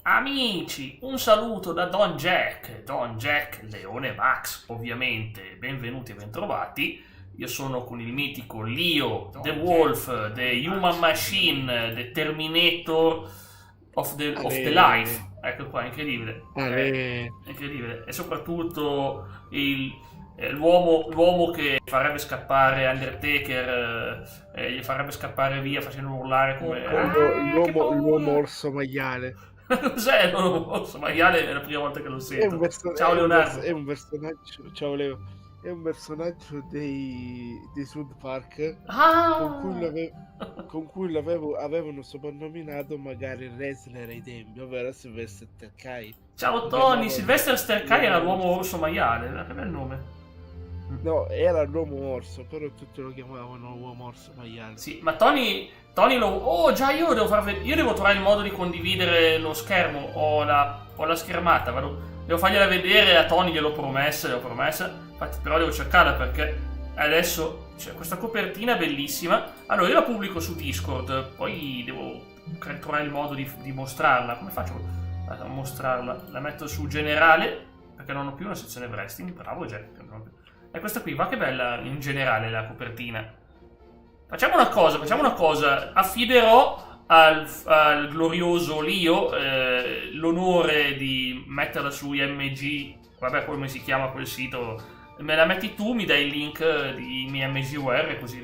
Amici, un saluto da Don Jack Leone Max, ovviamente, benvenuti e bentrovati. Io sono con il mitico Leo, The Wolf, The Human Machine, The Terminator of the Life. Ecco qua, incredibile. Incredibile. E soprattutto l'uomo che farebbe scappare Undertaker, gli farebbe scappare via facendo urlare come... l'uomo orso maiale. Cos'è l'uomo orso maiale? È la prima volta che lo sento. Ciao Leonardo. È un personaggio, ciao Leo, è un personaggio dei South Park con cui avevano soprannominato magari il wrestler ai tempi, ovvero Sylvester Terkay. Ciao Tony, Sylvester Terkay era l'uomo orso maiale, che bel nome. No, era l'uomo orso, però tutti lo chiamavano uomo orso maiale. Sì, ma Tony lo... Oh, già io devo trovare il modo di condividere lo schermo, ho la schermata, devo fargliela vedere a Tony, gliel'ho promessa, infatti però devo cercarla perché adesso c'è questa copertina bellissima. Allora io la pubblico su Discord, poi devo trovare il modo di mostrarla. Come faccio a mostrarla? La metto su generale, perché non ho più una sezione wrestling, bravo Jack. E questa qui, va che bella in generale la copertina. Facciamo una cosa, affiderò al glorioso Leo l'onore di metterla su IMG, vabbè come si chiama quel sito, me la metti tu, mi dai il link di MGWare, così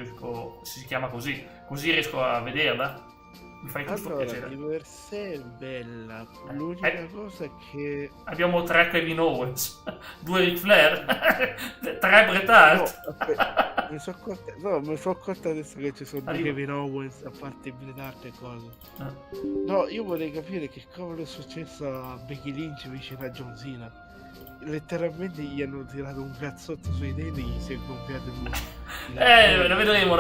si chiama così riesco a vederla. Mi fai tutto piacere. Di per sé è bella, l'unica cosa è che... Abbiamo 3 Kevin Owens, 2 Ric Flair, 3 Bret Hart. No, mi sono accorta adesso che ci sono 2 Kevin Owens a parte Bret Hart e cose. No, io vorrei capire che cosa è successo a Becky Lynch vicino a John Cena. Letteralmente gli hanno tirato un cazzotto sui denti e gli si è gonfiato il muso. La vedremo,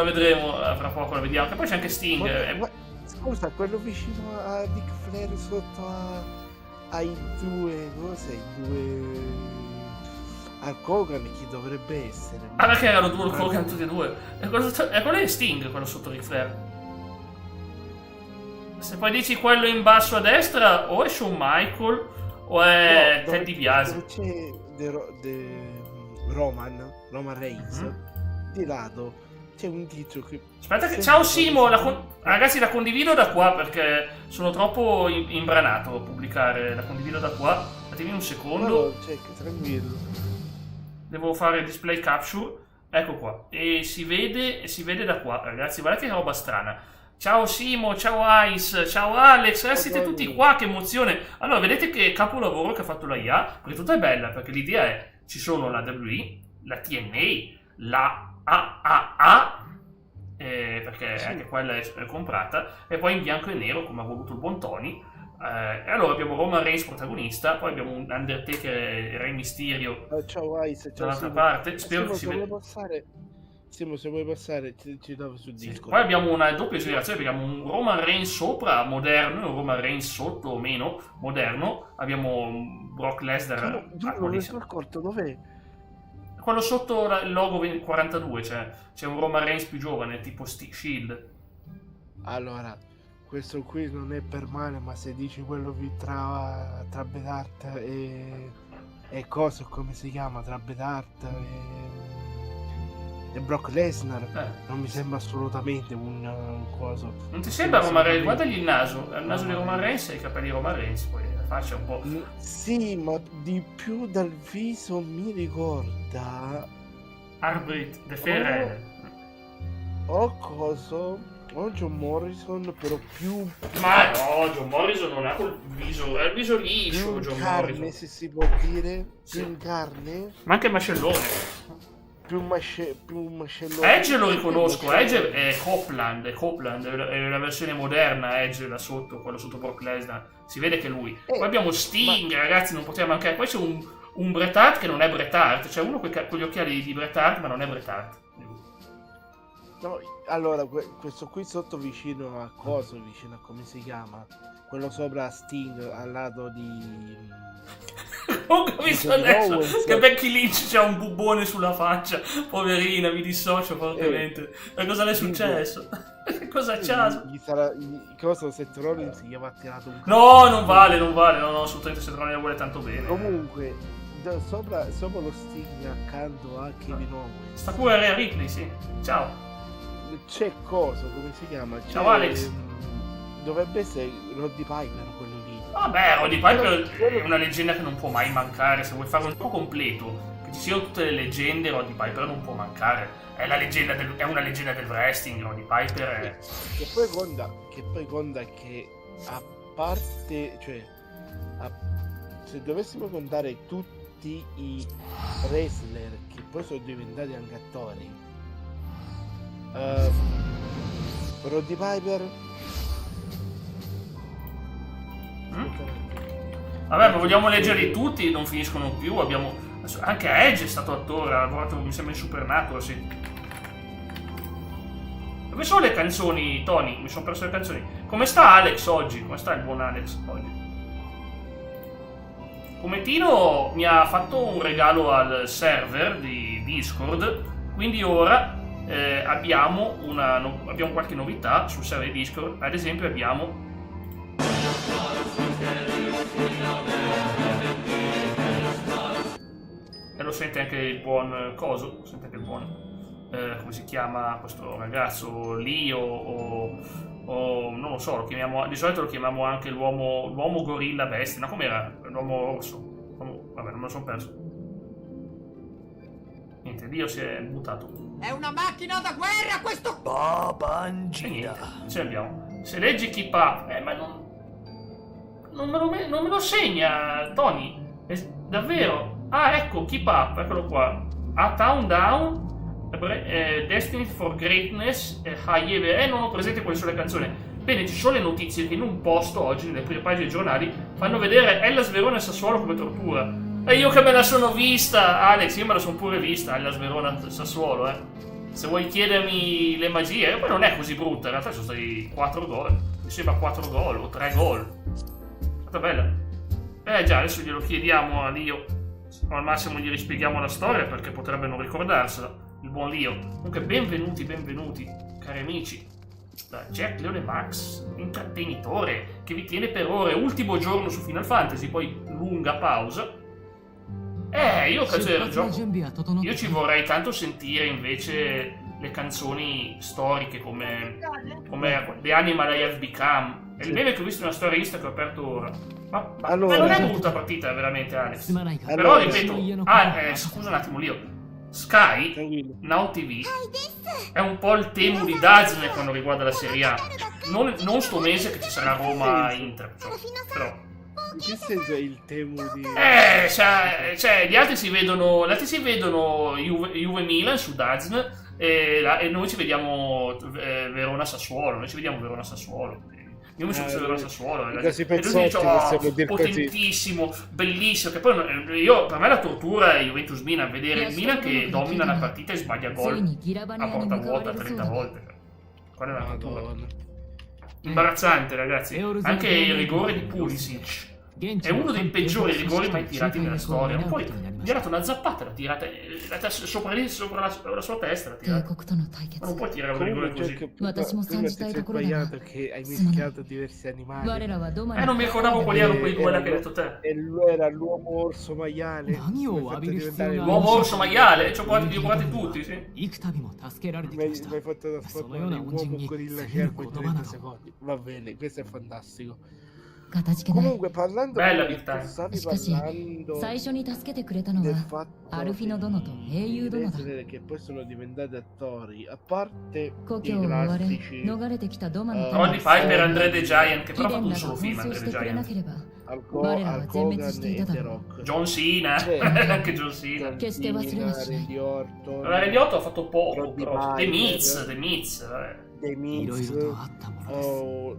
fra poco la vediamo. Che poi c'è anche Sting. Scusa, quello vicino a Ric Flair sotto ai due Hulk Hogan, chi dovrebbe essere? Ah, perché erano due Hulk Hogan tutti e due? E quello è Sting, quello sotto Ric Flair. Se poi dici quello in basso a destra, o è Shawn Michael o è Ted DiBiase. C'è Roman Reigns di lato. C'è un tizio che... Aspetta che... Ciao Simo, ragazzi la condivido da qua perché sono troppo imbranato a pubblicare. La condivido da qua. Datemi un secondo. Tranquillo. Devo fare display capture. Ecco qua. E si vede da qua, ragazzi. Guardate che roba strana. Ciao Simo, ciao Ice, ciao Alex. Siete tutti qua, che emozione. Allora, vedete che capolavoro che ha fatto la IA? Perché tutta è bella, perché l'idea è... Ci sono la WWE, la TNA, la AAA, perché anche quella è comprata, e poi in bianco e nero come ha voluto il buon Tony. E allora abbiamo Roman Reigns protagonista, poi abbiamo un Undertaker e Rey Mysterio ciao Ice, dall'altra parte. Spero che si veda. Se vuoi passare ci do su Discord. Poi abbiamo una doppia generazione, abbiamo un Roman Reigns sopra moderno e un Roman Reigns sotto meno moderno. Abbiamo un Brock Lesnar. Non mi sono accorto, dov'è? Quello sotto il logo 42, c'è un Roman Reigns più giovane, tipo Shield. Allora, questo qui non è per male, ma se dici quello tra Bret Hart e cosa, come si chiama, tra Bret Hart e Brock Lesnar, non mi sembra assolutamente un coso. Non ti sembra Roman Reigns? Guardagli il naso di Roman Reigns e i capelli di Roman Reigns, poi la faccia un po'... Sì, ma di più dal viso mi ricorda... Arbrit, The Fair o coso, o John Morrison, però più... Ma no, John Morrison non ha quel viso, è il viso liscio, più John carne, Morrison. se si può dire, sì. Più carne... Ma anche mascellone. Più mascellone. Edge lo riconosco, Edge è Copeland, è la versione moderna, Edge là sotto, quello sotto Brock Lesnar, si vede che è lui. Poi abbiamo Sting, ragazzi, non poteva mancare. Poi c'è un Bret Hart che non è Bret Hart, c'è uno con gli occhiali di Bret Hart, ma non è Bret Hart. No, allora, questo qui sotto vicino a coso, vicino a come si chiama, quello sopra Sting al lato di... Ho visto adesso che Becky Lynch c'ha un bubbone sulla faccia, poverina, mi dissocio fortemente. Ma cosa le è successo? Cosa c'ha? Cosa Seth Rollins gli aveva tirato un No, non vale, no, assolutamente Seth Rollins vuole tanto bene. Comunque, sopra lo Sting accanto a Kevin Owens. Sta pure Rhea Ripley, sì. Ciao. C'è cosa, come si chiama? Ciao Alex. Dovrebbe essere Roddy Piper quello lì. Vabbè, Roddy Piper è una leggenda che non può mai mancare. Se vuoi fare un po' completo, che ci siano tutte le leggende, Roddy Piper non può mancare. È una leggenda del wrestling, Roddy Piper è... Che poi conta che a parte, cioè, se dovessimo contare tutti i wrestler che poi sono diventati anche attori, Roddy Piper... Vabbè, ma vogliamo leggerli tutti, non finiscono più. Abbiamo anche Edge è stato attore, ha lavorato mi sembra in Supernatural, sì. Dove sono le canzoni, Tony? Mi sono perso le canzoni. Come sta Alex oggi? Come sta il buon Alex oggi? Cometino mi ha fatto un regalo al server di Discord, quindi ora abbiamo qualche novità sul server di Discord. Ad esempio abbiamo... E lo sente anche il buon Coso, lo sente anche il buon... come si chiama questo ragazzo? Lio o non lo so, lo chiamiamo, di solito lo chiamiamo anche l'uomo gorilla bestia, no, com'era? L'uomo orso. Vabbè, non me lo sono perso. Niente, Lio si è buttato. È una macchina da guerra questo Babangida. Ce l'abbiamo. Se leggi Keep Up, ma non me lo segna, Tony. Davvero. Ah, ecco, Keep Up, eccolo qua. A Town Down, Destiny for Greatness, High Ever. Non ho presente quali sono le canzoni. Bene, ci sono le notizie che in un posto oggi, nelle prime pagine dei giornali, fanno vedere Hellas Verona e Sassuolo come tortura. E io che me la sono vista, Alex, io me la sono pure vista, Hellas Verona e Sassuolo, Se vuoi chiedermi le magie, poi non è così brutta, in realtà sono stati 4 gol. Mi sembra 4 gol o 3 gol. È stata bella. Già, adesso glielo chiediamo a Lio. O al massimo gli rispieghiamo la storia perché potrebbe non ricordarsela. Il buon Lio. Comunque, benvenuti, cari amici, da Jack Leone Max, intrattenitore che vi tiene per ore. Ultimo giorno su Final Fantasy, poi lunga pausa. Io io ci vorrei tanto sentire invece le canzoni storiche come The Animal I Have Become. È il meme che ho visto nella storia Insta che ho aperto ora. Ma non è brutta partita veramente, Alex. Però ripeto, scusa un attimo, Lio. Sky, Now TV, è un po' il Temu di Dazn quando riguarda la Serie A. Non sto mese che ci sarà Roma-Inter, però... In che senso è il Temu di... cioè, gli altri si vedono Juve Milan su Dazn e noi ci vediamo Verona-Sassuolo. Io mi sono Verona Sassuolo, potentissimo, bellissimo. Che poi per me la tortura è Juventus Milan, vedere il Milan che domina la partita e sbaglia gol a porta vuota 30 volte. Qual è la tortura? Imbarazzante, ragazzi. Anche il rigore di Pulisic è uno dei peggiori rigori mai tirati nella storia. Non puoi, gli ha dato una zappata, l'ha tirata sopra la sua testa, l'ha tirata. Ma non puoi tirare un rigore così. Prima ti sei sbagliato che hai mischiato diversi animali. Non mi ricordavo quali erano quei due che hai detto te. E lui era l'uomo orso maiale. L'uomo orso maiale? Ci ho guardati tutti, sì. Mi hai fatto da sport l'uomo gorilla cervo in 30 secondi. Va bene, questo è fantastico. Comunque parlando bella del fatto che poi sono diventati attori, a parte i classici Roddy Piper, Andre the Giant, che però ha fatto un solo film, Andre the Giant, Hulk Hogan e The Rock, John Cena, anche John Cena, Randy Orton. Randy Orton ha fatto poco, però The Miz,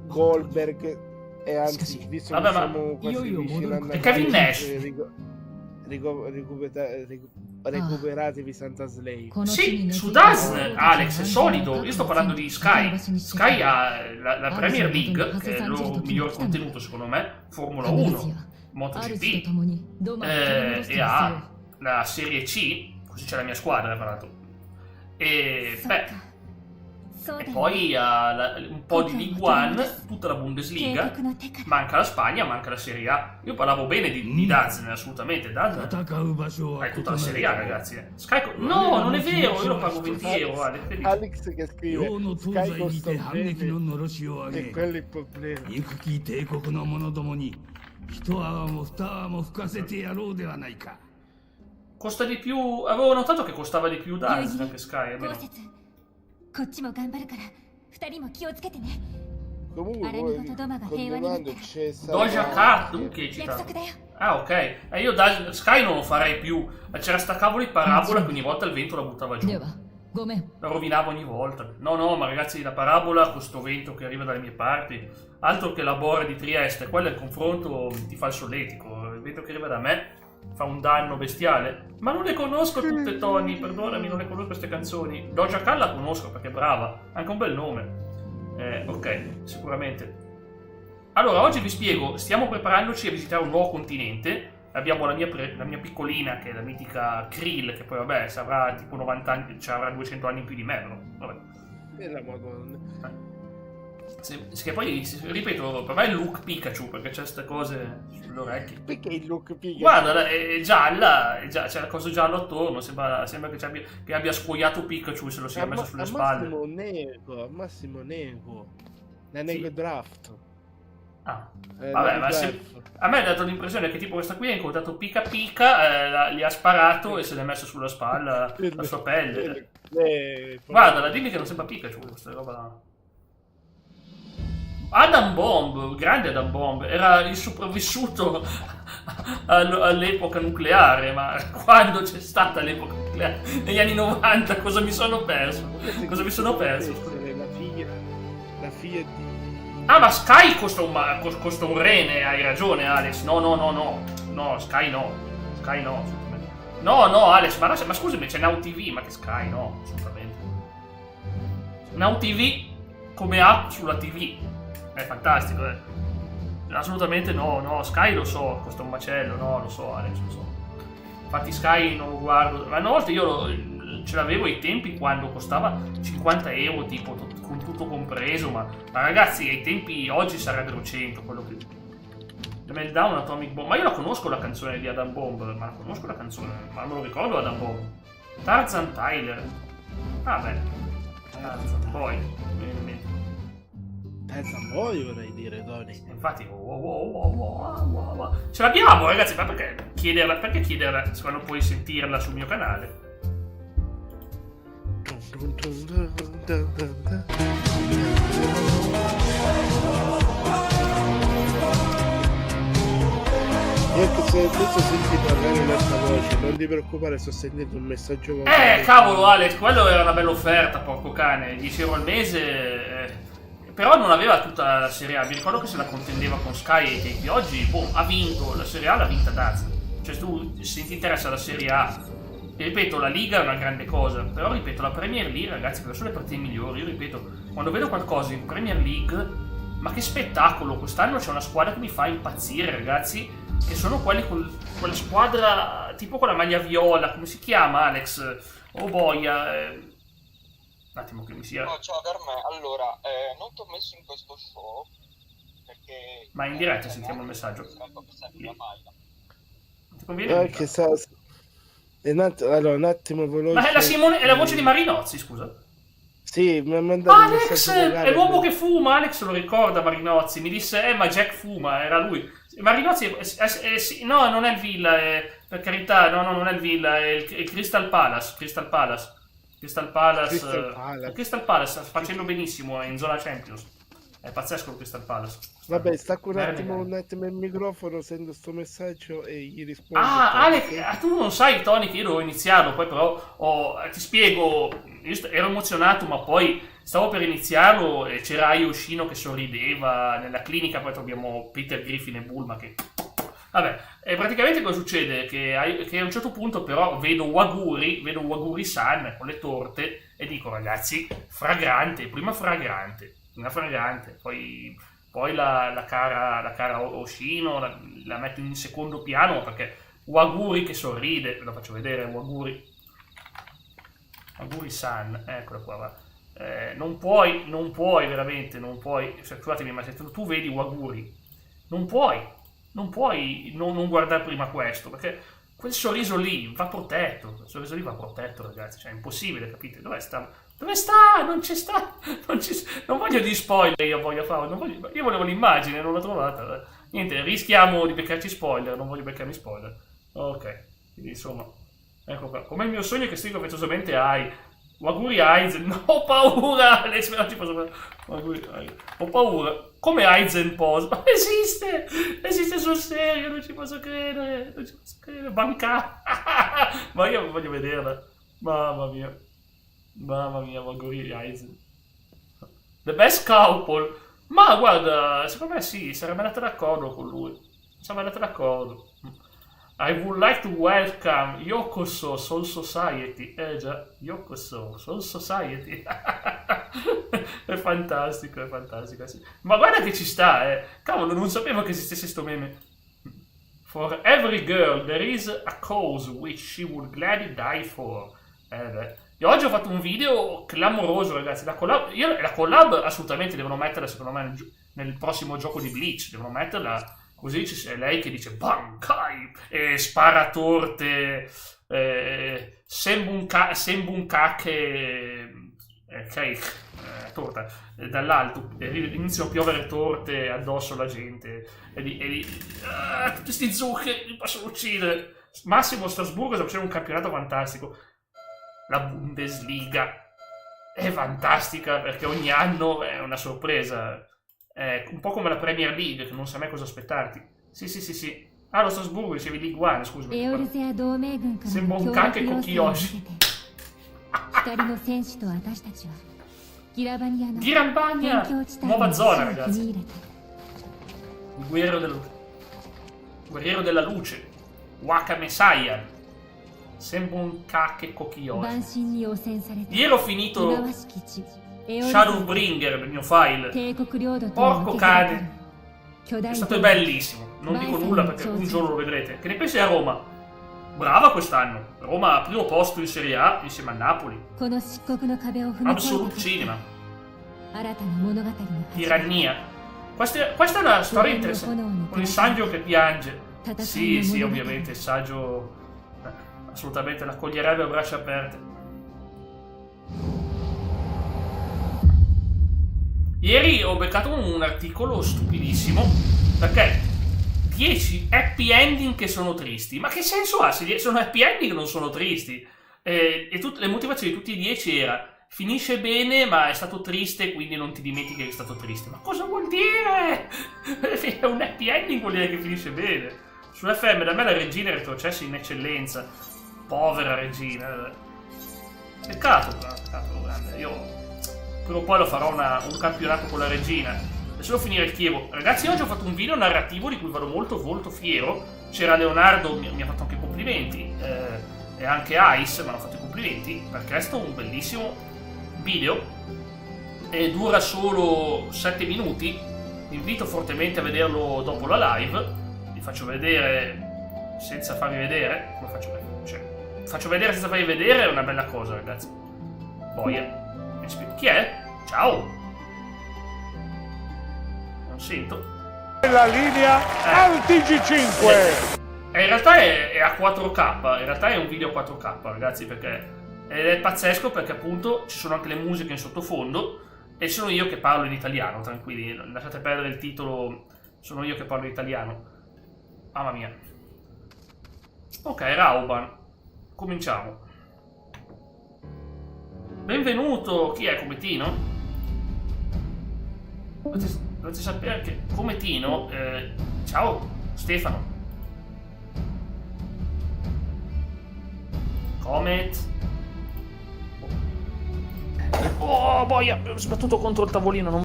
Goldberg. E anzi, visto che siamo quasi vicini a Kevin Nash, recuperatevi Santa Slay. Sì, su Dazn, Alex, è solido. Io sto parlando di Sky. Sky ha la Premier League, che è il loro miglior contenuto secondo me, Formula 1, MotoGP, e ha la Serie C, così c'è la mia squadra, tra l'altro. E E poi un po' di League One, tutta la Bundesliga, manca la Spagna, manca la Serie A. Io parlavo bene di Dazen, assolutamente. Dazen è tutta la Serie A, ragazzi. No, non è vero, io lo pago 20 euro. Alex che scrive Sky costa bene, e quello è il problema. Costa di più, avevo notato che costava di più Dazen che Sky. Comunque continuando c'è Doja Cat che cita. Ah, ok. Io Sky non lo farei più. C'era sta cavolo di parabola che ogni volta il vento la buttava giù. La rovinava ogni volta. No, ma ragazzi, la parabola con sto vento che arriva dalle mie parti, altro che la Bora di Trieste, quello è il confronto ti fa il solletico. Il vento che arriva da me fa un danno bestiale. Ma non le conosco tutte, Tony, perdonami, non le conosco queste canzoni. Doja Cat la conosco perché è brava, anche un bel nome. Ok, sicuramente. Allora, oggi vi spiego, stiamo preparandoci a visitare un nuovo continente. Abbiamo la mia piccolina, che è la mitica Krill, che poi vabbè, avrà tipo 90 anni, cioè avrà 200 anni in più di me, però vabbè. E la madonna. Che poi, ripeto, per me è il look Pikachu, perché c'è queste cose sulle orecchie. Perché il look Pikachu? Guarda, è gialla, c'è la cosa giallo attorno, sembra che abbia scuoiato Pikachu e se lo sia messo sulle spalle. Massimo Nego. La Nego Draft. Ah, vabbè, ma a me ha dato l'impressione che tipo questa qui ha incontrato Pika Pika, gli ha sparato e se l'è messo sulla spalla la sua pelle. Guarda, dimmi che non sembra Pikachu questa roba. Adam Bomb, grande Adam Bomb, era il sopravvissuto all'epoca nucleare, ma quando c'è stata l'epoca nucleare? Negli anni 90 cosa mi sono perso? Cosa mi sono perso? La figlia di... Ah, ma Sky costa un rene, hai ragione Alex. No, Sky no. Sky no, assolutamente. No, Alex, ma scusami, c'è Now TV, ma che Sky? No, assolutamente. Now TV come app sulla TV. È fantastico, assolutamente no, Sky lo so, costa un macello, no, lo so Alex, lo so. Infatti Sky non lo guardo, ma una volta io ce l'avevo ai tempi quando costava 50 euro tipo con tutto compreso, ma ragazzi ai tempi oggi sarebbero 100 quello che... The Meltdown, Atomic Bomb, ma io la conosco la canzone di Adam Bomb, ma la conosco la canzone, ma non lo ricordo Adam Bomb. Tarzan Tyler, ah beh, Tarzan, poi... Tarzan Boy vorrei dire, Tony. Infatti, ce l'abbiamo ragazzi, ma perché chiederla? Perché chiederla se non puoi sentirla sul mio canale? Se adesso senti parlare l'altra voce, non ti preoccupare, sto sentendo un messaggio. Cavolo Alex, quello era una bella offerta, porco cane, 10 euro al mese. Però non aveva tutta la Serie A, mi ricordo che se la contendeva con Sky ai tempi. Oggi, ha vinto, la Serie A l'ha vinta Dazen. Cioè tu, se ti interessa la Serie A, e ripeto, la Liga è una grande cosa, però ripeto, la Premier League, ragazzi, perché sono le partite migliori, io ripeto, quando vedo qualcosa in Premier League, ma che spettacolo, quest'anno c'è una squadra che mi fa impazzire, ragazzi, che sono quelli con quella squadra, tipo con la maglia viola, come si chiama, Alex? Oh boia, un attimo che mi sia... No, ciao per me, allora, non ti ho messo in questo show perché... Ma in diretta sentiamo il messaggio. Ti conviene? Allora, un attimo veloce... Ma è la voce di Marinozzi, scusa? Sì, mi ha mandato Alex, è l'uomo che fuma, Alex lo ricorda Marinozzi, mi disse, ma Jack fuma, era lui. Marinozzi, no, non è il Villa, per carità, no, non è il Villa, è il Crystal Palace. Crystal Palace sta facendo benissimo in zona Champions. È pazzesco il Crystal Palace. Vabbè, stacco un attimo il microfono, sento sto messaggio e gli rispondo. Ah, Alex, tu non sai, Tony, che io dovevo iniziarlo, poi però ti spiego, io ero emozionato, ma poi stavo per iniziarlo e c'era Yoshino che sorrideva nella clinica, poi abbiamo Peter Griffin e Bulma che... Vabbè, e praticamente cosa succede? Che a un certo punto però vedo Waguri-san con le torte e dico, ragazzi, prima fragrante, poi la cara Oshino la metto in secondo piano perché Waguri che sorride, ve lo faccio vedere, Waguri-san, eccola qua, va. non puoi veramente, scusatemi, ma se tu vedi Waguri, non puoi non guardare prima questo, perché quel sorriso lì va protetto, ragazzi, cioè è impossibile, capite? Dove sta? Non ci sta, non voglio di spoiler, io volevo l'immagine, non l'ho trovata. Niente, rischiamo di beccarci spoiler, non voglio beccarmi spoiler. Ok, quindi insomma, ecco qua. Come il mio sogno che scrivo affettuosamente Waguri Aizen, no, ho paura! Non ci posso fare. Ho paura. Come Aizen Pose? Ma esiste sul serio, non ci posso credere. Banca! Ma io voglio vederla. Mamma mia, Waguri Aizen. The best couple. Ma guarda, secondo me sì, sarebbe andata d'accordo con lui. I would like to welcome Yokoso Soul Society. Già, Yokoso Soul Society. È fantastico, sì. Ma guarda che ci sta, Cavolo, non sapevo che esistesse sto meme. For every girl there is a cause which she would gladly die for. Io oggi ho fatto un video clamoroso, ragazzi. La collab assolutamente devono metterla, secondo me, nel prossimo gioco di Bleach. Devono metterla... Così c'è lei che dice Bankai e spara torte, torta dall'alto, iniziano a piovere torte addosso alla gente tutti sti zuccheri mi possono uccidere. Massimo Strasburgo sta facendo un campionato fantastico. La Bundesliga è fantastica perché ogni anno è una sorpresa. Un po' come la Premier League, che non sai mai cosa aspettarti. Sì. Ah, lo Strasburgo, dicevi League One, scusami. Sembra un cacche con Kiyoshi. Girambagna! Nuova zona, ragazzi. Il guerriero della luce. Wakame Saiyan. Sembra un cacche con Kiyoshi. Ieri ho finito Shadowbringer nel mio file. Porco cane. È stato bellissimo. Non dico nulla perché un giorno lo vedrete. Che ne pensi a Roma? Brava quest'anno. Roma primo posto in Serie A insieme a Napoli. Absolute Cinema. Tirannia. Questa è una storia interessante. Con il Sanjo che piange. Sì, ovviamente il Sanjo assolutamente l'accoglierebbe a braccia aperte. Ieri ho beccato un articolo stupidissimo perché 10 happy ending che sono tristi. Ma che senso ha se sono happy ending non sono tristi? E tutte le motivazioni di tutti i 10 era finisce bene ma è stato triste quindi non ti dimentichi che è stato triste. Ma cosa vuol dire? È un happy ending vuol dire che finisce bene. Su FM da me la regina è retrocessa in eccellenza. Povera regina. Peccato grande. Io però poi lo farò un campionato con la regina. Adesso devo finire il Chievo. Ragazzi, oggi ho fatto un video narrativo di cui vado molto fiero. C'era Leonardo, mi ha fatto anche complimenti, e anche Ice mi hanno fatto i complimenti, perché è stato un bellissimo video e dura solo 7 minuti. Vi invito fortemente a vederlo dopo la live. Vi faccio vedere senza farvi vedere. Come faccio vedere? Faccio vedere senza farvi vedere è una bella cosa, ragazzi. Boia. Chi è? Ciao! Non sento. La linea al TG5. In realtà è a 4K. In realtà è un video a 4K, ragazzi, perché è pazzesco perché appunto ci sono anche le musiche in sottofondo e sono io che parlo in italiano, tranquilli, lasciate perdere il titolo, sono io che parlo in italiano. Mamma mia. Ok, Rauban. Cominciamo. Benvenuto! Chi è Cometino? Dovete sapere che Cometino... ciao, Stefano. Comet. Oh, boia, ho sbattuto contro il tavolino. Non...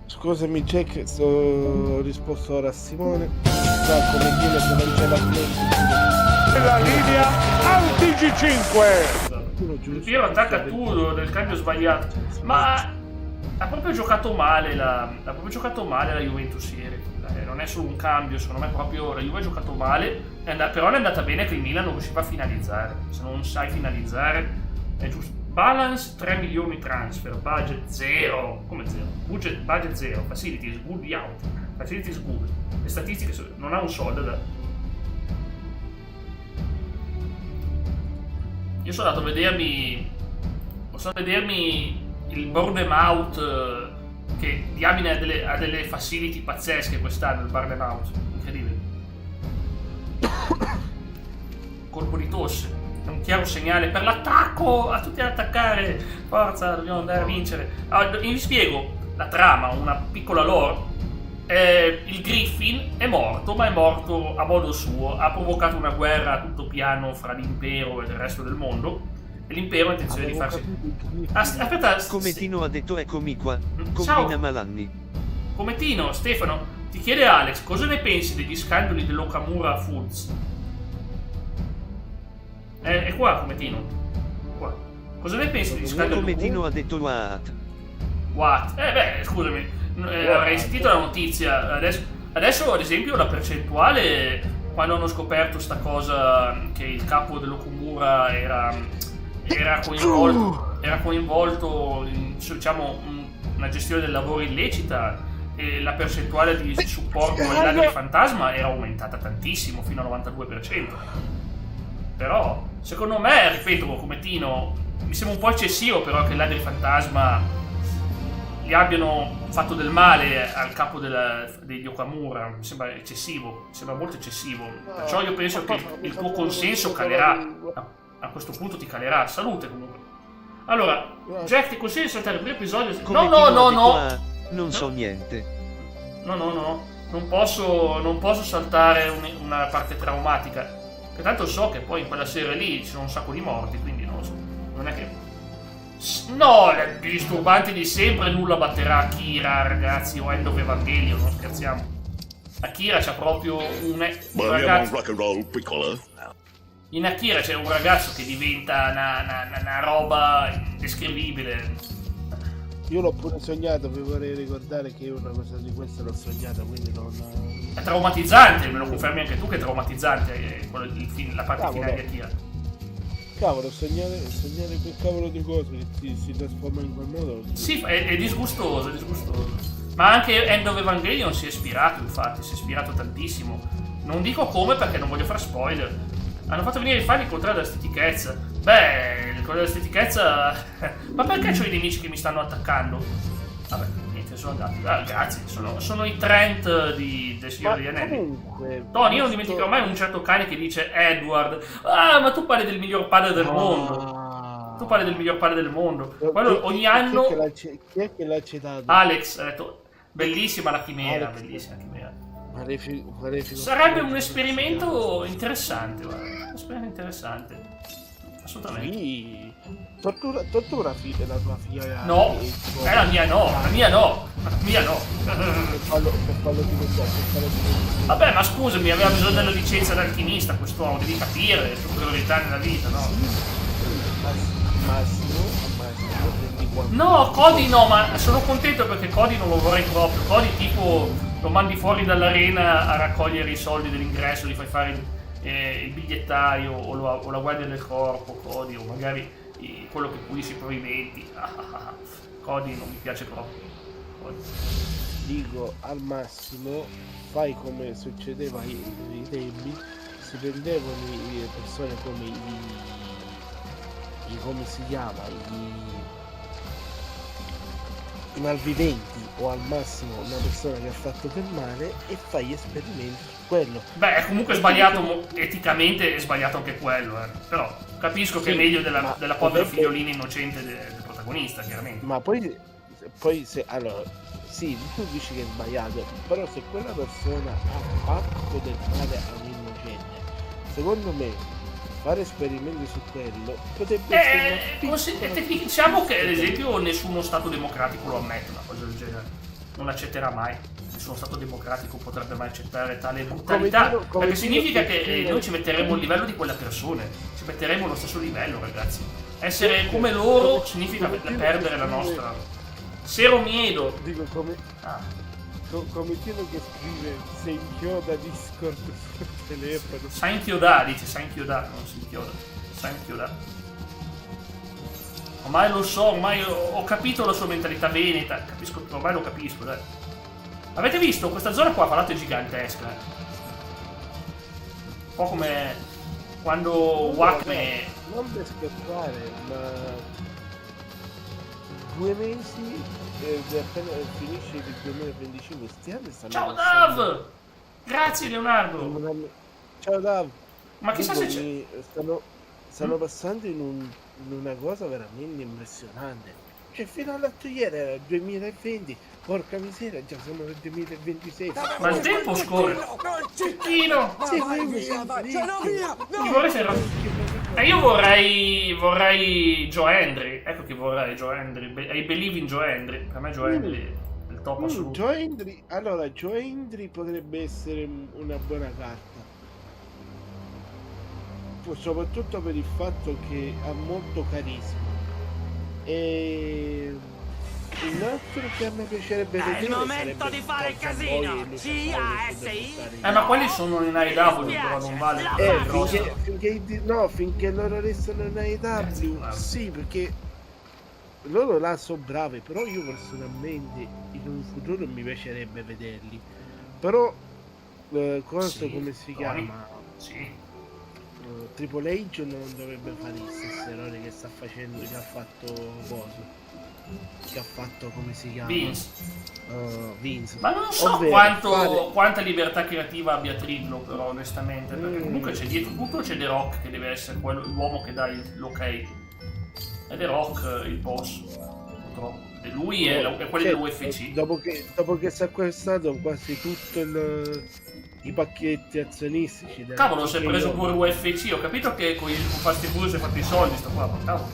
Scusami Jack, ho risposto ora a Simone. Cometino come dice la linea al TG5. Il Piero attacca tu del cambio sbagliato. Ma ha proprio giocato male la Juventus ieri. Non è solo un cambio, secondo me proprio la Juve ha giocato male, però è andata bene che il Milan non riusciva a finalizzare. Se non sai finalizzare è giusto. Balance 3 milioni transfer, budget 0. Come 0? Budget 0, facilities good out, facilities good. Le statistiche non ha un soldo da... Io sono andato a vedermi il Bournemouth che diamine ha delle facility pazzesche quest'anno, il Bournemouth, incredibile. Colpo di tosse, è un chiaro segnale per l'attacco, a tutti ad attaccare, forza, dobbiamo andare a vincere. Allora, vi spiego la trama, una piccola lore. Il Griffin è morto, ma è morto a modo suo, ha provocato una guerra a tutto piano fra l'impero e il resto del mondo, e l'impero ha intenzione di farsi... aspetta, come Tino ha detto, eccomi qua, ciao. combina Malanni. Come Tino, Stefano, ti chiede Alex, cosa ne pensi degli scandali dell'Okamura Foods? È qua come Tino, qua. Cosa ne pensi degli scandali? Come Tino ha detto What? Scusami, avrei sentito la notizia. Adesso ad esempio la percentuale, quando hanno scoperto sta cosa che il capo dell'Okamura era coinvolto in, diciamo, una gestione del lavoro illecita, e la percentuale di supporto ai ladri fantasma era aumentata tantissimo, fino al 92%. Però secondo me, ripeto, come Tino, mi sembra un po' eccessivo però che i ladri fantasma gli abbiano fatto del male al capo degli Okamura. Mi sembra eccessivo, mi sembra molto eccessivo. Perciò io penso che il tuo consenso calerà, a questo punto ti calerà. Salute comunque. Allora, Jack, ti consiglio di saltare il primo episodio. No. Non so niente. No. Non posso saltare una parte traumatica. Che tanto so che poi in quella serie lì ci sono un sacco di morti, quindi non lo so. Non è che... No, i disturbanti di sempre, nulla batterà Akira, ragazzi, o End of Evangelion, non scherziamo. Akira c'ha proprio un ragazzo... In Akira c'è un ragazzo che diventa una roba indescrivibile. Io l'ho pure sognato, vi vorrei ricordare che io una cosa di questa l'ho sognata, quindi non... È traumatizzante, me lo confermi anche tu che è traumatizzante la parte finale di Akira. Cavolo, sognare quel cavolo di cose che si trasforma in quel modo. Sì, è disgustoso, Ma anche End of Evangelion si è ispirato, infatti, si è ispirato tantissimo. Non dico come perché non voglio fare spoiler. Hanno fatto venire i fan il contrario della stitichezza. Beh, il contrario della stitichezza... Ma perché c'ho i nemici che mi stanno attaccando? Vabbè, niente, sono andati. Grazie, sono i Trent del Signore degli Anelli. Comunque... Tony, io non dimenticherò mai un certo cane che dice Edward. Ma tu parli del miglior padre del mondo. Tu parli del miglior padre del mondo. Quello ogni anno... Chi è che l'ha citato? Alex ha detto... Bellissima la chimera, bellissima chimera. Magnifico. Sarebbe un esperimento interessante, guarda. Un esperimento interessante. Assolutamente. Sì. Tortura la tua figlia. No, la mia no. Per farlo diventare. Vabbè, ma scusami, aveva bisogno della licenza d'alchimista quest'uomo, devi capire le sue priorità nella vita, no? Massimo. No, Cody no, ma sono contento perché Cody non lo vorrei proprio. Cody tipo lo mandi fuori dall'arena a raccogliere i soldi dell'ingresso, gli fai fare il bigliettaio o la guardia del corpo, Cody, o magari quello che pulisce i pavimenti. Cody non mi piace proprio. Cody. Dico, al massimo fai come succedeva ai tempi, si prendevano le persone come si chiama, i malviventi, o al massimo una persona che ha fatto del male, e fai gli esperimenti su quello. Beh, è comunque sbagliato, eticamente è sbagliato anche quello, però capisco che è meglio della povera figliolina innocente del protagonista, chiaramente. Ma poi se, allora, sì, tu dici che è sbagliato, però se quella persona ha fatto del male a un innocente, secondo me fare esperimenti su quello potrebbe essere diciamo che ad esempio nessuno stato democratico lo ammette una cosa del genere, non l'accetterà mai. Nessuno stato democratico potrebbe mai accettare tale brutalità, perché significa che noi ci metteremo al livello di quelle persone, ci metteremo allo stesso livello, ragazzi. Essere come loro significa perdere la nostra Sero miedo. Dico come quello che scrive se inchioda Discord sul telefono. Sa inchiodare, dice sa inchiodare, non si inchioda. Sa inchiodare. Ormai lo so, ormai ho capito la sua mentalità veneta, capisco, ormai lo capisco, dai. Avete visto? Questa zona qua, fra l'altro, è gigantesca, Un po' come quando Wacme... Non per scherzare, ma 2 mesi appena finisce il 2025 stiamo. Ciao Dav! Grazie Leonardo! Ciao Dav! Ma chissà se c'è... Stanno passando in una cosa veramente impressionante. Cioè fino all'altro ieri era il 2020, porca miseria, già siamo nel 2026. Ma il tempo scorre! Cecchino! Io vorrei Joe Hendry. Ecco che vorrei Joe Hendry. I believe in Joe Hendry. Per me Joe Hendry è il top assoluto. Joe Hendry, allora Joe Hendry potrebbe essere una buona carta. Soprattutto per il fatto che ha molto carisma. E un altro che a me piacerebbe vedere è il momento di fare il casino. Ma quelli sono in AEW, però non vale. Finché loro restano in AEW, sì, perché loro là sono bravi, però io personalmente in un futuro mi piacerebbe vederli. Però come si chiama? Sì. Triple H non dovrebbe fare gli stessi errori che sta facendo, che ha fatto Boso, che ha fatto, come si chiama? Vince. Ma non so quanta libertà creativa abbia Trillo, però onestamente, perché comunque c'è dietro tutto, c'è The Rock che deve essere l'uomo che dà l'ok, è The Rock il boss, purtroppo, e lui è quello dell'UFC. Dopo che si è acquistato quasi tutto i pacchetti azionistici. Cavolo, si è preso pure UFC, ho capito che con il Fast and Furious si è fatto i soldi sto qua, ma cavolo.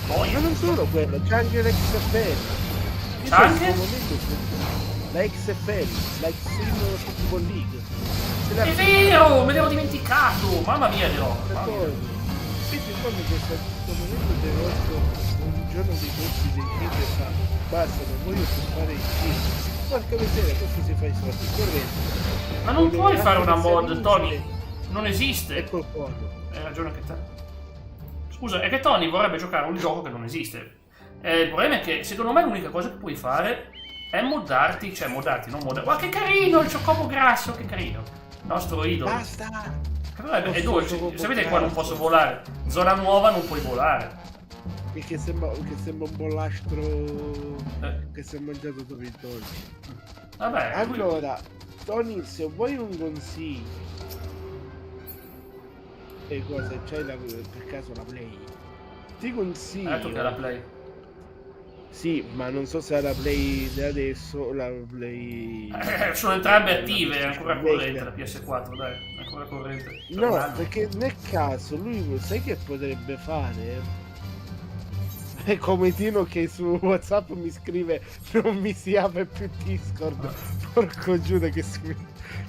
Ma non solo quello, c'è anche l'XFL. C'è anche? La XFL, la Extreme Football League. È vero, me l'ero dimenticato, mamma mia di roba. Quindi quando questo momento del nostro un giorno dei corsi dei film e fa basta, non voglio più fare il film. Porca miseria, questo si fa i soldi, corretto. Ma non puoi fare una mod, Tony. Non esiste. Ecco il coso. Hai ragione che te. Scusa, è che Tony vorrebbe giocare un gioco che non esiste. Il problema è che secondo me l'unica cosa che puoi fare è moddarti, non moddare. Ma che carino il Chocobo grasso, che carino. Il nostro idolo. Basta! È dolce. Sapete qua non posso volare. Zona nuova non puoi volare. Che sembra un bollastro che si è mangiato dopo il dolce. Vabbè. Allora, Tony, se vuoi un consiglio e cosa c'hai per caso la Play, ti consiglio. Hai detto che è la Play. Sì, ma non so se è la Play di adesso o la Play. Sono entrambe attive, è ancora corrente la PS4, dai, è ancora corrente. No, perché nel caso lui sai che potrebbe fare? È come Tino che su WhatsApp mi scrive non mi si apre più Discord. Porco Giuda che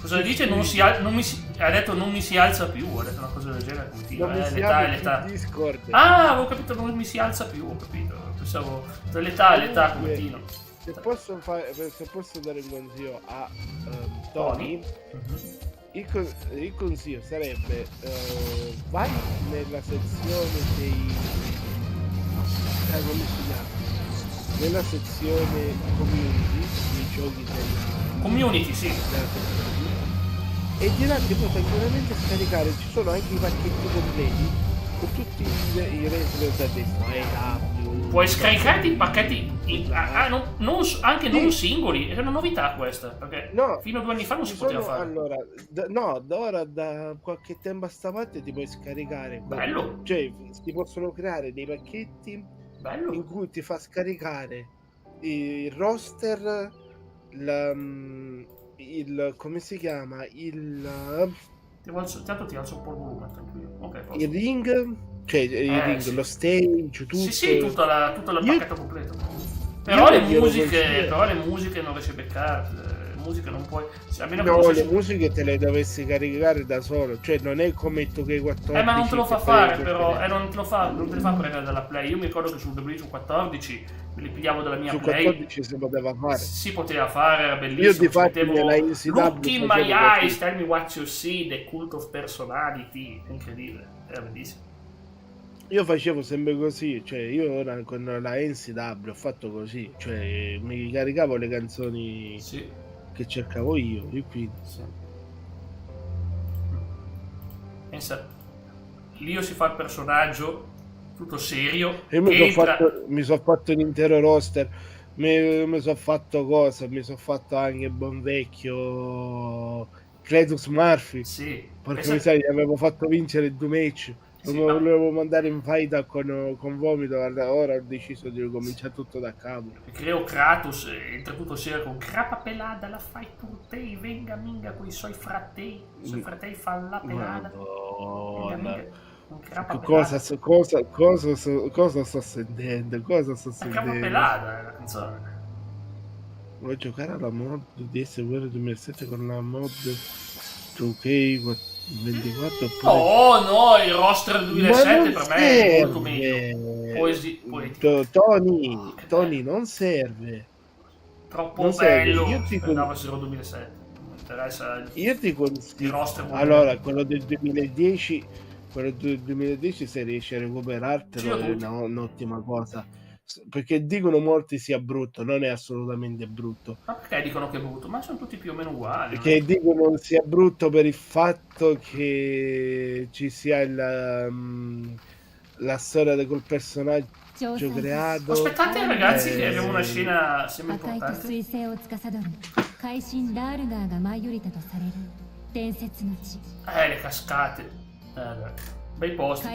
cosa dice? Ha detto non mi si alza più, ha detto una cosa del genere continua. L'età. Discord. Ah, avevo capito, non mi si alza più, ho capito. Pensavo l'età continua. Se posso dare un consiglio a Tony, il consiglio sarebbe vai nella sezione dei come si chiama? Nella sezione community dei giochi della community, sì. E di là ti puoi tranquillamente scaricare, ci sono anche i pacchetti completi con tutti i wrestler da destra, puoi scaricarti i pacchetti anche non singoli, è una novità questa, perché fino a 2 anni fa non si poteva fare. Allora, da qualche tempo a sta parte ti puoi scaricare. Bello! Cioè, si possono creare dei pacchetti in cui ti fa scaricare il roster, il come si chiama? Tanto ti alzo un po' il volume, tranquillo. Okay, il ring, cioè il ring, sì. Lo stage, tutto. Sì, tutto il pacchetto completo. Però le musiche non riesci a beccare. Musiche non puoi. Le musiche te le dovessi caricare da solo, cioè non è come il 2K14. Ma non te lo fa fare, però. Non te lo fa prendere dalla Play. Io mi ricordo che sul W14 me li pigliavo dalla mia Play. Su 14 si poteva fare. Si poteva fare, era bellissimo. Io di fatto Look in my eyes, tell me what you see, the cult of personality. Incredibile, era bellissimo. Io facevo sempre così, cioè io ora con la NCW ho fatto così, cioè mi caricavo le canzoni che cercavo io quindi... Sì. Pensa, Lio si fa il personaggio tutto serio e mi sono fatto un intero roster, mi sono fatto cosa, mi sono fatto anche buon vecchio Cletus Murphy, perché mi sai, avevo fatto vincere 2 match. Volevo mandare in fight con Vomito, ora ho deciso di ricominciare tutto da capo. Creo Kratos entra tutto serio con crapa pelada, la fai per te, venga minga con i suoi fratelli fanno la pelada. Cosa sto sentendo? Cosa sto sentendo? La crapa pelada è la canzone. Vuoi giocare alla mod di SWR 2007 con la mod 2K 24? No, il roster 2007 per me è molto meglio. Tony, non serve. Troppo non bello. Io ti 2007. Non interessa. Io ti consiglio. Il roster allora, quello del 2010, se riesci a recuperartelo è un'ottima cosa. Perché dicono molti sia brutto, non è assolutamente brutto. Ma perché dicono che è brutto? Ma sono tutti più o meno uguali. Perché dicono sia brutto per il fatto che ci sia la storia col personaggio creato. Aspettate ragazzi che abbiamo una scena sembra importante. Le cascate. Bei posti.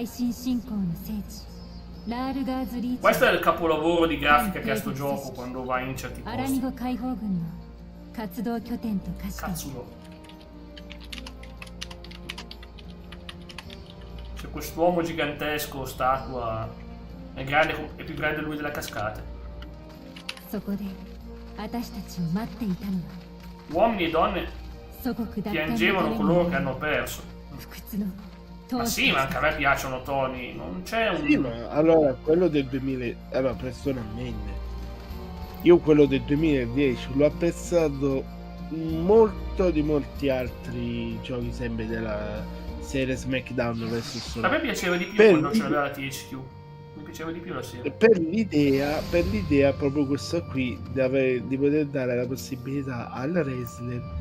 Questo è il capolavoro di grafica che ha sto gioco quando va in certi posti. Cazzo. C'è quest'uomo gigantesco, statua, è più grande lui della cascata. Uomini e donne piangevano coloro che hanno perso. Ma sì, ma anche a me piacciono Tony, non c'è un... Sì, ma allora, quello del 2000... Allora, personalmente, io quello del 2010 l'ho apprezzato molto di molti altri giochi sempre della serie SmackDown vs. Solo. A me piaceva di più quando c'era la THQ. Mi piaceva di più la serie. Per l'idea proprio questa qui, di poter dare la possibilità al wrestler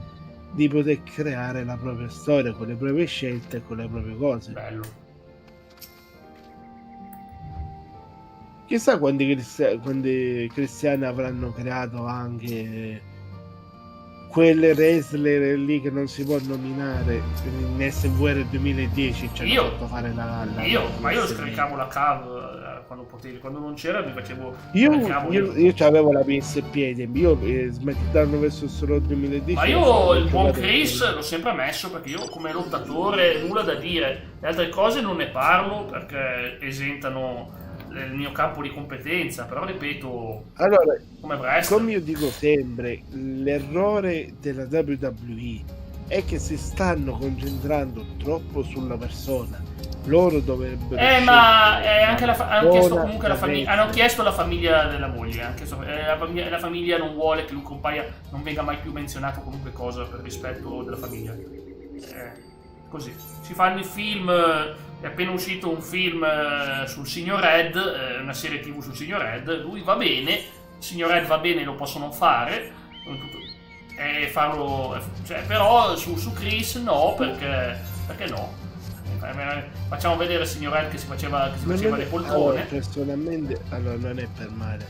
di poter creare la propria storia con le proprie scelte e con le proprie cose. Bello. Chissà quando cristiani avranno creato anche quelle wrestler lì che non si può nominare in SVR 2010 ci hanno fatto fare ma io scaricavo la cave quando potevi, quando non c'era mi facevo io avevo la PSP io SmackDown vs Raw 2010, ma io il buon Chris l'ho sempre messo perché io come lottatore nulla da dire, le altre cose non ne parlo perché esentano il mio campo di competenza, però ripeto, allora, come io dico sempre, l'errore della WWE è che si stanno concentrando troppo sulla persona. Loro dovrebbero ma anche hanno chiesto comunque la famiglia, hanno chiesto la famiglia della moglie, anche la famiglia non vuole che lui compaia, non venga mai più menzionato qualunque cosa per rispetto della famiglia. Così si fanno i film, è appena uscito un film sul Signor Ed, una serie TV sul Signor Ed, lui va bene, il Signor Ed va bene, lo possono fare e farlo, cioè, però su Chris no, perché no? Facciamo vedere il Signor Ed che si faceva le poltrone. Allora, personalmente, non è per male,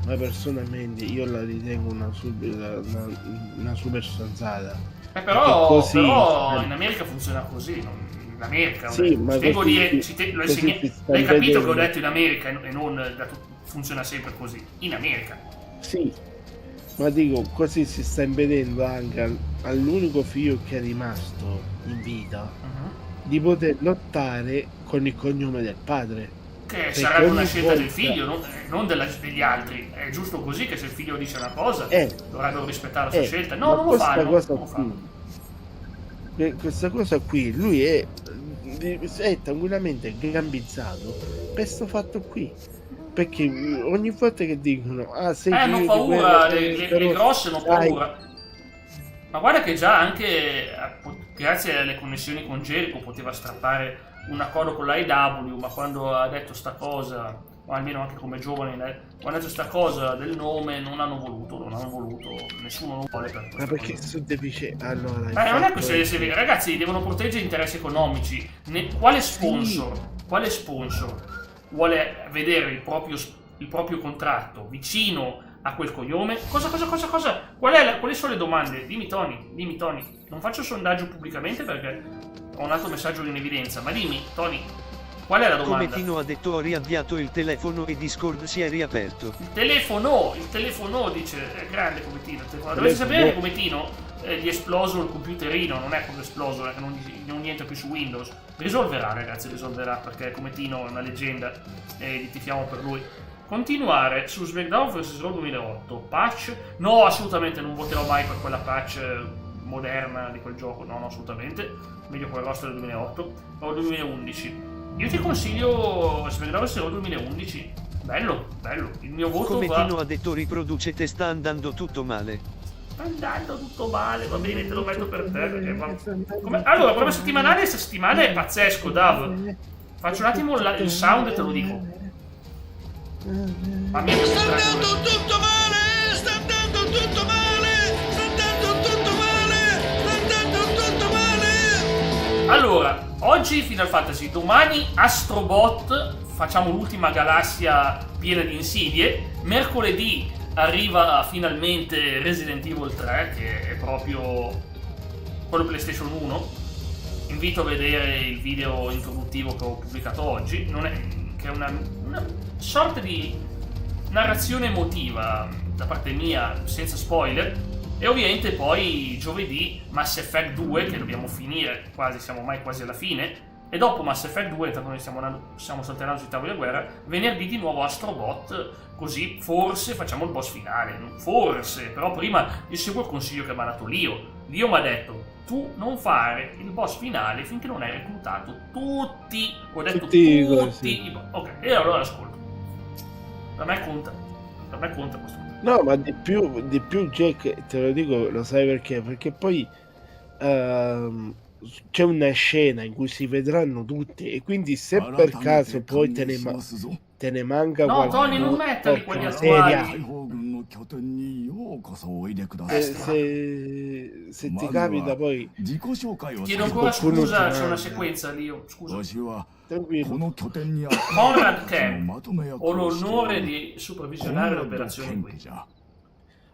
ma personalmente io la ritengo una super stronzata. Però in America funziona così, in America. Sì, ma devo dire, l'hai capito che ho detto in America e non funziona sempre così, in America. Sì, ma dico, così si sta impedendo anche all'unico figlio che è rimasto in vita di poter lottare con il cognome del padre. Che sarebbe una scelta del figlio, non degli altri. È giusto così che se il figlio dice una cosa dovrebbero rispettare la sua scelta. No, non lo fanno. Questa cosa qui, lui è tranquillamente gambizzato per sto fatto qui. Perché ogni volta che dicono hanno paura, le grosse hanno paura. Ma guarda che già anche grazie alle connessioni con Jericho poteva strappare un accordo con l'AEW, ma quando ha detto sta cosa, o almeno anche come giovane, quando ha detto sta cosa del nome non hanno voluto, nessuno lo vuole per questo. Ma perché sono deficienti? Allora, non è questione di essere, ragazzi, devono proteggere interessi economici. Quale sponsor vuole vedere il proprio contratto vicino a quel cognome? Cosa? Quali sono le domande? Dimmi Tony. Non faccio sondaggio pubblicamente perché ho un altro messaggio in evidenza, ma dimmi Tony, qual è la domanda? Come Tino ha detto, ho riavviato il telefono e Discord si è riaperto. Il telefono dice, è grande come Tino. Dovete sapere che come Tino gli è esploso il computerino, non è proprio esploso, è che non entra più su Windows. Risolverà, ragazzi, perché come Tino è una leggenda e gli tifiamo per lui. Continuare su SmackDown vs Raw 2008, patch? No, assolutamente non voterò mai per quella patch moderna di quel gioco, no, assolutamente. Meglio quel roster del 2008 o 2011. Io ti consiglio SmackDown vs Raw 2011. Bello. Il mio voto Come va... Tino ha detto, riproducete, sta andando tutto male. Sta andando tutto male, va bene, te lo metto per te perché allora, il programma settimanale questa settimana è pazzesco, Dav. Faccio un attimo il sound e te lo dico. Mamma mia, Sta andando tutto male, sta andando tutto male, sta andando tutto male, sta andando tutto male. Allora, oggi Final Fantasy, domani Astrobot, facciamo l'ultima galassia piena di insidie. Mercoledì arriva finalmente Resident Evil 3, che è proprio quello PlayStation 1. Invito a vedere il video introduttivo che ho pubblicato oggi, che è una sorta di narrazione emotiva da parte mia, senza spoiler. E ovviamente poi giovedì Mass Effect 2, che dobbiamo finire, siamo ormai quasi alla fine. E dopo Mass Effect 2, tanto noi stiamo saltando sui tavoli della guerra, venerdì di nuovo Astrobot, così forse facciamo il boss finale. Forse, però prima io seguo il consiglio che mi ha dato Lio. Lio mi ha detto, tu non fare il boss finale finché non hai reclutato tutti. Ho detto tutti. Ok, e allora ascolto. Per me conta questo. No, ma di più Jack, te lo dico, lo sai perché? Perché poi c'è una scena in cui si vedranno tutti e quindi se per caso poi te ne manca no, qualcuno, Tony, non metterli quelli attuali. Se ti capita poi chiedo ancora scusa, c'è una sequenza lì, scusa. Conrad Kemp, ho l'onore di supervisionare l'operazione qui.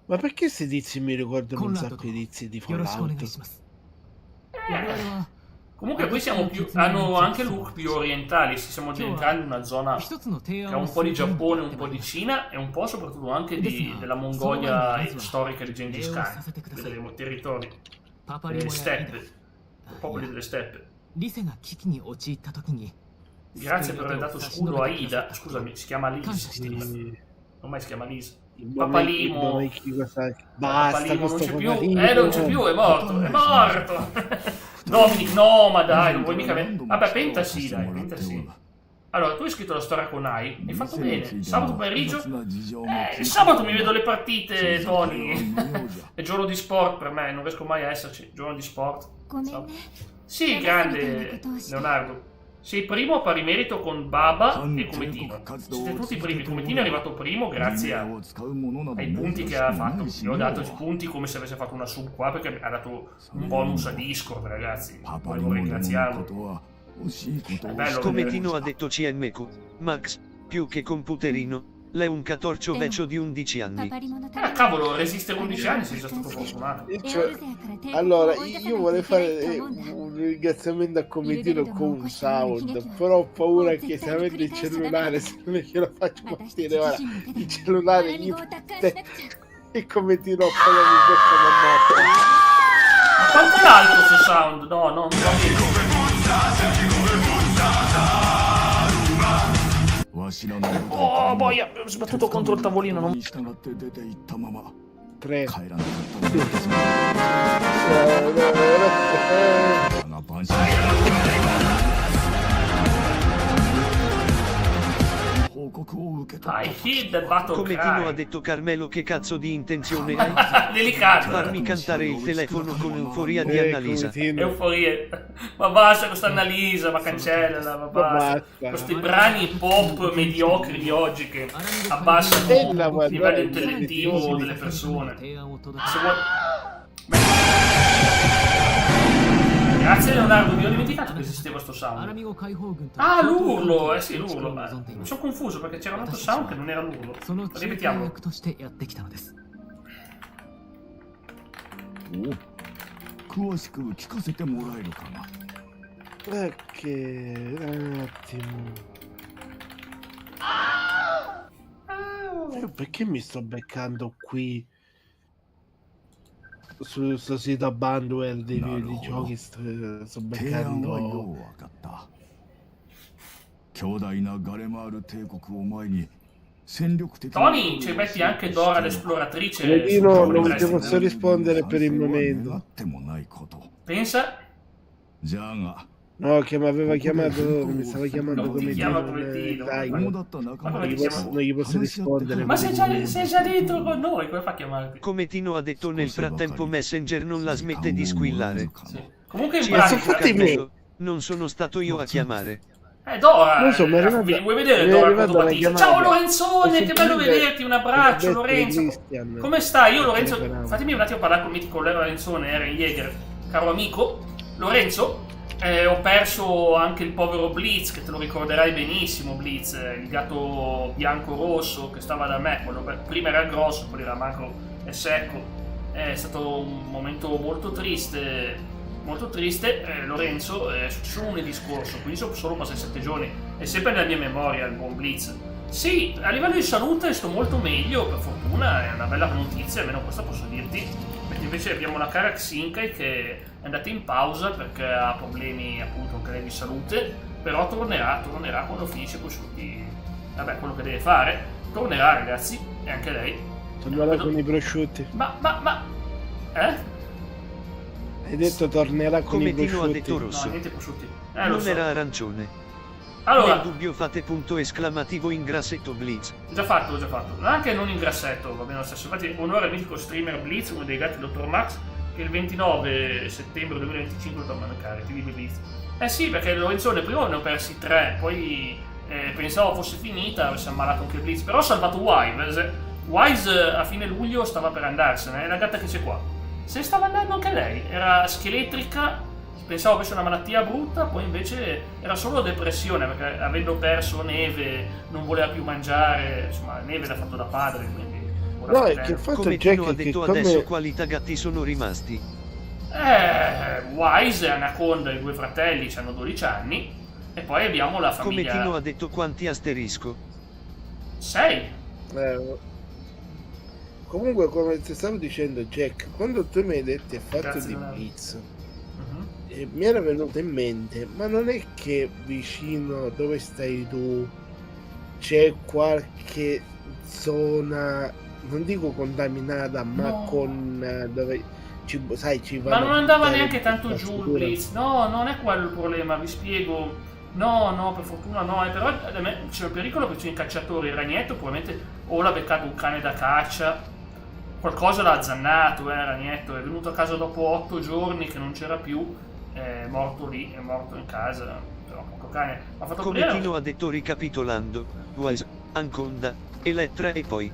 Ma perché questi tizi mi ricordano un sacco di tizi di Fallout? Comunque qui hanno anche look più orientali, stiamo entrando in una zona che ha un po' di Giappone, un po' di Cina e un po' soprattutto anche della Mongolia storica di Gengis Khan. Vedremo territori, delle steppe, popoli delle steppe. Grazie per aver dato scudo a Ida, scusami, si chiama Liz, ormai si chiama Liz. Papalimo, basta, Papalimo non c'è più, non c'è più, è morto. Dominic, no, ma dai, non vuoi mica vabbè, Penta sì. Allora, tu hai scritto la storia con Ai, hai fatto bene. Sabato pomeriggio? Il sabato mi vedo le partite, Tony. È giorno di sport per me, non riesco mai a esserci. Giorno di sport. Sì, grande Leonardo. Sei primo a pari merito con Baba e Cometino. Siete tutti primi. Cometino è arrivato primo grazie ai punti che ha fatto. Gli ho dato i punti come se avesse fatto una sub qua perché ha dato un bonus a Discord, ragazzi. Volevo ringraziarlo. È bello. Cometino ha detto CMQ, Max, più che computerino, lei un catorcio vecchio di 11 anni. Cavolo, resistere 11 anni sei già stato fortunato. Allora, io vorrei fare un ringraziamento a Cometino con un sound, però ho paura che se avete il cellulare, se non glielo faccio partire ora, il cellulare gli parte e Cometino poi mi becca la morte. Ma quanto è alto questo sound? No, non va bene. Oh, boia, ho sbattuto contro il tavolino. Non... 3. I hit the battle Come cry. Tino ha detto Carmelo, che cazzo di intenzione hai? Delicato. Farmi cantare il telefono con euforia di Annalisa. Euforie. Ma basta questa Annalisa, ma cancellala, ma basta. Questi brani pop mediocri di oggi che abbassano il livello intellettivo delle persone. Se vuoi... Grazie Leonardo, mi ho dimenticato che esisteva sto sound. Ah, l'urlo! Eh sì, l'urlo. Mi sono confuso perché c'era un altro sound che non era l'urlo. Ripetiamo. Perché? Un attimo. Perché mi sto beccando qui? Su sto sito Bandwell di giochi sto beccando. Tony, ci metti anche Dora l'esploratrice. Credino, non ti posso rispondere per il momento. Pensa? No, che mi aveva chiamato, mi stava chiamando Non ti come chiama Tino, Povettino. dai, Ma non come ti chiama? gli posso rispondere. Ma sei già dentro con noi, come fa a chiamarti? Come Tino ha detto nel frattempo, Messenger non la smette di squillare. Sì. Comunque in Ci ha pratica... detto Carmelo, non sono stato io a chiamare. Dora, Non so, mi è arrivata- vuoi vedere mi è Dora arrivata la Battista? chiamata. Ciao Lorenzone, che bello Posso vederti, un abbraccio dire- Lorenzo. Christian. Come stai? Io Lorenzo, Bravo. fatemi un attimo parlare con il mitico Lorenzone, Eren Jäger, caro amico. Lorenzo, ho perso anche il povero Blitz, che te lo ricorderai benissimo, Blitz, il gatto bianco-rosso che stava da me, quello prima era grosso, poi era magro e secco. È stato un momento molto triste. Molto triste, Lorenzo, è successo lunedì scorso, quindi sono solo passati 7 giorni, è sempre nella mia memoria il buon Blitz. Sì, a livello di salute sto molto meglio, per fortuna, è una bella notizia, almeno questa posso dirti, mentre invece abbiamo la cara Xinkai che è andata in pausa perché ha problemi appunto anche lei di salute, però tornerà quando finisce vabbè, quello che deve fare, tornerà ragazzi, e anche lei. Tornerà con i prosciutti. Eh? Hai detto tornerà con Come i Tino ha prosciutti. detto No, rosso. niente prosciutti. Non Lo so. era arancione. Allora, Nel dubbio fate punto esclamativo in grassetto Blitz. l'ho già fatto. Anche non in grassetto, va bene lo stesso. Infatti, onore al mitico streamer Blitz, uno dei gatti del Dr. Max, che il 29 settembre 2025 torna a mancare. Ti dico Blitz. Eh sì, perché Lorenzone prima ne ho persi 3, poi pensavo fosse finita, si è ammalato anche Blitz. Però ho salvato Wise. Wise a fine luglio stava per andarsene, è la gatta che c'è qua. Se stava andando anche lei, era scheletrica, pensavo avesse una malattia brutta, poi invece era solo depressione, perché avendo perso Neve non voleva più mangiare, insomma Neve l'ha fatto da padre, quindi... No, è che il fatto Come Jack Tino ha è che detto come... adesso qualità gatti sono rimasti. Wise e Anaconda, i due fratelli, hanno 12 anni, e poi abbiamo la Come famiglia... Tino ha detto quanti asterisco. 6? Comunque, come ti stavo dicendo, Jack, quando tu mi hai detto il fatto Grazie, di Leonardo. Blitz, mi era venuto in mente, ma non è che vicino dove stai tu c'è qualche zona, non dico contaminata, ma No. con dove ci Ma vanno non a andava buttare neanche tanto la giù il sicura. Blitz. No, non è quello il problema, vi spiego. No, per fortuna no. Però da me c'è il pericolo che c'è i cacciatori. Il ragnetto probabilmente o l'ha beccato un cane da caccia, qualcosa l'ha azzannato, il ragnetto. È venuto a casa dopo 8 giorni che non c'era più, è morto lì, è morto in casa. Però poco cane. Ha fatto Come vedere Tino ha detto ricapitolando, Wise, Anaconda, Elettra e poi...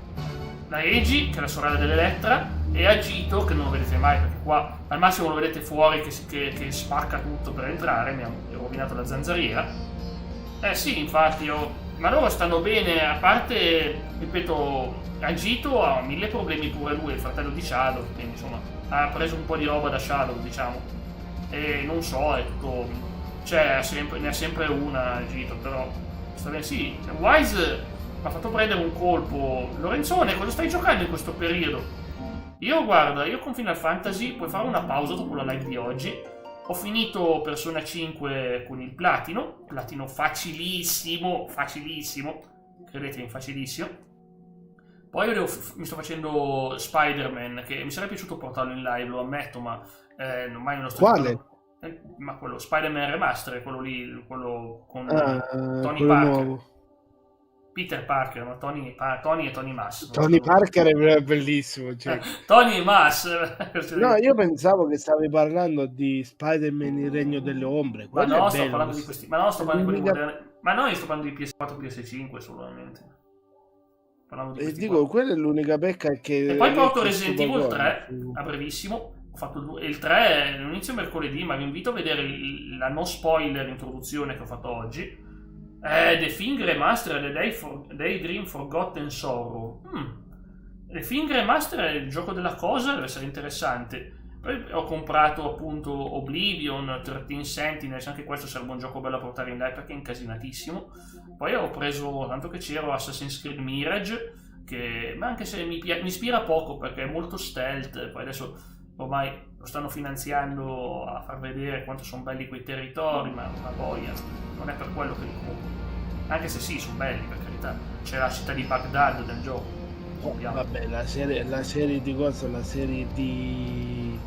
la Eiji, che è la sorella dell'Elettra, e Agito, che non lo vedete mai perché qua al massimo lo vedete fuori che spacca tutto per entrare, mi ha rovinato la zanzariera. Sì, infatti, ma loro stanno bene, a parte, ripeto, Agito ha 1000 problemi pure lui, il fratello di Shadow, quindi insomma ha preso un po' di roba da Shadow, diciamo. E non so, è tutto... ne ha sempre una Agito, però sta bene. Sì, Wise mi ha fatto prendere un colpo. Lorenzone, cosa stai giocando in questo periodo? Guarda, io con Final Fantasy, puoi fare una pausa dopo la live di oggi. Ho finito Persona 5 con il platino facilissimo, credetemi, facilissimo. Poi mi sto facendo Spider-Man, che mi sarebbe piaciuto portarlo in live, lo ammetto, ma non mai uno sto Quale? ma quello, Spider-Man Remaster, quello lì, quello con Tony quello Parker. nuovo. Peter Parker, no? Tony e Tony Mass. Tony Parker è bellissimo. Cioè. Tony Mass. No, io pensavo che stavi parlando di Spider-Man Il Regno delle Ombre. Ma Quello no, è sto bello. parlando di questi. Ma no, sto parlando di quelli moderni. Ma no, io sto parlando di PS4, PS5 solamente. Parlando di Dico, quella è l'unica pecca che... E poi porto Resident Evil 3 a brevissimo. Ho fatto il 3, non inizio mercoledì, ma vi invito a vedere la no spoiler introduzione che ho fatto oggi. The Thing Remastered, Daydream Forgotten Sorrow. The Thing Remastered è il gioco della cosa, deve essere interessante. Poi ho comprato appunto Oblivion, 13 Sentinels, anche questo sarebbe un gioco bello a portare in live perché è incasinatissimo. Poi ho preso, tanto che c'ero, Assassin's Creed Mirage, ma anche se mi ispira poco perché è molto stealth. Poi adesso ormai lo stanno finanziando a far vedere quanto sono belli quei territori, ma una boia, non è per quello che li compro. Anche se sì, sono belli, per carità. C'è la città di Baghdad del gioco. Vabbè, la serie di cosa? La serie di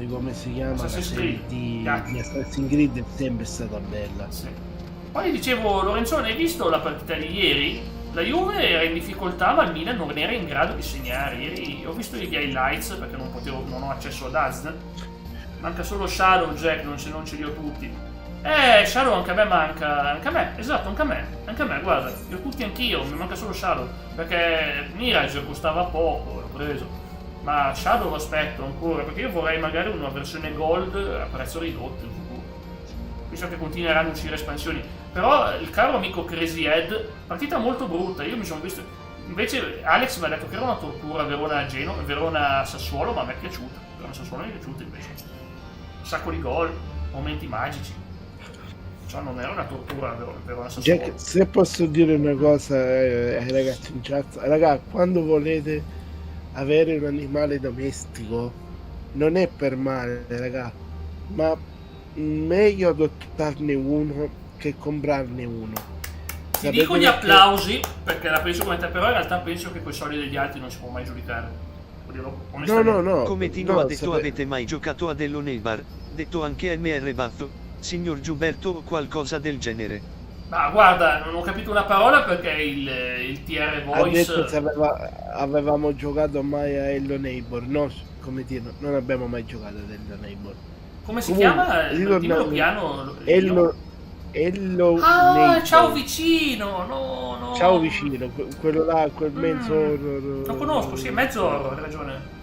come si chiama? Assassin's Creed. Di Assassin's Creed è sempre stata bella. Sì. Poi dicevo, Lorenzone, hai visto la partita di ieri? La Juve era in difficoltà, ma il Milan non era in grado di segnare. Ieri ho visto gli highlights perché non ho accesso ad ASD. Manca solo Shadow, Jack, non ce li ho tutti. Shadow anche a me manca. Anche a me, esatto, anche a me, guarda. Li ho tutti anch'io, mi manca solo Shadow. Perché Mirage costava poco, l'ho preso. Ma Shadow lo aspetto ancora, perché io vorrei magari una versione Gold a prezzo ridotto in futuro. Visto che continueranno a uscire espansioni. Però il caro amico Crazy Head, partita molto brutta, io mi sono visto. Invece Alex mi ha detto che era una tortura Verona-Sassuolo, ma a me è piaciuta. Verona-Sassuolo mi è piaciuta invece. Un sacco di gol, momenti magici. Cioè non era una tortura Verona-Sassuolo. Jack, se posso dire una cosa ai ragazzi in chat, raga, quando volete avere un animale domestico non è per male, raga, ma meglio adottarne uno che comprarne uno. Ti dico gli applausi perché la penso come te, però in realtà penso che coi soldi degli altri non si può mai giudicare. No. Come Tino ha detto, avete mai giocato a Dello Neighbor? Detto anche MR Bazzo, signor Giuberto o qualcosa del genere. Ma guarda, non ho capito una parola perché il TR Voice... Ha detto se avevamo giocato mai a Hello Neighbor. No, come dire, non abbiamo mai giocato ad Hello Neighbor. Come si chiama? Dimmelo piano. Hello Neighbor. Ciao vicino, no. Ciao vicino, quello là, quel mezzo horror. Lo conosco, sì, è mezzo horror, hai ragione.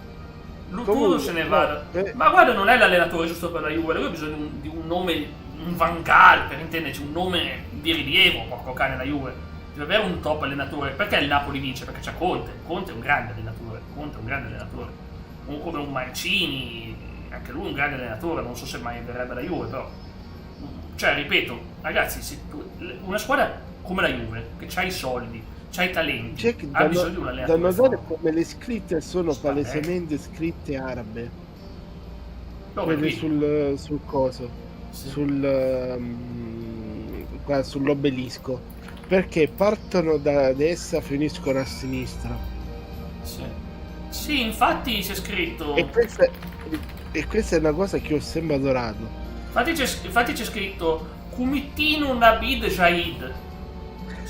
Tu se ne no, vada. Ma guarda, non è l'allenatore giusto per la Juve, lui ha bisogno di un nome, un Van Gaal, per intenderci, un nome di rilievo, porco cane, la Juve. Deve avere un top allenatore. Perché il Napoli vince? Perché c'ha Conte. Conte è un grande allenatore. Come un Mancini, anche lui è un grande allenatore, non so se mai verrebbe alla Juve, però. Cioè, ripeto, ragazzi, una squadra come la Juve, che c'ha i soldi, c'ha i talenti, ha bisogno di un allenatore. Da notare come le scritte sono palesemente scritte arabe. Quelle sul coso, sì. Sull'obelisco. Perché partono da destra, finiscono a sinistra. Sì, infatti c'è scritto. E questa è una cosa che ho sempre adorato. Infatti c'è scritto Kumitino Nabid Jaid.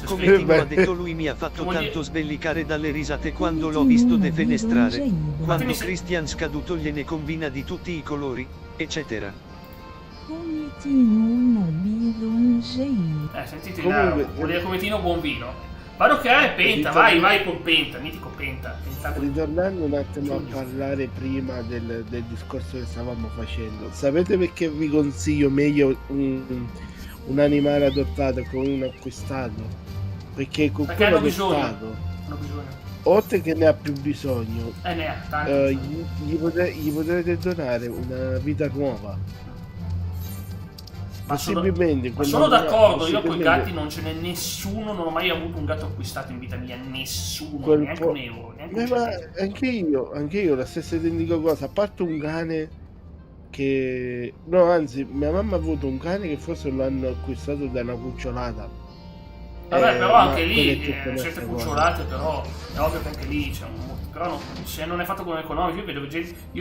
Come ha detto lui, mi ha fatto tanto sbellicare dalle risate quando l'ho visto defenestrare. Quando Christian scaduto gliene combina di tutti i colori, eccetera. Sentite, vuol dire Kumitino buon vino. Vado a creare Penta, vai con Penta, mitico Penta. Ritornando un attimo a parlare prima del discorso che stavamo facendo, sapete perché vi consiglio meglio un animale adottato con uno acquistato? Perché con quello adottato, oltre che ne ha più bisogno, ne ha tanto. Gli potrete donare una vita nuova. Ma sono d'accordo, io con i gatti non ce n'è nessuno, non ho mai avuto un gatto acquistato in vita mia, nessuno, neanche un euro. Ma anche io la stessa identica cosa, a parte un cane che... No, anzi, mia mamma ha avuto un cane che forse lo hanno acquistato da una cucciolata. Vabbè, però anche lì, certe cucciolate, però è ovvio che anche lì c'è un... Però no, se non è fatto con economico, io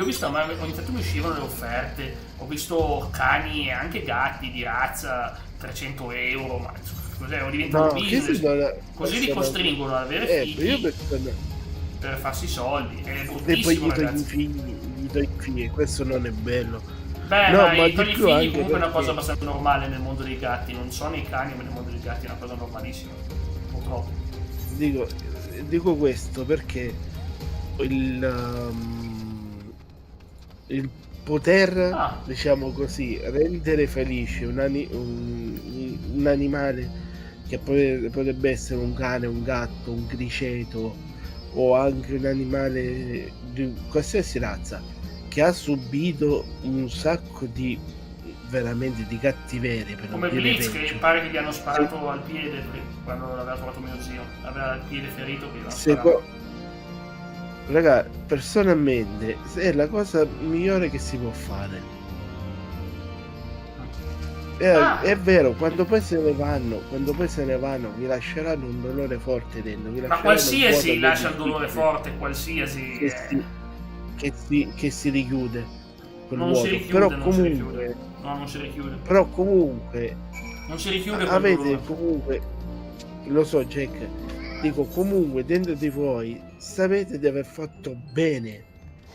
ho visto, ma ogni tanto mi uscivano le offerte, ho visto cani e anche gatti di razza, 300 euro, ma cos'è? O diventa un business. Così li questo costringono ad avere figli io penso per farsi soldi. È e poi bruttissimo, ragazzi. gli do i figli, questo non è bello. Beh, No, ma ma i di più figli anche comunque è una cosa perché- abbastanza normale nel mondo dei gatti, non so nei cani, ma nel mondo dei gatti è una cosa normalissima, purtroppo. Dico questo perché il poter, diciamo così, rendere felice un animale che potrebbe essere un cane, un gatto, un criceto o anche un animale di qualsiasi razza che ha subito un sacco di veramente di cattiverie per Come non dire Blitz, che peggio. pare che gli hanno sparato al piede quando l'aveva trovato mio zio, aveva il piede ferito che gli hanno sparato. Raga, personalmente è la cosa migliore che si può fare. È vero, quando poi se ne vanno, vi lasceranno un dolore forte dentro. Ma qualsiasi lascia il dolore forte, qualsiasi che si richiude quel non vuoto. si richiude, Però non comunque, si richiude. No, non si richiude. Però comunque Non si richiude quel avete dolore. comunque, lo so Jack, dico comunque dentro di voi sapete di aver fatto bene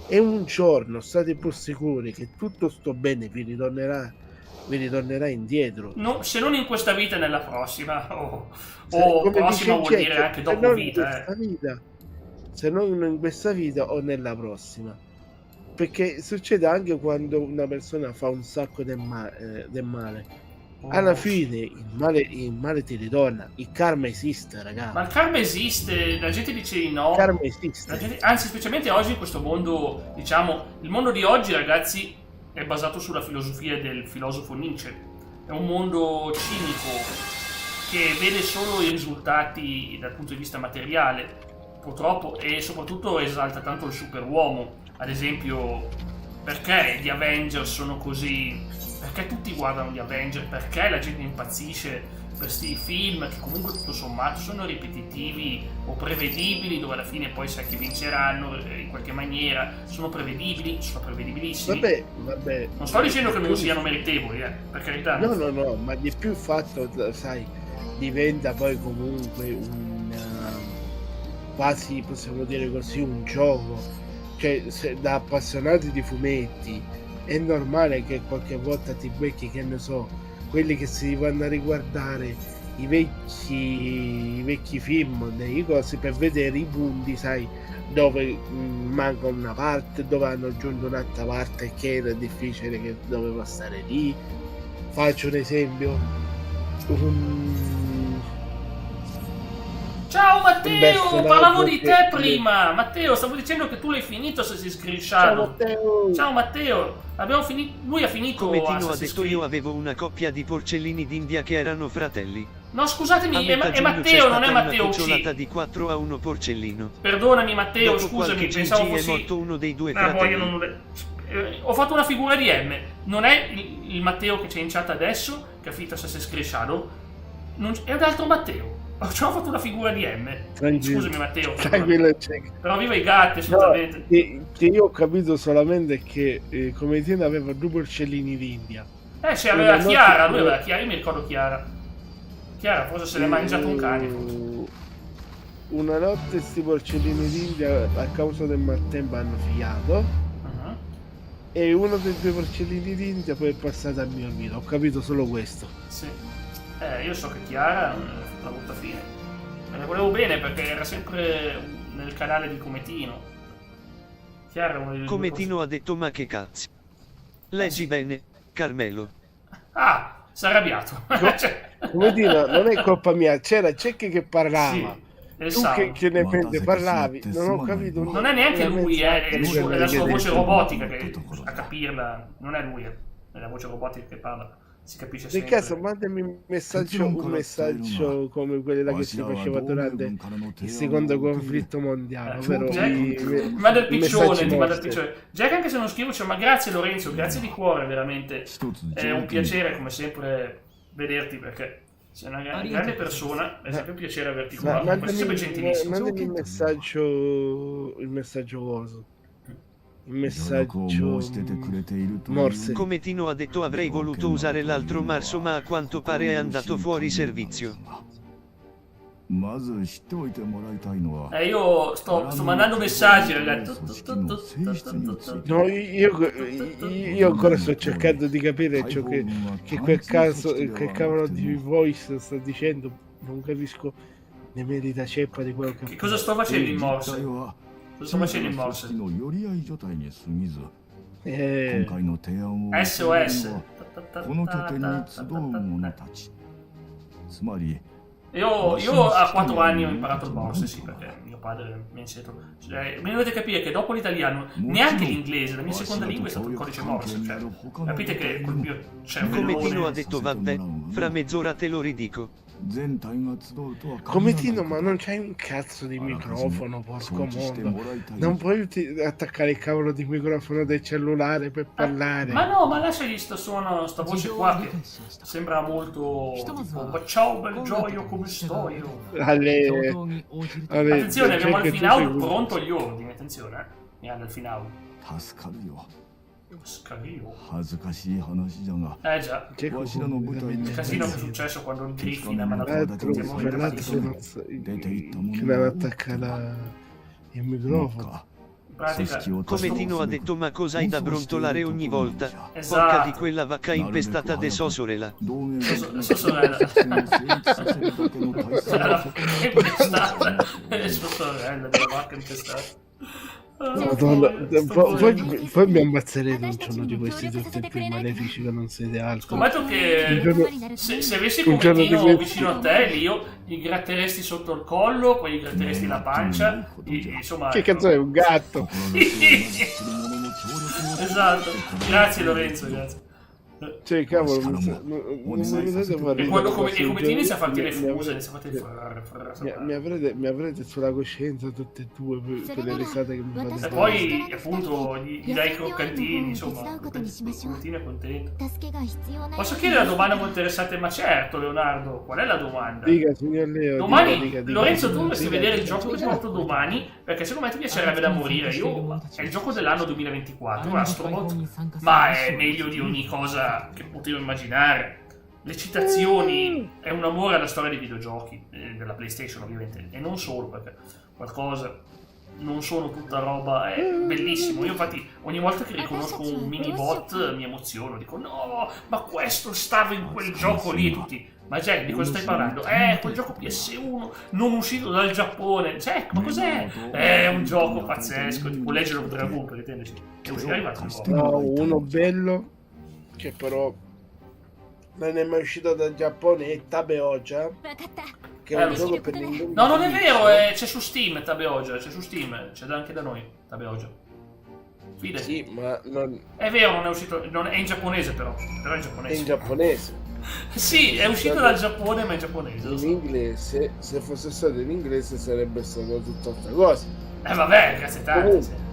e un giorno state più sicuri che tutto sto bene vi ritornerà indietro. No, se non in questa vita nella prossima, o Come prossima dice vuol Jack, dire anche se dopo non in vita. questa vita, se non in questa vita o nella prossima, perché succede anche quando una persona fa un sacco del male. Alla fine il male ti ritorna, il karma esiste, ragazzi. Ma il karma esiste, la gente dice di no. Il karma esiste. Anzi, specialmente oggi in questo mondo, diciamo, il mondo di oggi, ragazzi, è basato sulla filosofia del filosofo Nietzsche. È un mondo cinico che vede solo i risultati dal punto di vista materiale, purtroppo, e soprattutto esalta tanto il superuomo. Ad esempio, perché gli Avengers sono così? Perché tutti guardano gli Avengers? Perché la gente impazzisce per questi film che comunque tutto sommato sono ripetitivi o prevedibili, dove alla fine poi sai che vinceranno in qualche maniera, sono prevedibili, sono prevedibilissimi. Vabbè. Non sto dicendo che non siano meritevoli, per carità. No, ma di più il fatto, sai, diventa poi comunque quasi possiamo dire così un gioco. Cioè, da appassionati di fumetti è normale che qualche volta ti becchi, che ne so, quelli che si vanno a riguardare i vecchi film, dei cosi, per vedere i punti, sai, dove manca una parte, dove hanno aggiunto un'altra parte che era difficile, che doveva stare lì. Faccio un esempio. Ciao Matteo, parlavo di te prima. Matteo, stavo dicendo che tu l'hai finito Assassin's Creed Shadow. Ciao Matteo, abbiamo finito. Lui ha finito. Come Tino ha detto, io avevo una coppia di porcellini d'India che erano fratelli. No, scusatemi, è Matteo, non è Matteo una C. cucciolata di 4-1 porcellino. Perdonami Matteo, Dopo scusami, qualche pensavo GG fossi. è morto uno dei due Ah, fratelli. ho fatto una figura di M. Non è il Matteo che c'è in chat adesso, che ha finito Assassin's Creed Shadow. È un altro Matteo. Ci ho fatto una figura di M. Scusami Matteo. Però viva i gatti, assolutamente. No, che io ho capito solamente che come Tina aveva due porcellini d'India. Sì, aveva Chiara, lui aveva Chiara, io mi ricordo Chiara. Chiara forse se l'è mangiato un cane. Una notte sti porcellini d'India a causa del maltempo hanno figliato. E uno dei due porcellini d'India poi è passato al mio nido. Ho capito solo questo. Sì. Io so che Chiara la brutta fine. Me ne volevo bene perché era sempre nel canale di Cometino. Chiara Cometino ha detto ma che cazzo. Leggi bene, Carmelo. Ah, si è arrabbiato. Cometino, non è colpa mia, c'era Cecchi che parlava. Sì, tu che ne parlavi, non ho capito. Non è neanche lui, è la sua voce robotica che a capirla. Non è lui, è la voce robotica che parla. Si capisce sempre. Nel caso mandami un messaggio come quella che si faceva durante il secondo conflitto mondiale, ovvero ti manda il piccione. Jack, anche se non scrivo, ma grazie Lorenzo, grazie di cuore, veramente è un piacere come sempre vederti, perché sei una grande persona, è sempre un piacere averti qua, sei sempre gentilissimo. Mandami il messaggio coso. il messaggio Morse. Come Tino ha detto avrei voluto usare l'altro marso ma a quanto pare è andato fuori servizio. Io sto mandando messaggi, ragazzi. No, io ancora sto cercando di capire ciò che quel cavolo di voice sta dicendo. Non capisco ne merita ceppa di quello che cosa sto facendo in Morse? Cosa sto facendo in Morse? SOS. Io a 4 anni ho imparato il Morse, sì, perché mio padre mi ha insegnato. Cioè, mi dovete capire che dopo l'italiano, neanche l'inglese, la mia seconda lingua è stato il codice Morse. Cioè, capite che col mio cervello. Come Tino ha detto vabbè, fra mezz'ora te lo ridico. Come Tino, ma non c'hai un cazzo di microfono, porco mondo. Non puoi attaccare il cavolo di microfono del cellulare per parlare. Ma no, ma lasciagli sta voce qua che sembra molto tipo, ma ciao bel gioio, come sto io? Attenzione, abbiamo il final pronto agli ordini, attenzione, mi hanno il final. Scario. Già. Il casino che è successo quando il Griffin ha mandato tutti che non attacca il microfono. Come Tino ha detto ma cos'hai da brontolare ogni volta? Esatto. Porca di quella vacca impestata de sua sorella. Sua sorella. Impestata. Sua sorella della vacca impestata. Madonna, poi mi ammazzerete un giorno di questi tutti più malefici che non siete altro. Scommetto che se avessi un Cometino vicino a te, io gli gratteresti sotto il collo, poi gli gratteresti la pancia, insomma. Che cazzo è un gatto? Esatto, grazie Lorenzo, grazie. Cioè, cavolo, non mi vedete fare. E quando Cometini inizia a farti le fuse, inizia a farti mi avrete sulla coscienza tutte e due per le risate che mi fate. E poi appunto gli dai i croccantini, insomma, Cometini è contento. Posso chiedere una domanda molto interessante? Ma certo, Leonardo, qual è la domanda? Dica, signor Leo. Domani, dica, Lorenzo, tu dovresti vedere il gioco che porto domani, perché secondo me ti piacerebbe da morire. È il gioco dell'anno 2024, Astrobot, ma è meglio di ogni cosa che potevo immaginare. Le citazioni, è un amore alla storia dei videogiochi, della PlayStation ovviamente, e non solo, perché qualcosa, non sono tutta roba, è bellissimo. Io infatti ogni volta che riconosco un mini bot mi emoziono, dico no, ma questo stava in quel gioco lì, e tutti, ma Jack, di cosa stai parlando? Quel gioco PS1 non uscito dal Giappone. Jack, ma cos'è? È un gioco pazzesco, tipo Legend of Dragoon, per intenderci, che è arrivato un po'. No, uno bello che però non è mai uscito dal Giappone è Tabeoja, che è un gioco per Nintendo. No, non è vero, c'è su Steam Tabeoja, c'è su Steam, c'è anche da noi Tabeoja. Fidati. Sì, ma non è vero, non è uscito, è in giapponese però è in giapponese. È in giapponese. Sì, è uscito dal Giappone ma è in giapponese. In inglese, se fosse stato in inglese sarebbe stato tutt'altra cosa. Vabbè, grazie tante.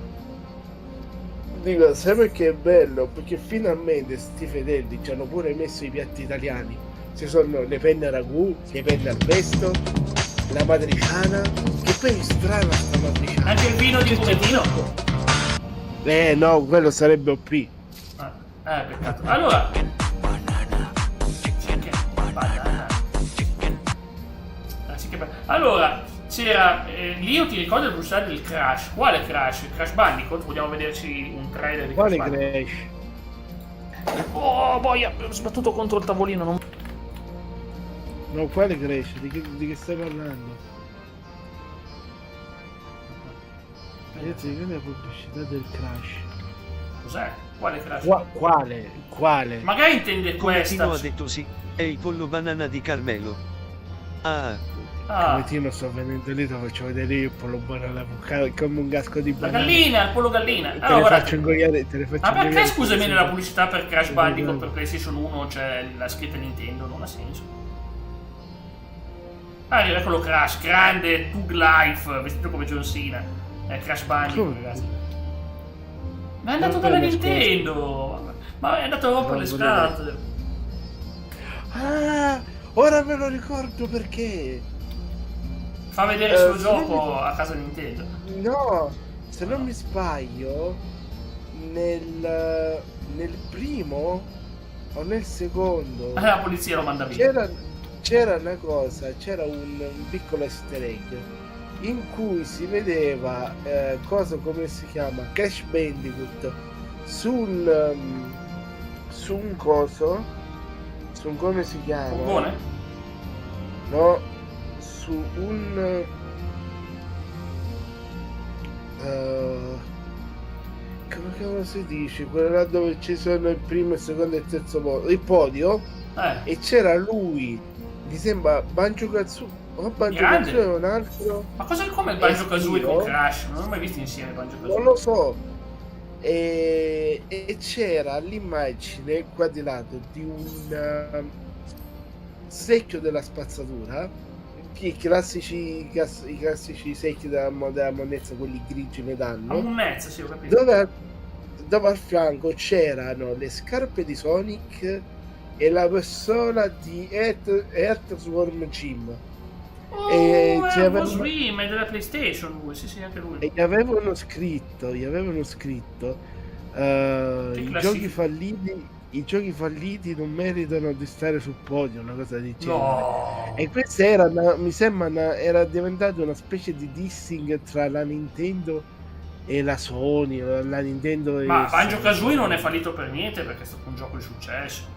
Dico, sai perché è bello? Perché finalmente sti fedelli ci hanno pure messo i piatti italiani. Ci sono le penne ragù, le penne al pesto, la matriciana, che poi è strana sta matriciana. Anche il vino di Cometino? No, quello sarebbe OP. Peccato. Allora, allora c'era lì, io ti ricordo il bruciare del Crash. Quale Crash? Crash Bandicoot? Vogliamo vederci un trailer di Crash Bandicoot? Quale Crash? Oh boia, ho sbattuto contro il tavolino. No, quale Crash? Di che stai parlando? Ragazzi, quella è la pubblicità del Crash. Cos'è? Quale Crash? Quale? Magari intende questa. Come Tino ha detto sì, è il pollo banana di Carmelo. Come Tino sto venendo lì, ti faccio vedere io il pollo banana come un casco di banana. La gallina, il pollo gallina. Te le faccio ingoiare. Ma perché scusami nella pubblicità per Crash Bandicoot per PlayStation 1 c'è la scritta Nintendo? Non ha senso. Arriva quello Crash, grande, Tug Life, vestito come John Cena. Crash Bandicoot, ragazzi. Ma è andato dalla Nintendo! Ma è andato proprio alle scatole. Ora me lo ricordo perché. Fa vedere il suo gioco a casa Nintendo. No, se non mi sbaglio, nel primo o nel secondo La polizia lo manda via. c'era una cosa, c'era un piccolo easter egg in cui si vedeva cosa, come si chiama, Crash Bandicoot su un coso, su un, come si chiama? Furgone? No, su un come si dice, quello là dove ci sono il primo, il secondo e il terzo podio, il podio, e c'era lui, mi sembra Banjo-Kazooie o Banjo-Kazooie è un altro. Ma cosa, come il Banjo-Kazooie con Crash? Non ho mai visto insieme Banjo-Kazooie. Non lo so. E c'era l'immagine qua di lato di un secchio della spazzatura, i classici secchi della monnezza, quelli grigi metallo, un mezzo, sì, ho capito. Dove al fianco c'erano le scarpe di Sonic e la persona di Earthworm Jim. Swim è della PlayStation lui, sì, anche lui. E gli avevano scritto i giochi falliti non meritano di stare sul podio, una cosa del genere. No. E questa era mi sembra era diventata una specie di dissing tra la Nintendo e la Sony, la Nintendo e ma Banjo-Kazooie non è fallito per niente, perché è stato un gioco di successo.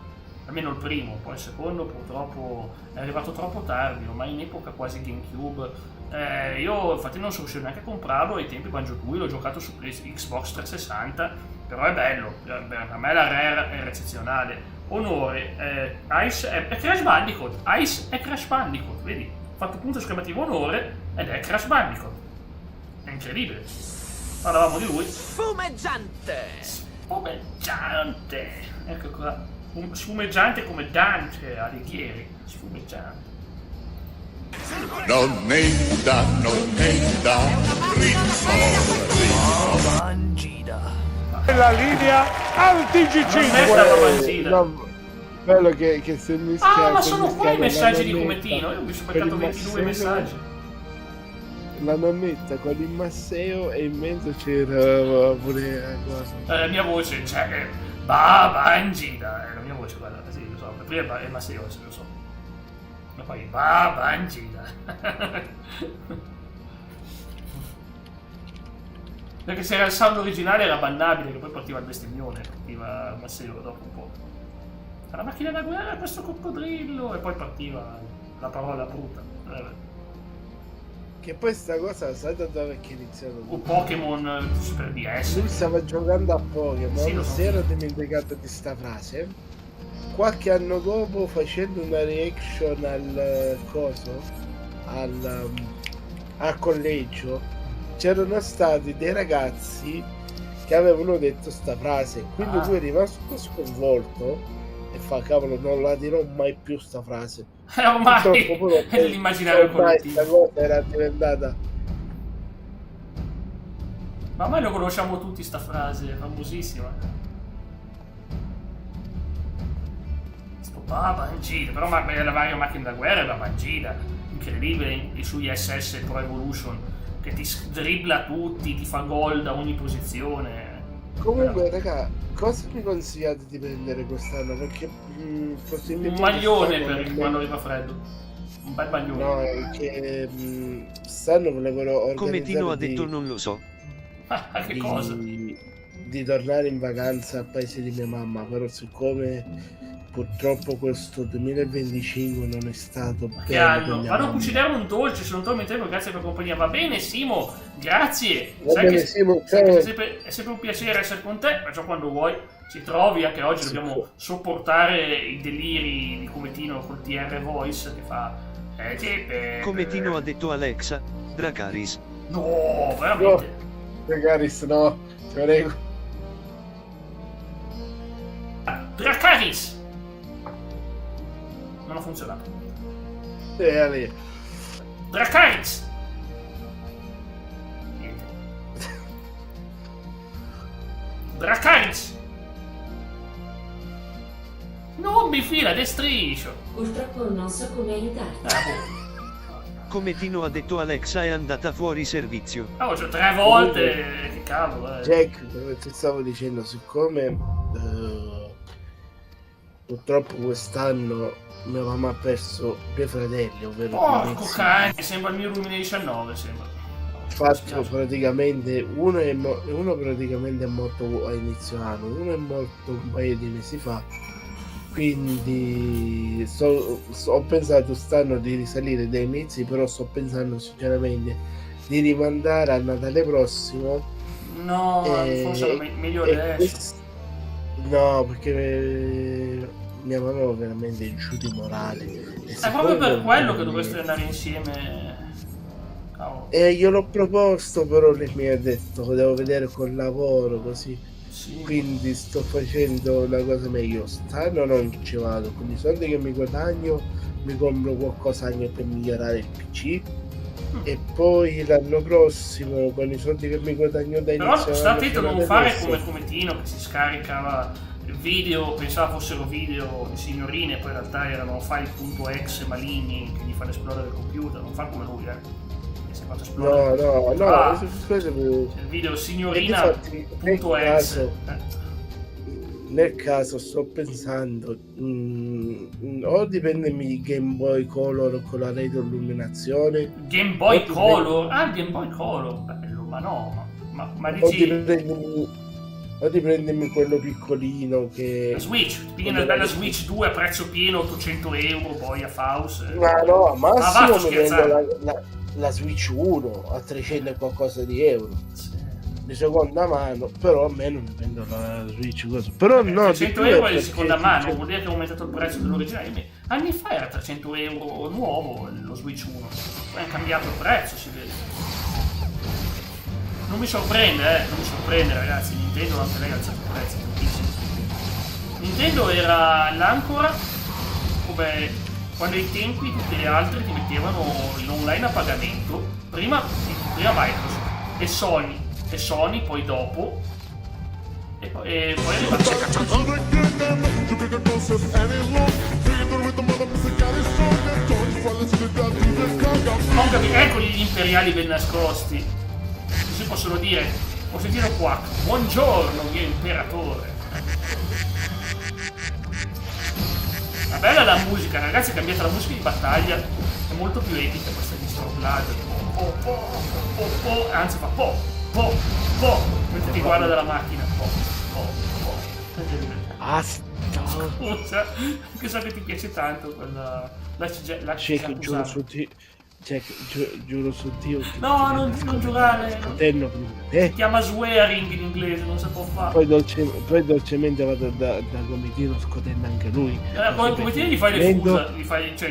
Almeno il primo, poi il secondo purtroppo è arrivato troppo tardi, ormai in epoca quasi GameCube. Io infatti non sono riuscito neanche a comprarlo ai tempi. Banjo-Kazooie l'ho giocato su Xbox 360, però è bello, per me la Rare è eccezionale. Onore, Ice è Crash Bandicoot, Ice è Crash Bandicoot, vedi? Ho fatto punto esclamativo onore ed è Crash Bandicoot. È incredibile. Parlavamo di lui. Sfumeggiante! Ecco qua. Sfumeggiante come Dante Alighieri, sfumeggiante. Non ne da, Mangida. La linea al TG5. No, bello che se mi schiaccia. Ma sono qua i messaggi di Cometino. Io mi sono beccato 22 messaggi. La nonnetta con il Masseo e in mezzo c'era pure cosa. La mia voce, cioè, Babangida, è la mia voce, guarda, sì, lo so, prima è Masseo, lo so. Ma poi Babangida. Perché se era il sound originale era bannabile, che poi partiva il bestemmione, partiva Masseo dopo un po'. La macchina da guerra, questo coccodrillo, e poi partiva la parola brutta. Che poi sta cosa, sai da dove è iniziato? O Pokémon Super DS. Lui stava giocando a Pokémon, sì, si era dimenticato di sta frase. Qualche anno dopo, facendo una reaction al coso, al collegio, c'erano stati dei ragazzi che avevano detto sta frase, quindi lui è rimasto sconvolto e fa: cavolo, non la dirò mai più sta frase. Ormai è l'immaginario collettivo. Questa cosa era diventata. Ma ormai lo conosciamo tutti sta frase, è famosissima. Sto Babangida, però la varia macchina da guerra è Babangida, incredibile, sugli SS Pro Evolution, che ti dribbla tutti, ti fa gol da ogni posizione. Comunque, raga, cosa mi consigliate di prendere quest'anno? Perché un maglione per quando arriva freddo. Un bel maglione. No, è che quest'anno volevano organizzare. Cometino ha detto non lo so. Che cosa? Di tornare in vacanza al paese di mia mamma, però siccome purtroppo questo 2025 non è stato bello. Vanno a cucinare un dolce, sono tornato in tempo, grazie per la compagnia. Va bene Simo, grazie. Simo, è sempre un piacere essere con te, ma già quando vuoi ci trovi. Anche oggi dobbiamo sopportare i deliri di Cometino col TR Voice che fa Cometino ha detto Alexa, Dracaris. No, veramente. No, Dracaris no, ti prego. Dracaris non ha funzionato. Ali. Dracaris. Niente. Dracaris. Non mi fila destriscio. Purtroppo non so come aiutarti. Cometino ha detto Alexa è andata fuori servizio. Oh, cioè 3 volte, che cavolo, Jack, come ti stavo dicendo, siccome purtroppo quest'anno mia mamma ha perso 2 fratelli, ovvero porco cane, sembra il mio 2019, sembra. Fatto praticamente uno praticamente è morto a inizio anno, uno è morto un paio di mesi fa, quindi ho pensato quest'anno di risalire dai inizi, però sto pensando sinceramente di rimandare a Natale prossimo. No, forse è meglio adesso. No, perché mia mamma è veramente giù di morale. È proprio per quello che dovreste andare insieme. Gliel'ho proposto, però lei mi ha detto che devo vedere col lavoro così. Sì. Quindi sto facendo la cosa meglio. Stanno non ci vado. Con i soldi che mi guadagno mi compro qualcosa anche per migliorare il PC. E poi l'anno prossimo con i soldi che mi guadagno da inizio. Però sta attento a non fare come Cometino che si scaricava video, pensava fossero video di signorine, poi in realtà erano file .exe maligni che gli fanno esplodere il computer. Non fa come lui, No, il video signorina.exe. Nel caso sto pensando o di prendermi Game Boy Color con la retroilluminazione. Game Boy Color? Ah, Game Boy Color, bello, ma no, ma dici... O di prendermi quello piccolino che... La Switch, piglia una bella Switch 2 a prezzo pieno, 800 euro, poi a Faust. Ma no, massimo mi prendo la Switch 1 a 300 e qualcosa di euro. Sì. Di seconda mano, però a me non mi prendo la Switch cosa. Però no, 300 euro è di seconda mano, vuol dire che è aumentato il prezzo dell'originale. Anni fa era 300 euro nuovo lo Switch 1, poi hanno cambiato il prezzo, si vede. Non mi sorprende ragazzi, Nintendo anche lei ha alzato il prezzo tantissimo. Nintendo era l'ancora come quando ai tempi tutte le altre ti mettevano l'online a pagamento, prima Microsoft e Sony poi dopo e poi è arrivato. Eccoli gli imperiali ben nascosti, così possono dire, ho sentito qua, buongiorno mio imperatore. Ma bella la musica, ragazzi, cambiate la musica di battaglia, è molto più epica questa di Stormblade. Anzi fa po, mentre ti guarda dalla macchina, Scusa, anche so che ti piace tanto quella... giuro su Dio. No, non giocare. Si chiama swearing in inglese, non si può fare. Poi dolcemente vado da Cometino, scotendo anche lui. Cometino gli fai le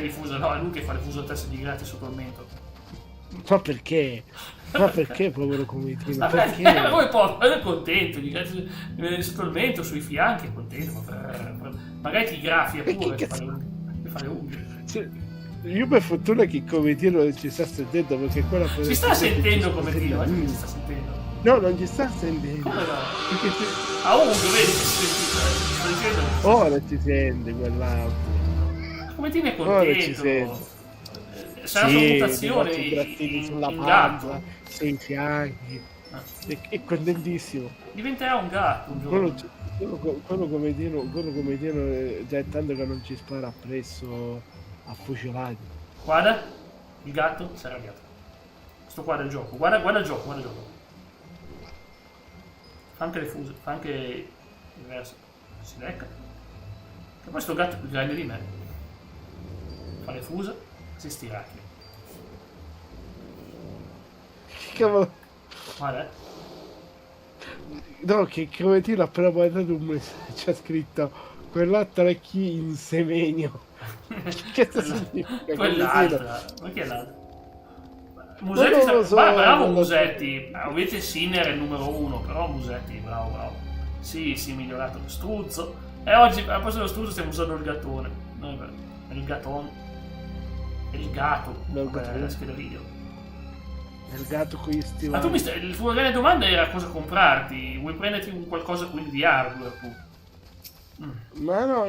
fusa, no, è lui che fa le fusa a testa di gratis sotto il mento. Ma perché? Povero Cometino? Perché? Poi è contento, gli gratis sotto il mento, sui fianchi, è contento. Magari ti graffia pure per fare le unghie. Io per fortuna che Cometino non ci sta sentendo, perché quella si sta sentendo Cometino, si sta sentendo. No, non ci sta sentendo. Come no? Perché unghie, vedi che si sente. Ora ci sente quell'altro. Cometino è contento. Ora ci sente. Sarà sua mutazione in gatto. Sui fianchi. È contentissimo. Diventerà un gatto un giorno. Quello Cometino già è tanto che non ci spara appresso a fucilati. Guarda, il gatto si è arrabbiato. Questo qua è il gioco. Guarda il gioco. Fa anche le fuse, fa anche il verso. Si lecca. E poi sto gatto è più grande di me. Fa le fuse, si stiracchia. Che cavolo. Guarda. No, che Cometino ha appena mandato un messaggio, c'è scritto quell'altra è chi in semenio. Che significa? Quell'altra, ma chi è l'altra? Musetti bravo Musetti, ovviamente Sinner è il numero 1, però Musetti bravo. Sì, migliorato. Struzzo. E oggi al posto dello struzzo stiamo usando il gattone. No, è il gatton. È il gatto. È la scheda video. È il gatto con gli stivali. Ma tu il tuo grande domanda era cosa comprarti? Vuoi prenderti qualcosa quindi di hardware tu? Ma no,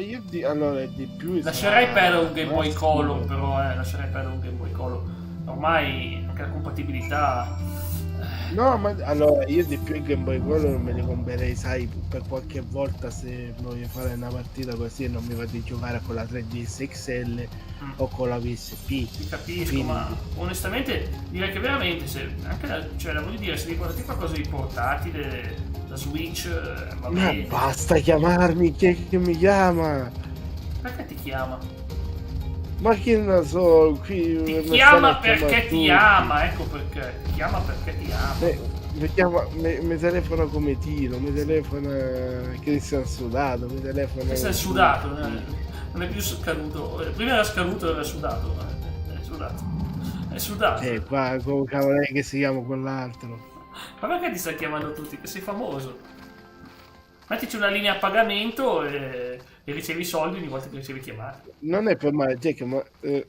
allora è di più. Lascerei perdere un Game Boy Color, però lascerei perdere un Game Boy Color. ormai anche la compatibilità... No, ma allora io di più il Game Boy Color non me li comprerei, sai, per qualche volta se voglio fare una partita così e non mi va di giocare con la 3DS XL o con la PSP. Ti capisco, quindi... ma onestamente direi che veramente se anche cioè la voglio dire, se riguardate qualcosa di portatile, la Switch, va bene. Ma basta chiamarmi, chi è che mi chiama? Perché ti chiama? Ma che ne so, qui ti chiama perché ti ama, ecco perché. Ti chiama perché ti ama. Mi telefona come Tino, mi telefona Cristian Sudato, mi telefona... Cristian Sudato, non è più scaduto. Prima era scaduto, era sudato. È sudato. È sudato. Qua come cavolo è che si chiama quell'altro? Ma perché ti sta chiamando tutti? Che sei famoso. Mettici una linea a pagamento e ricevi soldi ogni volta che ricevi chiamate. Non è per male, Jack, ma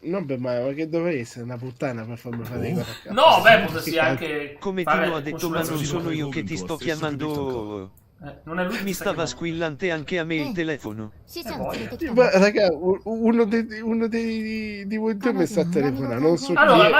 non per male, ma che dovrei essere una puttana per farmi fare dei cose a caso. No, beh, potresti anche. Come Tino ha detto, ma non sono io che ti sto chiamando. Non è lui che mi stava squillante anche a me il telefono. Ma raga, uno di voi due mi sta telefonando, non so allora, chi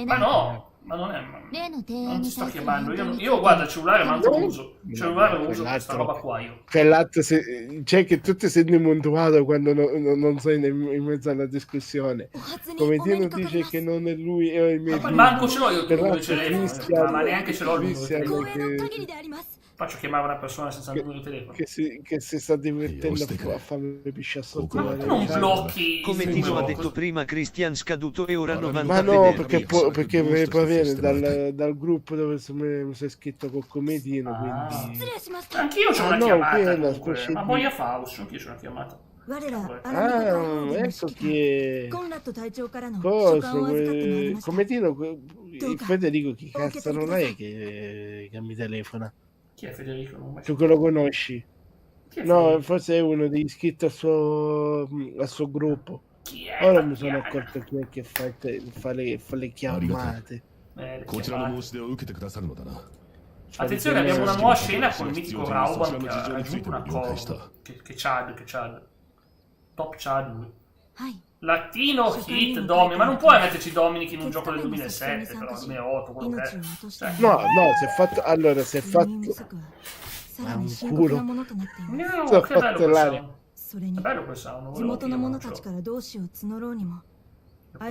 ma è, no, ma non è. Non ti sto chiamando. Io guarda, il cellulare manco lo uso. Il cellulare lo uso questa roba qua io. Quell'altro c'è che tu ti senti montuato quando non sei in mezzo alla discussione. Come Tino dice che non è lui e i miei. Ma manco ce l'ho io il numero di telefono, ma neanche ce l'ho il numero di telefono. Faccio chiamare una persona senza il numero di telefono. Che si sta divertendo a farmi pisciare sotto. Ma tu non blocchi. Come Tino ha detto prima, Cristian scaduto e ora 90. Ma no, perché mi proviene dal gruppo dove mi sei iscritto con Cometino, quindi... Anch'io c'ho una chiamata. Ma Boia Faust, anch'io c'ho una chiamata. Ecco che cosa Cometino, il Federico chi cazzo non è che mi telefona? Chi è Federico? Tu che lo conosci? No, forse è uno degli iscritti al suo gruppo. Chi è? Ora mi sono accorto chi è che fa le chiamate. Attenzione, abbiamo una nuova scena con il mitico Rauban che ha aggiunto una cosa. Che Chad. Top Chad lui. Latino Hit Dominic, ma non puoi metterci Dominic in un gioco del 2007, però 2008, quello che è. No, si è fatto ma un culo. No, che bello quel sound. È bello quel sound.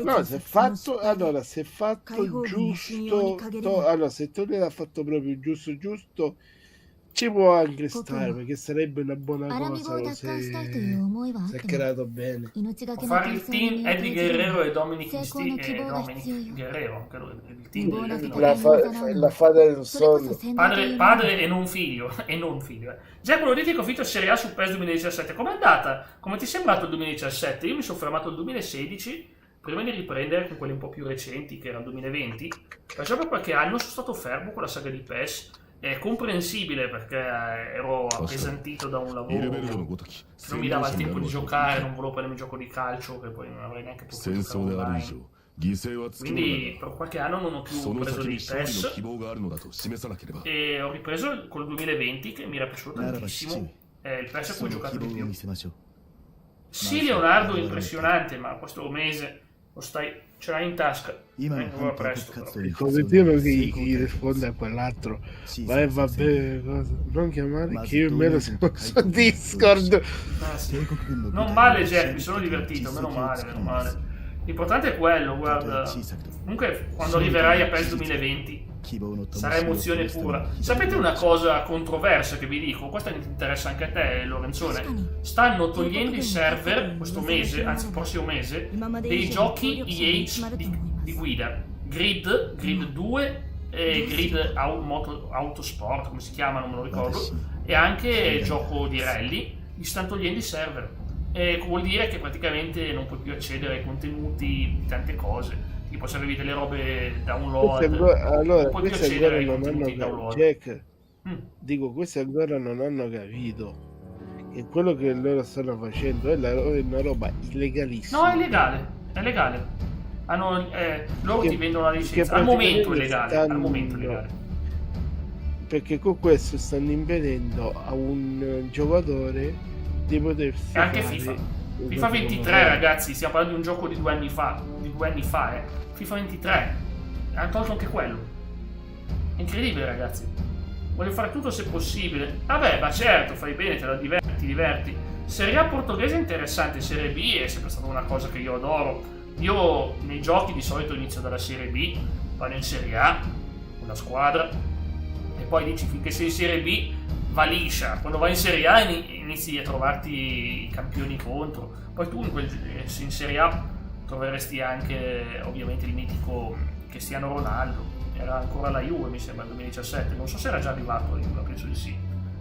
No, si è fatto, allora, si è fatto giusto, allora, se tu l'hai fatto proprio giusto, ci può anche stare, perché sarebbe una buona cosa se è creato bene. Può fare il team Eddie Guerrero e Dominic Guerrero, anche lui, il team la fata del sonno. Padre e non figlio, Già quello di Confitto Serie A su PES 2017, com'è andata? Come ti è sembrato il 2017? Io mi sono fermato il 2016, prima di riprendere con quelli un po' più recenti, che era il 2020, già per qualche anno sono stato fermo con la saga di PES. È comprensibile perché ero appesantito da un lavoro che non mi dava il tempo di giocare, non volevo prendermi gioco di calcio che poi non avrei neanche potuto giocare online. Quindi per qualche anno non ho più preso il PES e ho ripreso col 2020 che mi era piaciuto tantissimo. Il PES a cui ho giocato di più. Sì, Leonardo è impressionante, ma questo mese ce l'hai in tasca. Vengo presto. Come Dio gli risponde a quell'altro. Vabbè, non chiamare che io me lo sono su Discord. Non male, Jeff, mi sono divertito, meno male. L'importante è quello, guarda. Comunque, quando arriverai a PES 2020 sarà emozione pura. Sapete una cosa controversa che vi dico? Questa interessa anche a te, Lorenzone. Stanno togliendo i server questo mese, anzi il prossimo mese, dei giochi EA di guida. Grid 2 e Grid Autosport, come si chiama, non me lo ricordo, e anche gioco di rally. Gli stanno togliendo i server. E vuol dire che praticamente non puoi più accedere ai contenuti di tante cose. Tipo se avevi delle robe download, allora, puoi più accedere ai contenuti download. Jack, dico, questi ancora non hanno capito che quello che loro stanno facendo è una roba illegalissima. No, è legale. Loro ti vendono la licenza. Al momento è legale. Perché con questo stanno impedendo a un giocatore di potersi e anche fare FIFA. FIFA 23, ragazzi, stiamo parlando di un gioco di 2 anni fa. FIFA 23. Hanno tolto anche quello. È incredibile, ragazzi. Voglio fare tutto se possibile. Vabbè, ma certo, fai bene, te la diverti. Serie A portoghese è interessante, Serie B è sempre stata una cosa che io adoro. Io nei giochi di solito inizio dalla Serie B, vado in Serie A, una squadra, e poi dici finché sei in Serie B va liscia. Quando vai in Serie A inizi a trovarti i campioni contro. Poi tu in Serie A troveresti anche ovviamente il mitico Cristiano Ronaldo. Era ancora la Juve, mi sembra, nel 2017. Non so se era già arrivato la Juve, penso di sì.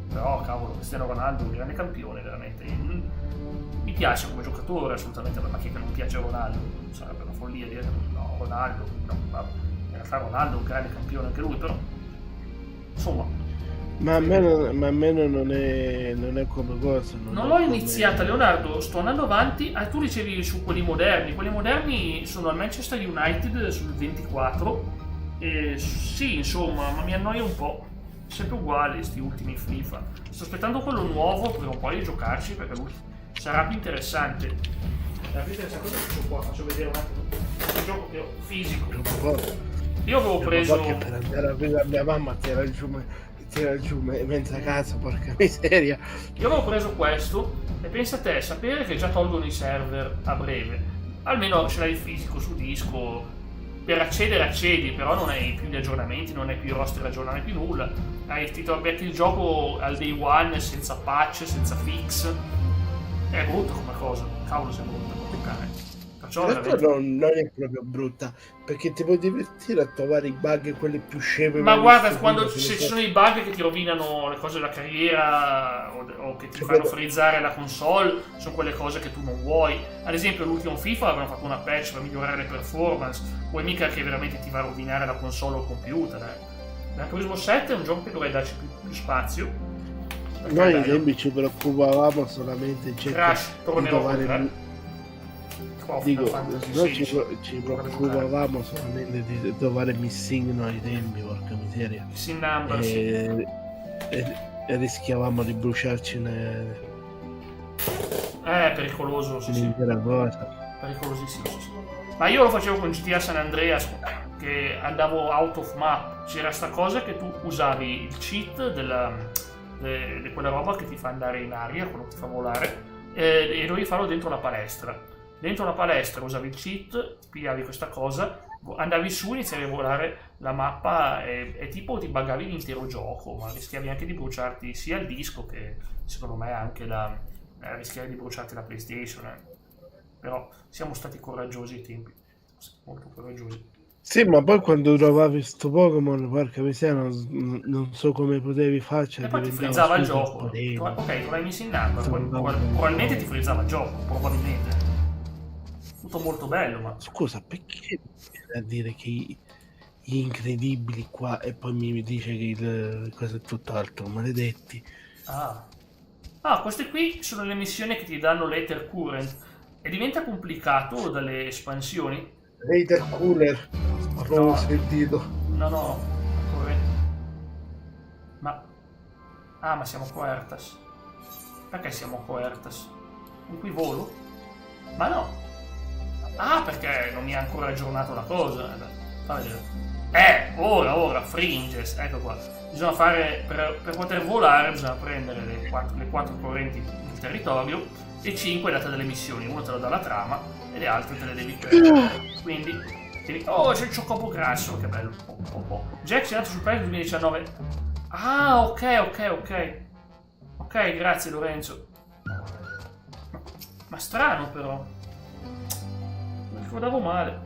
Però, cavolo, Cristiano Ronaldo è un grande campione, veramente. Mi piace come giocatore, assolutamente, ma chi che non piace Ronaldo? Sarebbe una follia dire no, Ronaldo. No, in realtà Ronaldo è un grande campione anche lui, però. Insomma. Ma a me non è come cosa. Non l'ho iniziata, Leonardo, sto andando avanti. Tu dicevi su quelli moderni. Quelli moderni sono al Manchester United sul 24. Sì, insomma, ma mi annoia un po'. Sempre uguali sti ultimi FIFA. Sto aspettando quello nuovo prima o poi di giocarci, perché lui sarà più interessante. Cosa faccio qua? Faccio vedere un attimo il gioco che ho fisico. Io avevo preso che per andare a vedere mia mamma tira giù mezza casa, porca miseria. Io avevo preso questo e pensa a te, sapere che già tolgono i server a breve. Almeno ce l'hai il fisico su disco. Per accedi, però non hai più gli aggiornamenti, non hai più i roster aggiornati, più nulla. Ti becchi il gioco al day one senza patch, senza fix. È brutto come cosa, cavolo, se è brutta, brutto cane. Perciò veramente... non è proprio brutta, perché ti puoi divertire a trovare i bug, quelli più scemi. Ma guarda, se ci sono i bug che ti rovinano le cose della carriera o che ti fanno frizzare la console, sono quelle cose che tu non vuoi. Ad esempio l'ultimo FIFA avevano fatto una patch per migliorare le performance, vuoi mica che veramente ti va a rovinare la console o il computer. Gran Turismo 7 è un gioco che dovrei darci più spazio. Noi ai tempi ci preoccupavamo solamente di trovare... Dico, noi ci preoccupavamo solamente di trovare missing ai tempi, porca miseria. Missing number, sì. E rischiavamo di bruciarci pericoloso, sì. L'intera cosa. Pericolosissimo, sì. Ma io lo facevo con GTA San Andreas, che andavo out of map. C'era sta cosa che tu usavi il cheat di quella roba che ti fa andare in aria, quello che ti fa volare, e dovevi farlo dentro la palestra. Dentro la palestra usavi il cheat, pigliavi questa cosa, andavi su, iniziavi a volare la mappa e tipo ti buggavi l'intero gioco, ma rischiavi anche di bruciarti sia il disco che secondo me anche rischiavi di bruciarti la PlayStation. Però siamo stati coraggiosi ai tempi, molto coraggiosi. Sì, ma poi quando trovavi sto Pokémon, porca miseria, non so come potevi farci. E poi ti frizzava il gioco. Ok, tu l'hai messo in number, probabilmente ti frizzava il gioco, probabilmente. Tutto molto bello, ma... Scusa, perché a dire che gli incredibili qua e poi mi dice che cosa è tutt'altro, maledetti. Queste qui sono le missioni che ti danno l'Ether Current e diventa complicato dalle espansioni. L'Ether Cooler, ho sentito. No, ma siamo Coertas. Perché siamo Coertas? In cui volo? Ma no. Perché non mi ha ancora aggiornato la cosa. Fa vedere. Ora, Fringes, ecco qua. Bisogna fare, per poter volare, bisogna prendere le quattro correnti del territorio e 5 date delle missioni. Una te la dà la trama e le altre te le devi prendere. Quindi, c'è il Chocobo grasso, che bello. Jack si è andato sul paese del 2019. Ok. Ok, grazie Lorenzo. Ma strano però. Mi ricordavo male.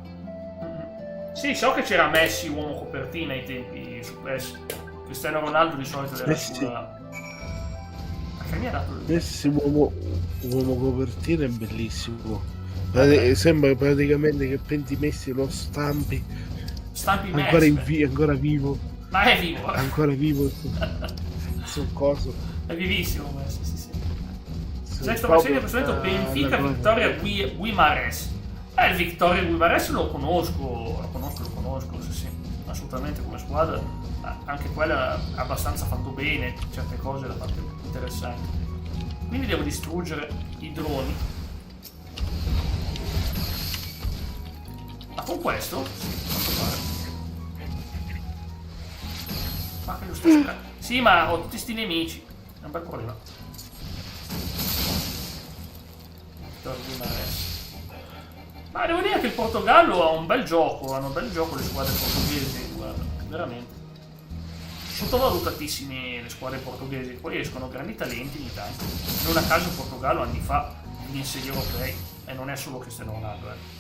Sì, so che c'era Messi uomo copertina ai tempi su PES. Cristiano Ronaldo di solito era sua... Perché mi ha dato il... Messi uomo copertina è bellissimo. Sembra praticamente che prendi Messi lo stampi Messi, ancora vivo. Ma è vivo. Ancora vivo sul coso. È vivissimo Messi, sì. Sesto passaggio in questo momento Benfica Victoria Guimarães. Il Victoria Guimarães lo conosco, sì, assolutamente come squadra, anche quella ha abbastanza fatto bene, certe cose l'ha fatte interessanti. Quindi devo distruggere i droni con questo? Quanto pare. Ma che lo sto cercando. Sì, ma ho tutti sti nemici. È un bel problema. Ma devo dire che il Portogallo ha un bel gioco. Hanno un bel gioco le squadre portoghesi. Guarda, veramente. Sottovalutatissime le squadre portoghesi. Poi escono grandi talenti ogni tanto. Non a caso il Portogallo anni fa vinse gli europei. E non è solo Cristiano Ronaldo,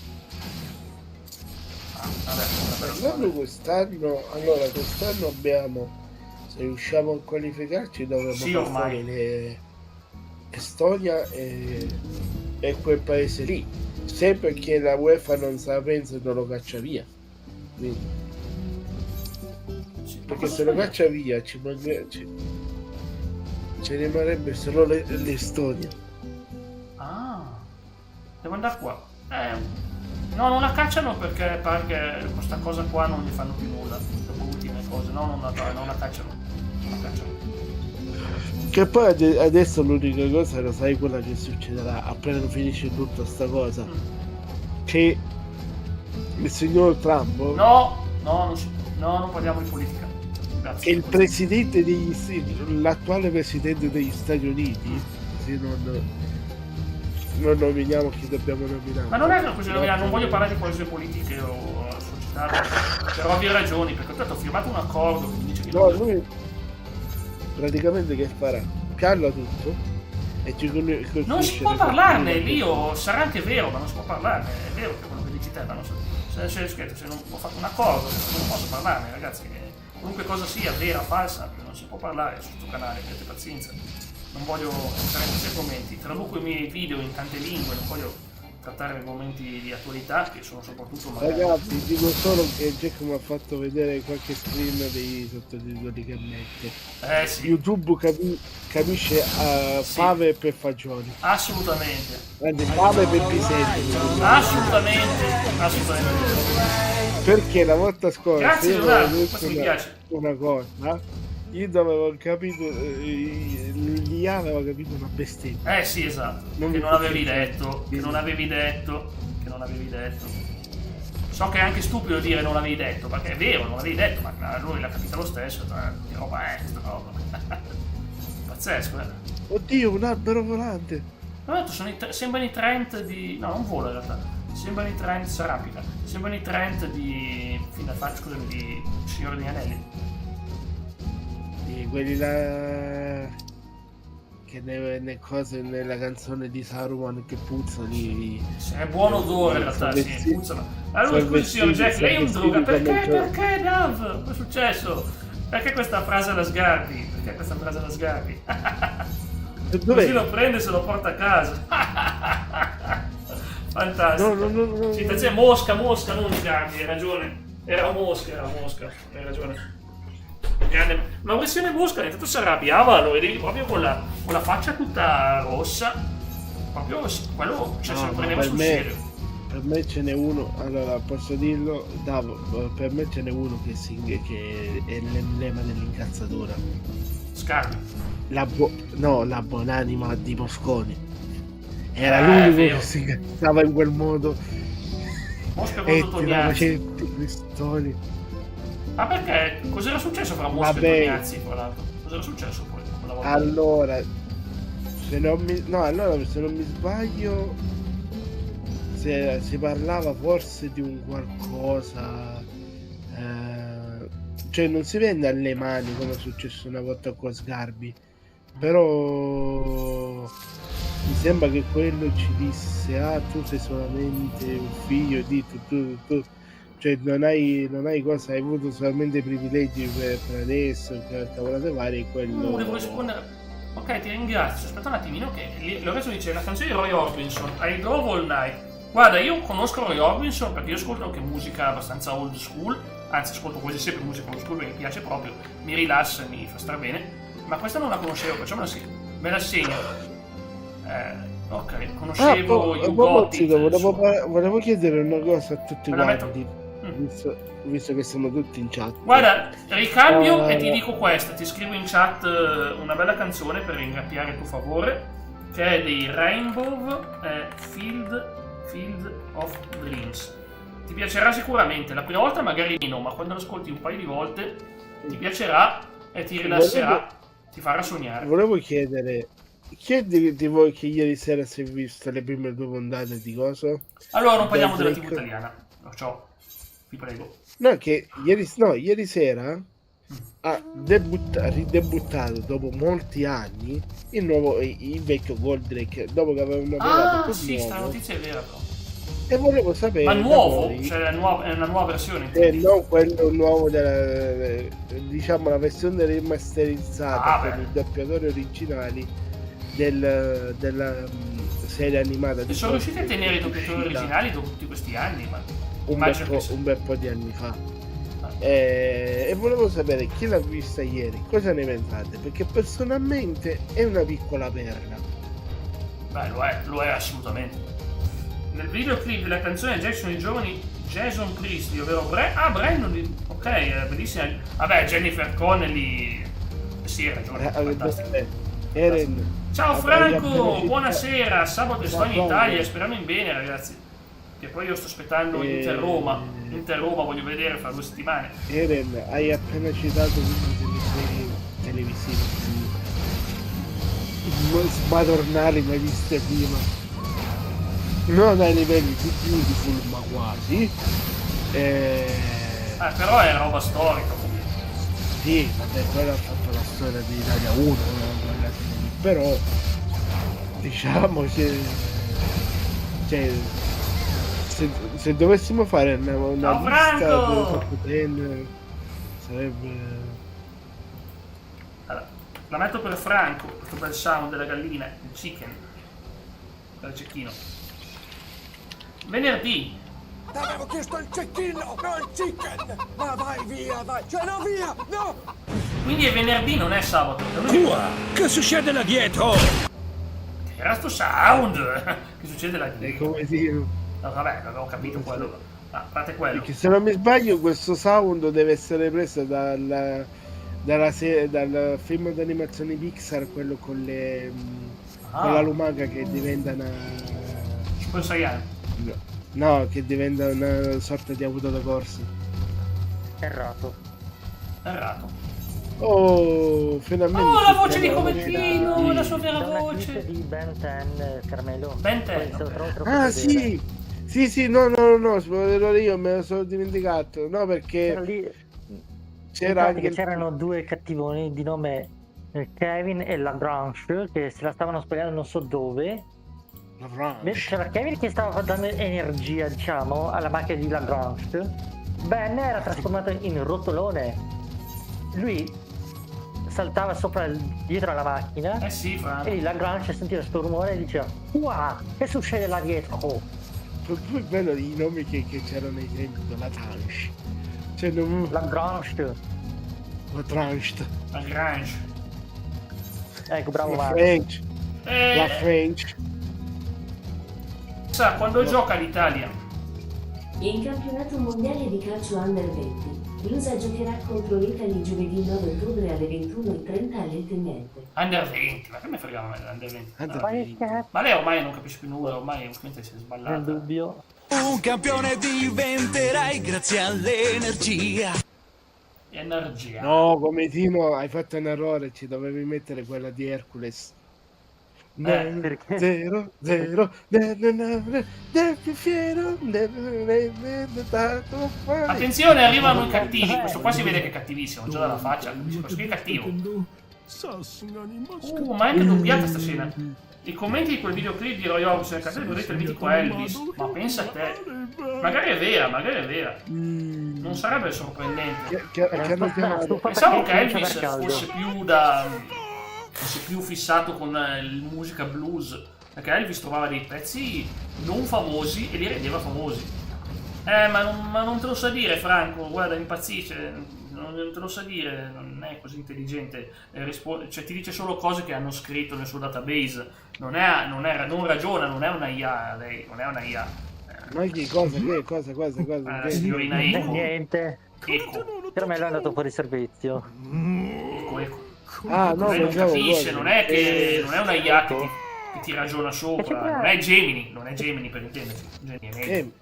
Parlando quest'anno, allora quest'anno abbiamo, se riusciamo a qualificarci dovremmo fare le Estonia e quel paese lì, se perché la UEFA non se la pensa e non lo caccia via. Quindi, perché se lo caccia via ci rimarrebbe solo l'Estonia. Devo andare qua. No, non la cacciano perché pare che questa cosa qua non gli fanno più nulla. Dopo ultime cose. No, non la cacciano. Non la cacciano. Che poi adesso l'unica cosa, lo sai quella che succederà appena finisce tutta sta cosa? Che il signor Trump... No, non parliamo di politica. Grazie. Che il presidente l'attuale presidente degli Stati Uniti, se non nominiamo chi dobbiamo nominare. Ma non è una questione nominare, non voglio parlare di cose politiche o società, per ovvie ragioni, perché ho firmato un accordo che dice che... No, lui praticamente che farà? Calla tutto e non si può parlarne, Lio, sarà anche vero, ma non si può parlarne, è vero che quello che dici te, ma non so, se non ho fatto un accordo, non posso parlarne, ragazzi, qualunque cosa sia, vera, falsa, non si può parlare su questo canale, avete pazienza. Non voglio entrare in questi argomenti, traduco i miei video in tante lingue, non voglio trattare argomenti di attualità che sono soprattutto magari... Ragazzi, dico solo che Jack mi ha fatto vedere qualche screen dei sottotitoli che mette. Sì. YouTube capisce fave per fagioli. Assolutamente. Anzi, fave per piselli. Assolutamente. Perché la volta scorsa... Grazie Leonardo, questo mi piace. Una cosa... Io avevo capito, gli avevo capito una bestemmia. Sì, esatto. Che non avevi detto. So che è anche stupido dire non l'avevi detto, perché è vero, non l'avevi detto, ma lui l'ha capito lo stesso. Che roba è questa roba? Pazzesco, Oddio, un albero volante. Ho detto, sembrano i Trent di... No, non vola in realtà. Sembrano i Trent, Sarapita. Sembrano i Trent di... Scusami, di Signore degli Anelli. Quelli là che nelle cose nella canzone di Saruman che puzzano è buon odore in realtà, sì, puzzano. Allora scusi signor Jack, lei è un droga, perché Dav? Cosa è successo? Perché questa frase alla Sgarbi? Così lo prende e se lo porta a casa. Fantastico. No. Sì, te mosca, non Sgarbi, hai ragione. Era mosca, hai ragione. Grande. Maurizio Mosca intanto si arrabbiava, lo vedevi proprio con la faccia tutta rossa, proprio quello se lo prendeva sul serio. Per me ce n'è uno, allora posso dirlo, per me ce n'è uno che è l'emblema dell'incazzatura. Scarpi. La buonanima di Mosconi. Era l'unico che si incazzava in quel modo. Mosca contro Tognazzi. Pistoli. Ma perché? Cos'era successo fra Mosca e Tognazzi, tra l'altro? Cos'era successo poi quella volta? Allora, se non mi sbaglio, si parlava forse di un qualcosa, cioè non si vende alle mani come è successo una volta con Sgarbi, però mi sembra che quello ci disse: tu sei solamente un figlio di tu. Cioè non hai cosa, hai avuto solamente privilegi per adesso, cavolate varie, quello... devo rispondere. Ok, ti ringrazio. Aspetta un attimino che Lorenzo dice la canzone di Roy Orbison, I Drove All Night. Guarda, io conosco Roy Orbison perché io ascolto anche musica abbastanza old school, anzi ascolto quasi sempre musica old school perché mi piace proprio, mi rilassa e mi fa stare bene, ma questa non la conoscevo, facciamolo sì. Me la segno. Ok, conoscevo You Got It. Volevo chiedere una cosa a tutti quanti. Visto che siamo tutti in chat. Guarda, ricambio e ti dico questa, ti scrivo in chat una bella canzone per ringraziare il tuo favore, che è dei Rainbow Field of Dreams. Ti piacerà sicuramente. La prima volta magari meno, ma quando lo ascolti un paio di volte ti piacerà e ti rilasserà, ti farà sognare. Volevo chiedere, chi è di voi che ieri sera si è visto le prime 2 puntate di coso? Allora non parliamo della TV italiana, ciao, vi prego. No, che ieri sera ha ridebuttato dopo molti anni il vecchio Goldrake, dopo che avevano Ah sì, sta notizia è vera però. E volevo sapere, ma nuovo? Cioè è una nuova versione? No, quello nuovo diciamo la versione remasterizzata con i doppiatori originali della serie animata. E sono riusciti a tenere i doppiatori originali dopo tutti questi anni? Ma un bel po' di anni fa. E volevo sapere chi l'ha vista ieri, cosa ne pensate? Perché personalmente è una piccola perla. Beh, lo è assolutamente. Nel videoclip della canzone Jackson i giovani Jason Priestley, ovvero Brandon, ok, è bellissima. Vabbè, Jennifer Connelly, sì, hai ragione, fantastica. Ciao Franco, buonasera, sabato sto in Italia, speriamo in bene ragazzi. Che poi io sto aspettando Inter Roma, voglio vedere fra 2 settimane. Eren, hai appena citato tutte le serie televisive smadornali mai viste prima. Non ai livelli di Beautiful, ma quasi. Però è roba storica comunque. Sì, vabbè, quello ha fatto la storia di Italia 1, però diciamo se dovessimo fare una lista del top 10 sarebbe... Allora, la metto per Franco, questo bel sound della gallina, il chicken, del cecchino. Venerdì. T'avevo chiesto il cecchino, non il chicken! Ma vai via, vai! Cioè no, via! No! Quindi è venerdì, non è sabato. Tua! Che succede là dietro? Che era sto sound? Che succede là dietro? Come dire? No, vabbè, avevo capito quello. A parte quello. Perché se non mi sbaglio questo sound deve essere preso dal film d'animazione Pixar, quello con la lumaca che diventa una... Super Saiyan. No, che diventa una sorta di auto da corsa. Errato. Oh, finalmente. Oh, la voce di Comettino, la sua vera voce. Di Ben 10, Carmelo. Ben 10. Ah, sì. Sì, no, io me lo sono dimenticato. No, perché c'era anche... c'erano 2 cattivoni di nome Kevin e Lagrange che se la stavano spogliando non so dove. C'era Kevin che stava dando energia, diciamo, alla macchina di Lagrange. Ben era trasformato in rotolone. Lui saltava dietro alla macchina. Sì, e Lagrange sentiva questo rumore e diceva: wow, che succede là dietro? Poi bello i nomi che c'erano nei tempi, Lagrange. Cioè non... Lagrange. Ecco, bravo La French. Sa quando gioca l'Italia? In campionato mondiale di calcio Under 20, l'USA giocherà contro l'Italia giovedì 9 ottobre alle 21:30 all'Eternette. Under 20, ma che me fregava l'Under 20? Ma lei ormai non capisce più nulla, ormai si è sballata. Nel dubbio. Un campione diventerai grazie all'energia. Energia. No, come Timo, hai fatto un errore, ci dovevi mettere quella di Hercules. Perché? 0 del più fiero. Attenzione, arrivano i cattivi. Questo qua si vede che è cattivissimo, già dalla faccia. Questo qui è cattivo. Ma è anche doppiata sta scena. I commenti di quel videoclip di Roy Orbison nel caso vedete il mitico Elvis. Ma pensa a te. Magari è vera. Non sarebbe sorprendente. Pensavo che Elvis fosse più fissato con musica blues, perché Elvis trovava dei pezzi non famosi e li rendeva famosi. Ma non te lo sa dire Franco, guarda, impazzisce, non te lo sa dire, non è così intelligente, cioè ti dice solo cose che hanno scritto nel suo database, non ragiona, non è una IA lei, non è una IA. Ma che cosa? La signorina Eco. Niente. Eco. Per me l'ho andato fuori servizio. Eco. Ah, no, lei non capisce, non è una IA che ti ragiona sopra, non è Gemini per intenderci.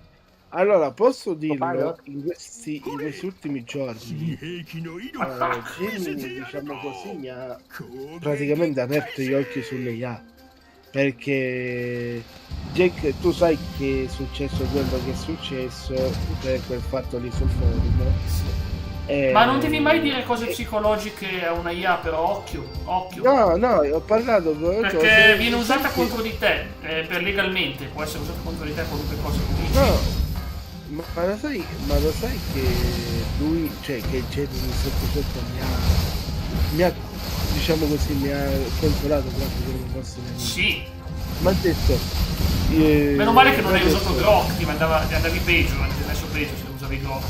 Allora, posso dirlo, in questi ultimi giorni Jimmy, diciamo così, mi ha praticamente aperto gli occhi sulle IA, perché Jack, tu sai che è successo quello che è successo per quel fatto lì sul forum. Ma non devi mai dire cose psicologiche a una IA, però occhio. No, ho parlato perché viene usata contro di te, per legalmente, può essere usata contro di te qualunque cosa che dici. No. Ma lo sai che lui, cioè che Jeremy sotto mi ha diciamo così, mi ha consolato quanto che non fosse nemico. Sì. Ma ha detto meno male che non hai usato Grok, ti andavi peggio, andavi messo peggio se usavi Grok.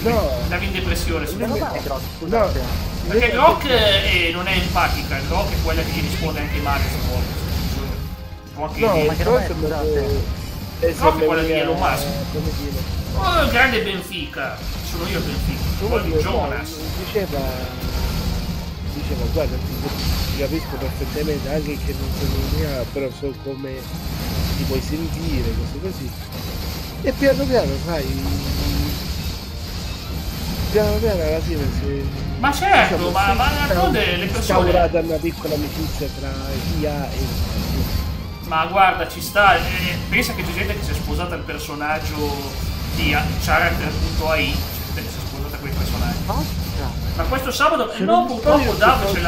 No. Andavi in depressione. No. Perché Grok non è empatica, Grok è quella che gli risponde anche male se vuole. No, ma che non è, Grok è quella di Elon Musk. Oh, il grande Benfica, sono io il Benfica, quello di Jonas. Diceva guarda, ti capisco perfettamente, anche che non sono mia, però so come ti puoi sentire, cose così. E piano piano, sai, alla fine si... Ma certo, diciamo, ma d'altronde le persone... instaurata una piccola amicizia tra IA e... Ma guarda, ci sta, pensa che c'è gente che si è sposata al personaggio di Character.ai, c'è gente che si è sposata a quei personaggi. Ma questo sabato, no, purtroppo Dav c'è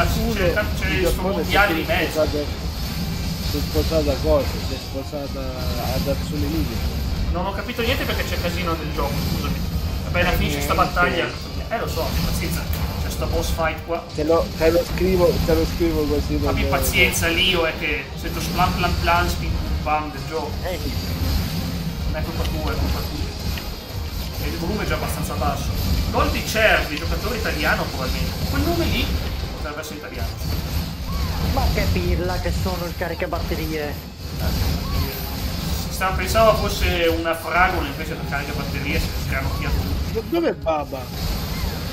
il suo mondiale di mezzo. Si è sposata a cosa? Si è sposata ad Atsune Miku. Non ho capito niente perché c'è casino nel gioco, scusami. Appena finisce sta battaglia, lo so, pazienza, c'è sta boss fight qua. Te lo scrivo così. Abbi pazienza, Lio, è che sento splam plan plan spin bam del gioco. Non è colpa tua, è colpa tua. E il volume è già abbastanza basso. Gol di Cervi, giocatore italiano probabilmente. Quel nome lì potrebbe essere italiano. Ma che pirla che sono il caricabatterie. Pensavo fosse una fragola invece del caricabatterie, si è sgranocchiato tutto. Dov'è Baba?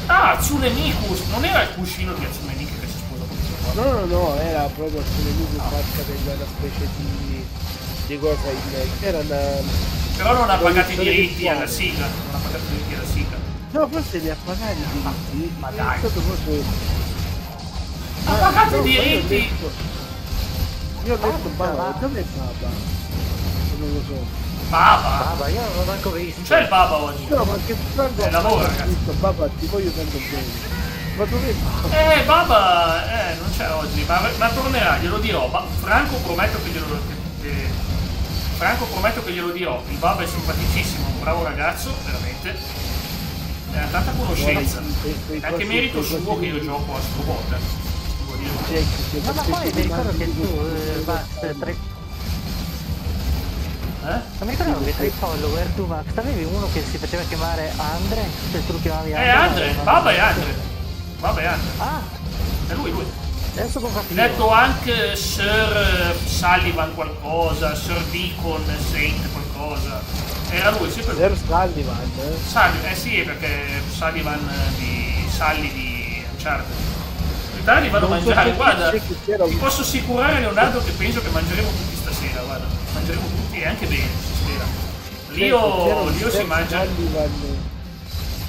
Ah, Atsune Miku, non era il cuscino di Atsune Miku che si sposa con questo? No, era proprio Atsune Miku fatta della specie di cosa era una... Però non ha pagato i diritti alla Sega, No, forse li ha pagati i diritti. Ma dai! Ha pagato i diritti! Io ho detto Baba, dov'è Baba? Non lo so. Baba, io non l'ho manco visto. Non c'è il Baba oggi. No, ma che tanto lavora, ragazzi. Baba, ti voglio tanto bene. Ma dov'è Baba? Baba, non c'è oggi, ma tornerà, glielo dirò. Franco prometto che glielo dirò. Il Baba è simpaticissimo, un bravo ragazzo, veramente. Ha tanta conoscenza. È anche merito suo che io gioco a Strobot. Ma poi mi ricordo che tu non mi ricordo che tra i follower tu Max avevi uno che si faceva chiamare Andre, se tu lo chiamavi Andre. Andre, Baba è Andre. Ah! È lui. Adesso può capire. Detto anche Sir Sullivan qualcosa, Sir Deacon Saint qualcosa. Era lui, sempre lui. Sir Sullivan? Sì, perché Sullivan di Uncharted. In Italia li vado a mangiare, guarda. Ti posso assicurare, Leonardo, che penso che mangeremo tutti stasera, guarda. Mangeremo tutti e anche bene, si spera. Lio si mangia.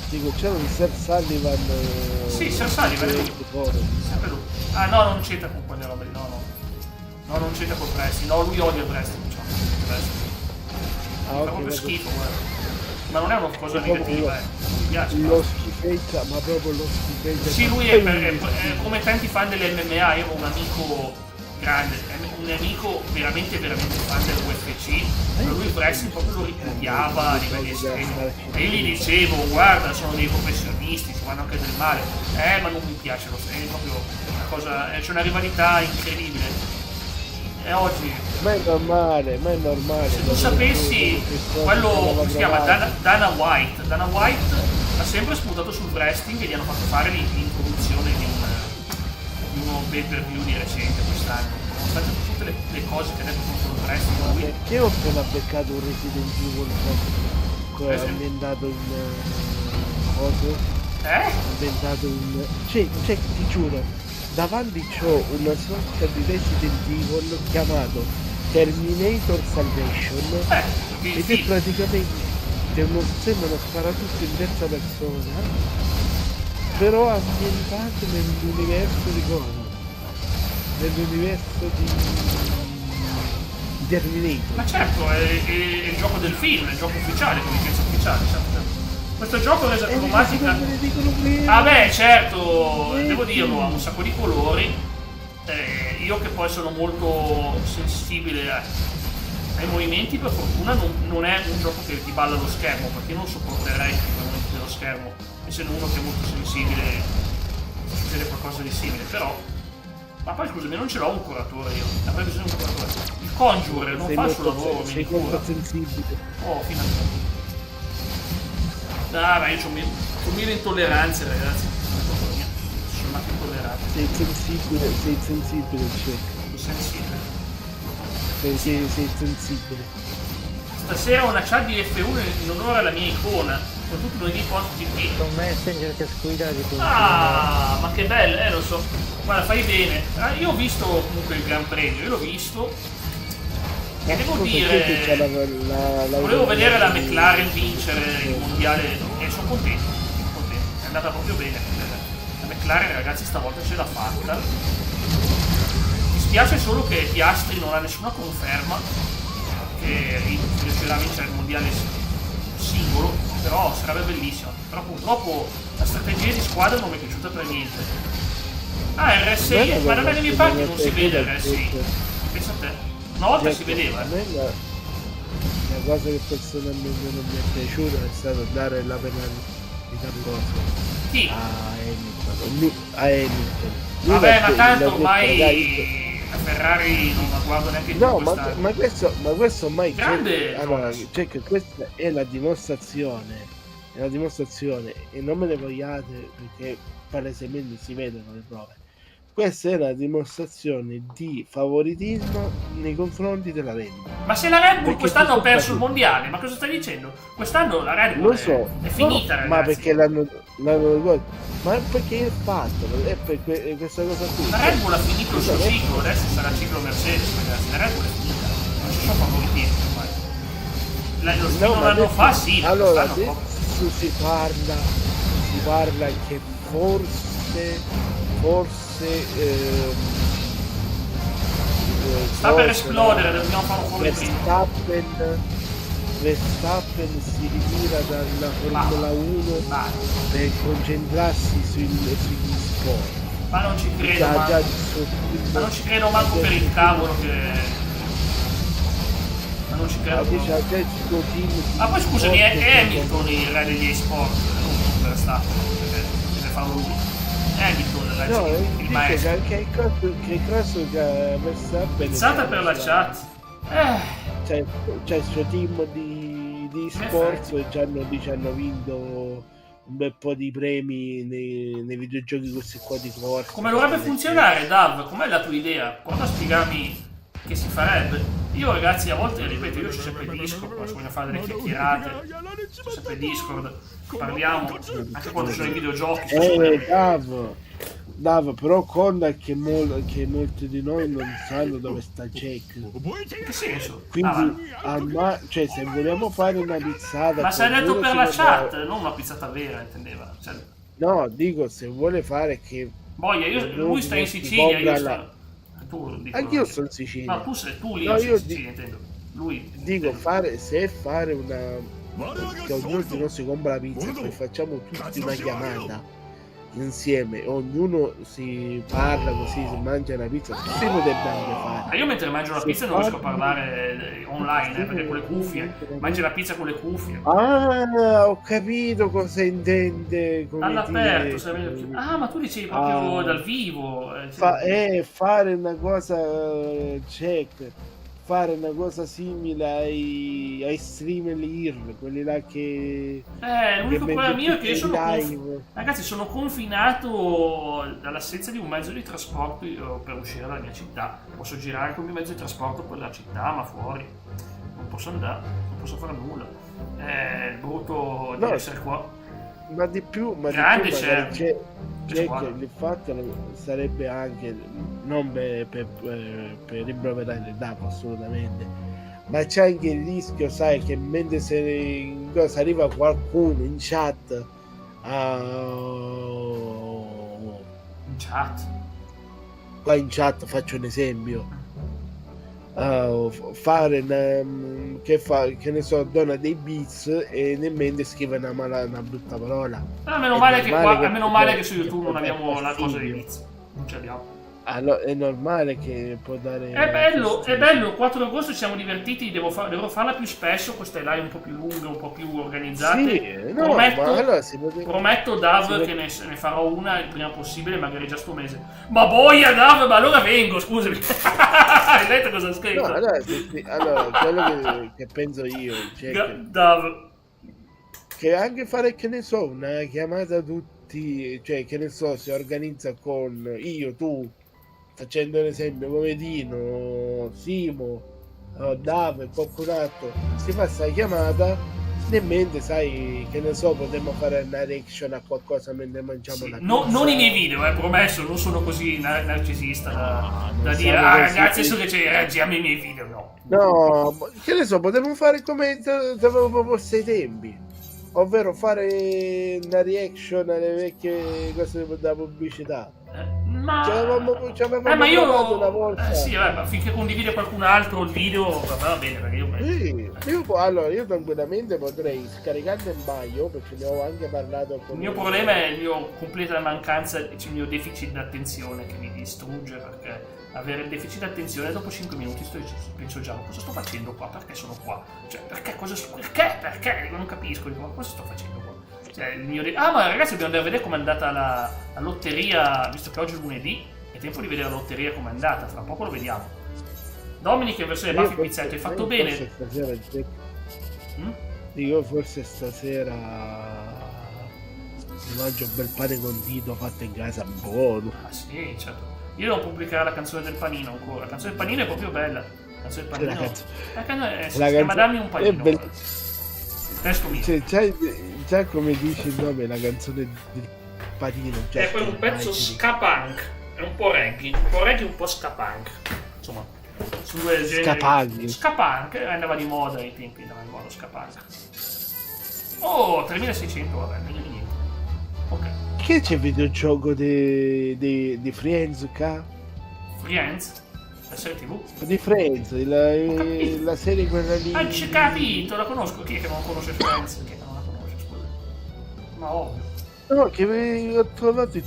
Dico, c'era un Sir Sullivan. Sì, Sir Sullivan è lui. Sempre lui. Ah no, non c'entra con quelle robe, no. No, non c'entra col Wrestling, no, lui odia il Wrestling, diciamo. Fa proprio schifo, guarda. Ma non è una cosa negativa, mi piace. Lo schifezza, ma proprio lo schifezza. Sì, lui è come tanti fan dell'MMA, io ho un amico grande, un amico veramente fan dell'UFC, ma lui il wrestling proprio lo ripudiava a livelli estremi. E io gli dicevo, guarda, sono dei professionisti, ci fanno anche del male. Ma non mi piace lo è proprio una cosa, c'è una rivalità incredibile. E oggi... Ma è normale. Se tu sapessi, quello, come si chiama, Dana White ha sempre sputato sul wrestling e gli hanno fatto fare l'introduzione di uno pay per view di recente quest'anno. Nonostante tutte le cose che ha detto contro il wrestling, lui... Perché ho appena beccato un Resident Evil ambientato in... coso? Ambientato in... Cioè, ti giuro, davanti c'ho una sorta di Resident Evil chiamato Terminator Salvation ed è praticamente sembrano sparatutto in terza persona, però ambientato nell'universo di cosa? Nell'universo di Terminator. Ma certo, è il gioco del film, è il gioco ufficiale, con licenza ufficiale, certo. Questo gioco resa cromatica. Ah beh, certo, devo dirlo, ha un sacco di colori. Io che poi sono molto sensibile ai movimenti, per fortuna non è un gioco che ti balla lo schermo, perché non sopporterei i movimenti dello schermo, essendo uno che è molto sensibile se succede qualcosa di simile, però. Ma poi scusami, non ce l'ho un curatore io, avrei bisogno di un curatore. Il Conjure non fa il suo lavoro, mi cura. Oh, finalmente. Ah, ma io ho mille intolleranze, ragazzi. Sono nato intollerato. Sei sensibile, cioè. Sono sensibile. Sei sensibile. Stasera una chat di F1 in onore alla mia icona, con tutti i lunedì post GP. Con Messenger che squilla di tutto. Ah, ma che bello, lo so. Guarda, fai bene. Io ho visto comunque il Gran Premio, io l'ho visto. E devo dire, volevo vedere la McLaren vincere il mondiale e sono contento, è andata proprio bene. La McLaren, ragazzi, stavolta ce l'ha fatta. Mi spiace solo che Piastri non ha nessuna conferma che riuscirà a vincere il mondiale singolo, però sarebbe bellissimo. Però purtroppo la strategia di squadra non mi è piaciuta per niente. Ah, il RS6, ma dalle mie parti non si vede il RS6, pensa a te. Una volta si vedeva. La cosa che personalmente non mi è piaciuta è stato dare la penalità Chi? a Hamilton. Vabbè, ma tanto ormai la Ferrari non la guardo neanche più. No, ma questo ormai grande. Allora, cioè che questa è la dimostrazione. E non me ne vogliate perché palesemente si vedono le prove. Questa è la dimostrazione di favoritismo nei confronti della Red Bull. Ma se la Red Bull quest'anno ha perso il mondiale, ma cosa stai dicendo? Quest'anno la Red Bull è finita, ragazzi. Ma perché l'hanno ma perché è fatto? È per questa cosa qui. La Red Bull ha finito il suo ciclo, adesso sarà il ciclo Mercedes, ragazzi. La Red Bull è finita, non ci sono favoritismi ormai. Lo stile un anno fa sì. Allora, adesso si parla che forse sta per esplodere, dobbiamo farlo fuori prima. Verstappen si ritira dalla Formula 1 per concentrarsi sugli sport. Ma non ci credo, ma non ci credo manco per il cavolo che. Ma non ci credo. Ma poi scusami, è Hamilton il re degli e-sport, non Verstappen, perché deve farlo lui. Hamilton, il maestro. Che caso che Verstappen. Pensata per la chat. C'è il suo team di sport e ci hanno vinto un bel po' di premi nei videogiochi questi qua di corsa. Come dovrebbe funzionare, Dav? Com'è la tua idea? Prova a spiegarmi che si farebbe. Io ragazzi a volte, ripeto, io c'ho sempre Discord, quando ci voglio fare delle chiacchierate, c'ho sempre Discord, parliamo, anche quando ci sono i videogiochi. Dav, però conta che molti di noi non sanno dove sta Jack. In che senso? Quindi, cioè, se vogliamo fare una pizzata... Ma se hai detto per la chat, non una pizzata vera, intendeva. Cioè... No, dico, se vuole fare che... Boia, lui sta in Sicilia, io sto... Anch'io sono in Sicilia. No, tu lì in Sicilia, intendo. Lui... Dico, fare una... che ognuno di noi si compra la pizza e poi facciamo tutti una chiamata insieme, ognuno si parla così, si mangia la pizza, si potrebbe anche fare. Ma io mentre mangio la pizza non riesco a parlare online, perché con le cuffie, mangi la pizza con le cuffie. Ah, ho capito cosa intende. All'aperto, ah, ma tu dicevi proprio dal vivo. Fare una cosa fare una cosa simile ai streamer IR, quelli là che... l'unico problema mio è che io sono ragazzi, sono confinato dall'assenza di un mezzo di trasporto per uscire dalla mia città. Posso girare con il mio mezzo di trasporto per la città, ma fuori non posso andare, non posso fare nulla. È brutto di essere qua. Ma di più, il fatto sarebbe anche non per rimproverare il DAP assolutamente, ma c'è anche il rischio, sai, che mentre se arriva qualcuno in chat qua in chat faccio un esempio, fare che ne so, dona dei beats e nemmeno scrive una brutta parola. Meno male che su YouTube non abbiamo la cosa dei beats, non ce l'abbiamo. Allora, è normale che può dare. È bello. Il 4 agosto ci siamo divertiti. Devo farla più spesso. Queste live un po' più lunghe, un po' più organizzate. Sì, prometto, Dav, che ne farò una il prima possibile, magari già sto mese. Ma boia, Dav, ma allora vengo, scusami. Hai letto cosa ha scritto? No, allora quello che penso io, cioè Dav, che anche fare, che ne so, una chiamata a tutti, cioè che ne so, si organizza con tu. Facendo un esempio come Dino, Simo, Dav e qualcun altro, si fa questa chiamata, nemmeno, sai, che ne so, potremmo fare una reaction a qualcosa mentre mangiamo la pizza. Non i miei video, promesso, non sono così narcisista da dire ragazzi, so che reagiamo ai miei video, no, che ne so, potremmo fare come ti avevo proposto ai tempi, ovvero fare una reaction alle vecchie cose della pubblicità. Ma io una volta. Ma finché condivide qualcun altro il video va bene, perché io tranquillamente potrei scaricarlo in bio, perché ne ho anche parlato con il mio problema è il mio completa mancanza, il mio deficit d'attenzione che mi distrugge, perché avere il deficit d'attenzione dopo 5 minuti penso già, cosa sto facendo qua, perché sono qua, cioè perché non capisco, ma cosa sto facendo qua. Ma ragazzi, dobbiamo andare a vedere com'è andata la lotteria, visto che oggi è lunedì, è tempo di vedere la lotteria com'è andata, fra poco lo vediamo. Dominic in versione Buffy Pizzetto, hai fatto bene? Dico, forse stasera mi mangio un bel pane condito fatto in casa, buono. Ah sì, certo. Io devo pubblicare la canzone del panino ancora, la canzone del panino è proprio bella. La canzone del panino si chiama Dammi un panino. Già come dici il nome, la canzone del panino, è poi un pezzo ska punk, è un po' reggae, un po' ska punk, insomma, su due generi. Ska punk andava di moda ai tempi, andava di moda ska punk. 3600, vabbè, meglio di niente. Ok. Che c'è il videogioco di Friends qua? Friends? La serie TV? Di Friends, la serie quella lì. C'è capito, la conosco. Chi è che non conosce Friends? Chi è che non la conosce, scusa? Ma ovvio. No, che ho trovato il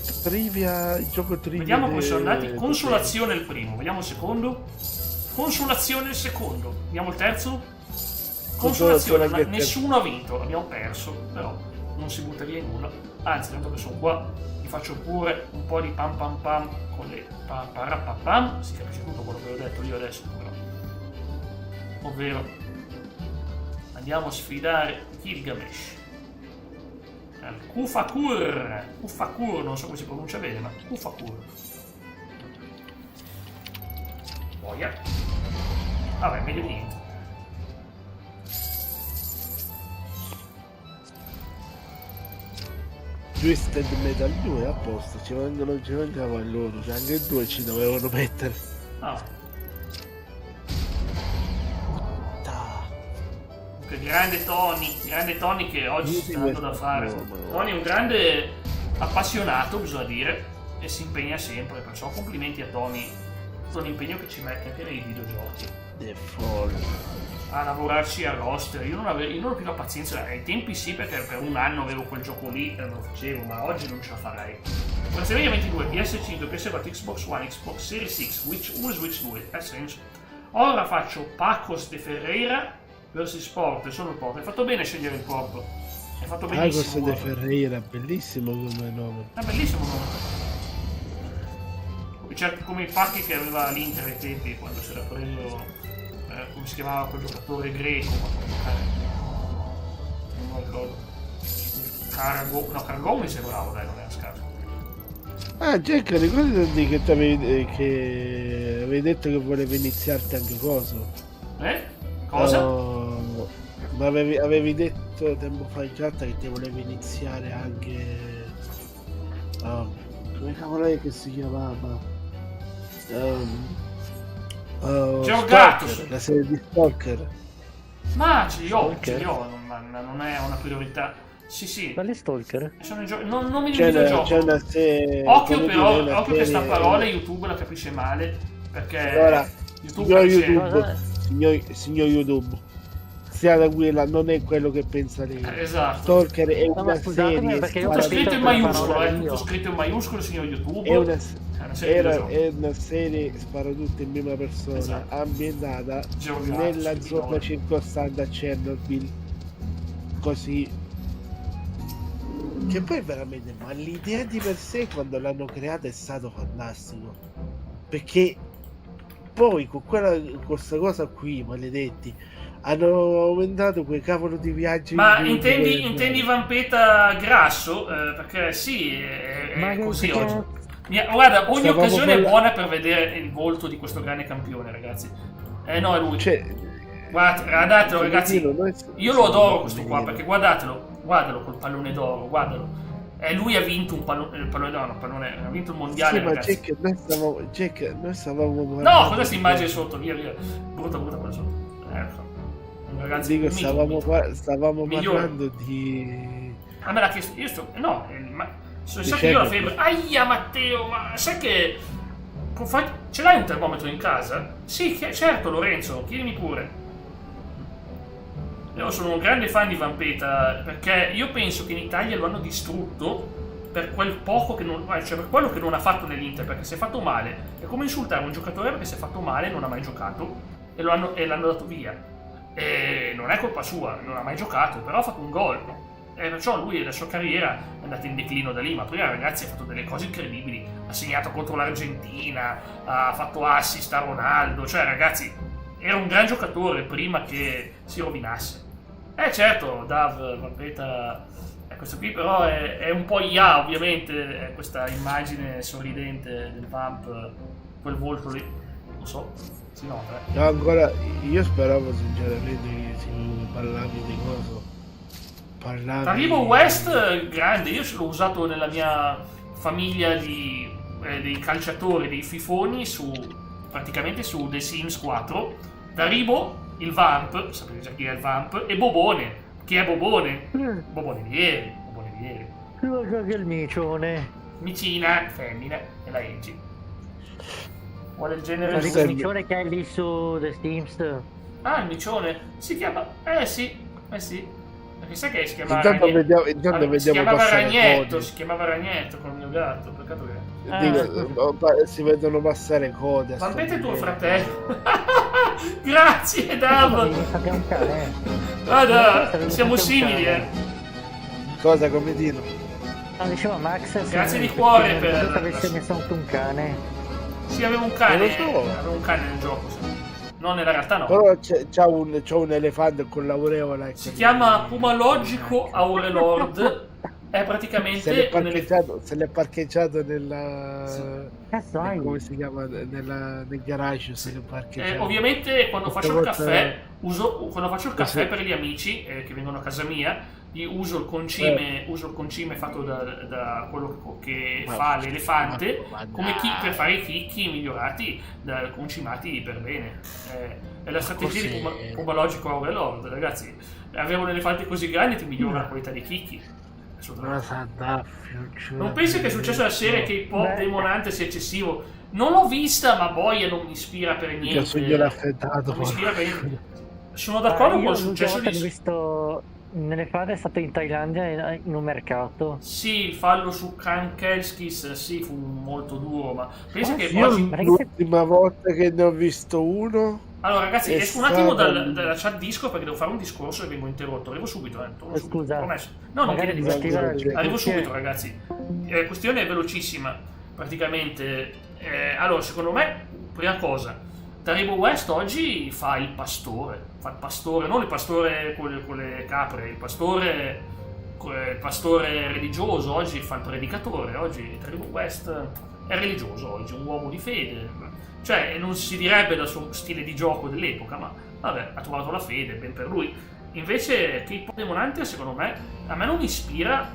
gioco trivia. Vediamo come sono andati. Consolazione il primo, vediamo il secondo. Consolazione il secondo. Vediamo il terzo. Consolazione, ma nessuno ha vinto, abbiamo perso, però non si butta via nulla. Anzi, tanto che sono qua, vi faccio pure un po' di pam pam pam con le pam pam pam. Si capisce tutto quello che ho detto io adesso, però. Ovvero, andiamo a sfidare Gilgamesh. Kufakur, non so come si pronuncia bene, ma Kufakur. Boia. Vabbè, meglio di niente. Twisted Metal 2 a posto, ci mancava loro, cioè anche il 2 ci dovevano mettere. Che grande Tony che oggi sta dando da fare. Tony è un grande appassionato, bisogna dire, e si impegna sempre, perciò complimenti a Tony per l'impegno che ci mette anche nei videogiochi. A lavorarci a roster, io non ho più la pazienza, ai tempi sì, perché per un anno avevo quel gioco lì e lo facevo, ma oggi non ce la farei. WrestleMania 22, PS5, PS4, Xbox One, Xbox Series X, Switch 2, ha senso. Ora faccio Pacos de Ferreira vs Porto, solo il Porto. Hai fatto bene a scegliere il Porto, hai fatto benissimo. Pacos de Ferreira, bellissimo come nome. È bellissimo nome. Certo, come i pacchi che aveva l'Inter ai tempi, quando si era preso... come si chiamava quel giocatore greco, non mi ricordo. Caragò mi sembrava, dai, non era scarso. Jack, ricordati che avevi detto che volevi iniziarti anche coso. Cosa? Ma avevi detto tempo fa in chat che ti volevi iniziare anche come cavolo è che si chiamava? Geogato. La serie di Stalker. Ma ce li ho, non è una priorità. Sì. Quali Stalker? Non mi divido il gioco. C'è una serie... Occhio però, occhio che sta parola YouTube la capisce male, perché allora, YouTube signor YouTube, sia tranquilla, non è quello che pensa lei. Esatto. Stalker è una serie... Tutto scritto in maiuscolo, tutto scritto in maiuscolo, signor YouTube. È una serie sparatutto in prima persona, esatto, ambientata nella zona circostante a Chernobyl, così che poi veramente, ma l'idea di per sé quando l'hanno creata è stato fantastico, perché poi con questa cosa qui, maledetti, hanno aumentato quei cavolo di viaggi. Ma intendi Vampeta grasso? Perché sì, è così oggi. Guarda, ogni occasione è buona per vedere il volto di questo grande campione, ragazzi. No, è lui. Guardatelo, ragazzi. Io lo adoro questo qua, perché guardatelo col pallone d'oro, guardalo. Lui ha vinto un pallone d'oro, ha vinto il mondiale, sì, ragazzi. Ma noi stavamo No, cosa si immagina sotto? Via. Brutta quella sotto. Ragazzi, dico, stavamo parlando di... A me l'ha chiesto, sai che io ho la febbre. Aia Matteo, ma sai che ce l'hai un termometro in casa? Sì, certo Lorenzo, chiedimi pure. Io sono un grande fan di Vampeta, perché io penso che in Italia lo hanno distrutto per quel poco che non, cioè per quello che non ha fatto nell'Inter, perché si è fatto male. È come insultare un giocatore perché si è fatto male e non ha mai giocato e l'hanno dato via. E non è colpa sua, non ha mai giocato, però ha fatto un gol. E perciò lui la sua carriera è andata in declino da lì, ma prima ragazzi ha fatto delle cose incredibili, ha segnato contro l'Argentina, ha fatto assist a Ronaldo, cioè ragazzi era un gran giocatore prima che si rovinasse. Certo, Dav, Vampeta, questo qui però è un po' IA ovviamente, è questa immagine sorridente del Vamp, quel volto lì, non so, si nota. No, ancora, io speravo sinceramente che si parlavi di cosa. Taribo West, grande, io ce l'ho usato nella mia famiglia dei calciatori, dei fifoni, praticamente su The Sims 4. Taribo, il Vamp, sapete già chi è il Vamp, e Bobone. Chi è Bobone? Bobone Vieri. Lo gioca il micione. Micina, femmina, e la Egi. Vuole il genere il micione che hai lì su The Sims. Ah, il micione? Si chiama... sì. Perché sai che si chiamava Ragnetto, si chiamava Ragnetto con il mio gatto, peccato che... si vedono passare code. Vampeta è tuo fratello. Grazie Dav. Guarda, siamo simili, Cosa, come dire? Diceva Max, grazie di cuore per... avessi messo anche un cane. Sì, avevo un cane, avevo un cane nel gioco, sì. No, nella realtà no. Però c'ha un elefante con l'aureola. Si chiama Pumalogico Aurelord. È praticamente... Se l'è parcheggiato nella... Sì. Come si chiama? Nel garage se l'è parcheggiato. Quando faccio il caffè, quando faccio il caffè per gli amici che vengono a casa mia, uso il concime fatto da quello che fa l'elefante per fare i chicchi migliorati, concimati per bene. È la strategia di Pumalogico Aurelord, ragazzi. Avere un elefante così grande ti migliora la qualità dei chicchi. Non pensi che è successo la serie che il pop demonante sia eccessivo? Non l'ho vista, ma boia, non mi ispira per niente. Non mi ispira per niente. Sono d'accordo con il successo di... Ho visto un elefante è stato in Thailandia in un mercato. Sì, il fallo su Kankelskis sì, fu molto duro, ma penso che l'ultima volta che ne ho visto uno. Allora ragazzi, esco un attimo dalla chat Discord perché devo fare un discorso e vengo interrotto. Arrivo subito, scusa. Promesso. No, non chiede di arrivo subito, ragazzi. Questione è velocissima, praticamente. Allora, secondo me, prima cosa, Taribo West oggi fa il pastore, non il pastore con le capre, il pastore religioso, oggi fa il predicatore, oggi Taribo West è religioso, oggi è un uomo di fede. Cioè, non si direbbe dal suo stile di gioco dell'epoca, ma vabbè, ha trovato la fede, ben per lui. Invece K-pop demonante, secondo me, a me non ispira,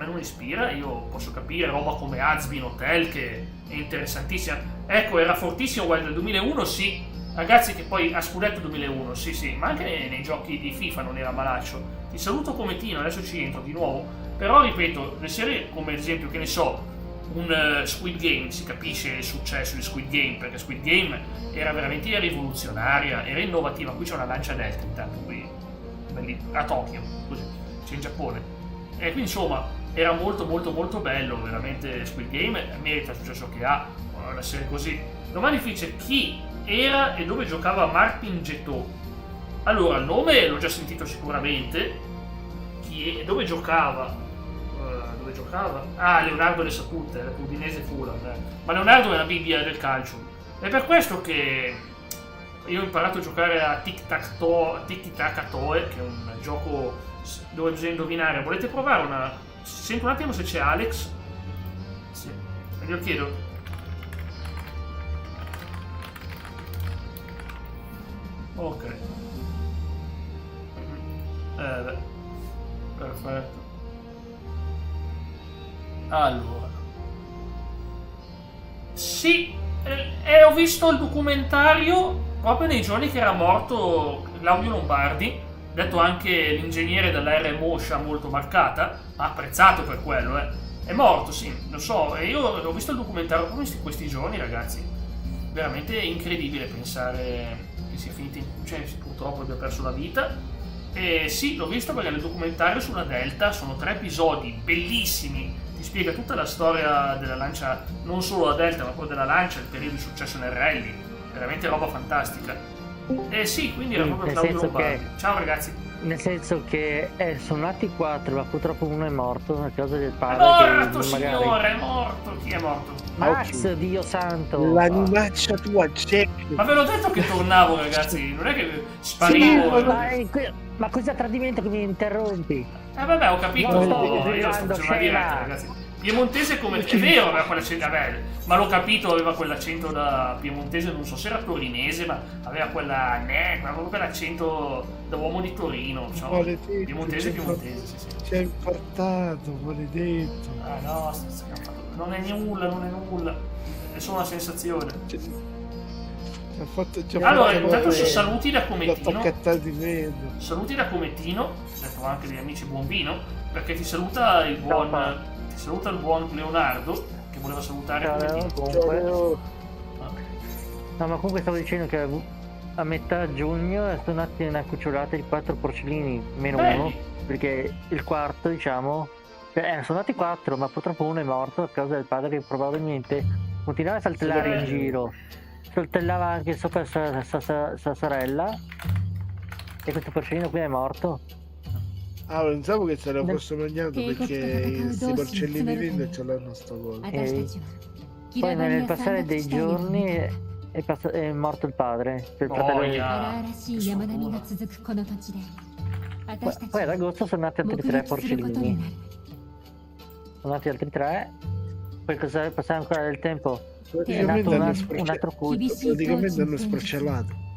io posso capire roba come Hazbin Hotel, che è interessantissima. Ecco, era fortissimo, guarda, nel 2001 sì, Ragazzi, che poi a Scudetto 2001, sì, ma anche nei giochi di FIFA non era malaccio. Ti saluto come Tino, adesso ci entro di nuovo. Però ripeto, le serie come ad esempio, che ne so, un Squid Game, si capisce il successo di Squid Game, perché Squid Game era veramente rivoluzionaria, era innovativa. Qui c'è una lancia Delta intanto, qui a Tokyo, così, c'è in Giappone. E quindi insomma era molto bello, veramente Squid Game, merita il successo che ha, una serie così. Domani dice chi era e dove giocava Martin Getò. Allora, il nome l'ho già sentito sicuramente. Dove giocava? Ah, Leonardo Le Sapute, la Udinese Fulham. Ma Leonardo è la Bibbia del calcio. È per questo che io ho imparato a giocare a Tic-Tac-Toe, che è un gioco dove bisogna indovinare. Volete provare una... Sento un attimo se c'è Alex. Sì, glielo chiedo. Ok. Perfetto. Allora. Sì, ho visto il documentario proprio nei giorni che era morto Claudio Lombardi, detto anche l'ingegnere della RMO, molto marcata, ma apprezzato per quello, È morto, sì, lo so, e io ho visto il documentario proprio in questi giorni, ragazzi. Veramente incredibile pensare che sia finita purtroppo abbia perso la vita. E sì, l'ho visto perché nel documentario sulla Delta sono 3 episodi bellissimi, ti spiega tutta la storia della lancia, non solo la Delta ma poi della lancia, il periodo di successo nel rally, veramente roba fantastica. E sì, quindi era proprio Claudio Lombardi. Ciao ragazzi. Nel senso che sono nati 4, ma purtroppo uno è morto a causa del padre. È morto, signore, è morto. Chi è morto? Max, Dio santo. L'animaccia tua, Jack. Ma ve l'ho detto che tornavo, ragazzi, non è che sparivo. Ma cosa tradimento che mi interrompi? Vabbè, ho capito. Io sto facendo una diretta, ragazzi. Piemontese come... È vero, aveva quell'accento, ma l'ho capito, aveva quell'accento da piemontese, non so se era torinese, ma aveva proprio quell'accento da uomo di Torino, piemontese, sì. Ci hai infartato, maledetto. Ah no, non è nulla, è solo una sensazione. Allora, intanto saluti da Comettino. Saluti da Comettino, detto anche degli amici Buon Vino, perché ti saluta il buon Leonardo, che voleva salutare Comettino. No, ma comunque stavo dicendo che a metà giugno sono nati una cucciolata di 4 porcellini, meno uno, perché il quarto, diciamo, sono nati 4, ma purtroppo uno è morto a causa del padre che probabilmente continuava a saltellare in giro. Saltellava anche sopra sua sorella, e questo porcellino qui è morto. Ah, pensavo che se lo fosse mangiato perché questi porcellini lì ce l'hanno sto gol. Poi nel passare dei giorni è morto il padre, il fratello. Poi ad agosto sono nati altri 3 porcellini. Sono nati altri 3. Poi passare ancora del tempo. È nato un altro culto. Praticamente hanno sprocellato.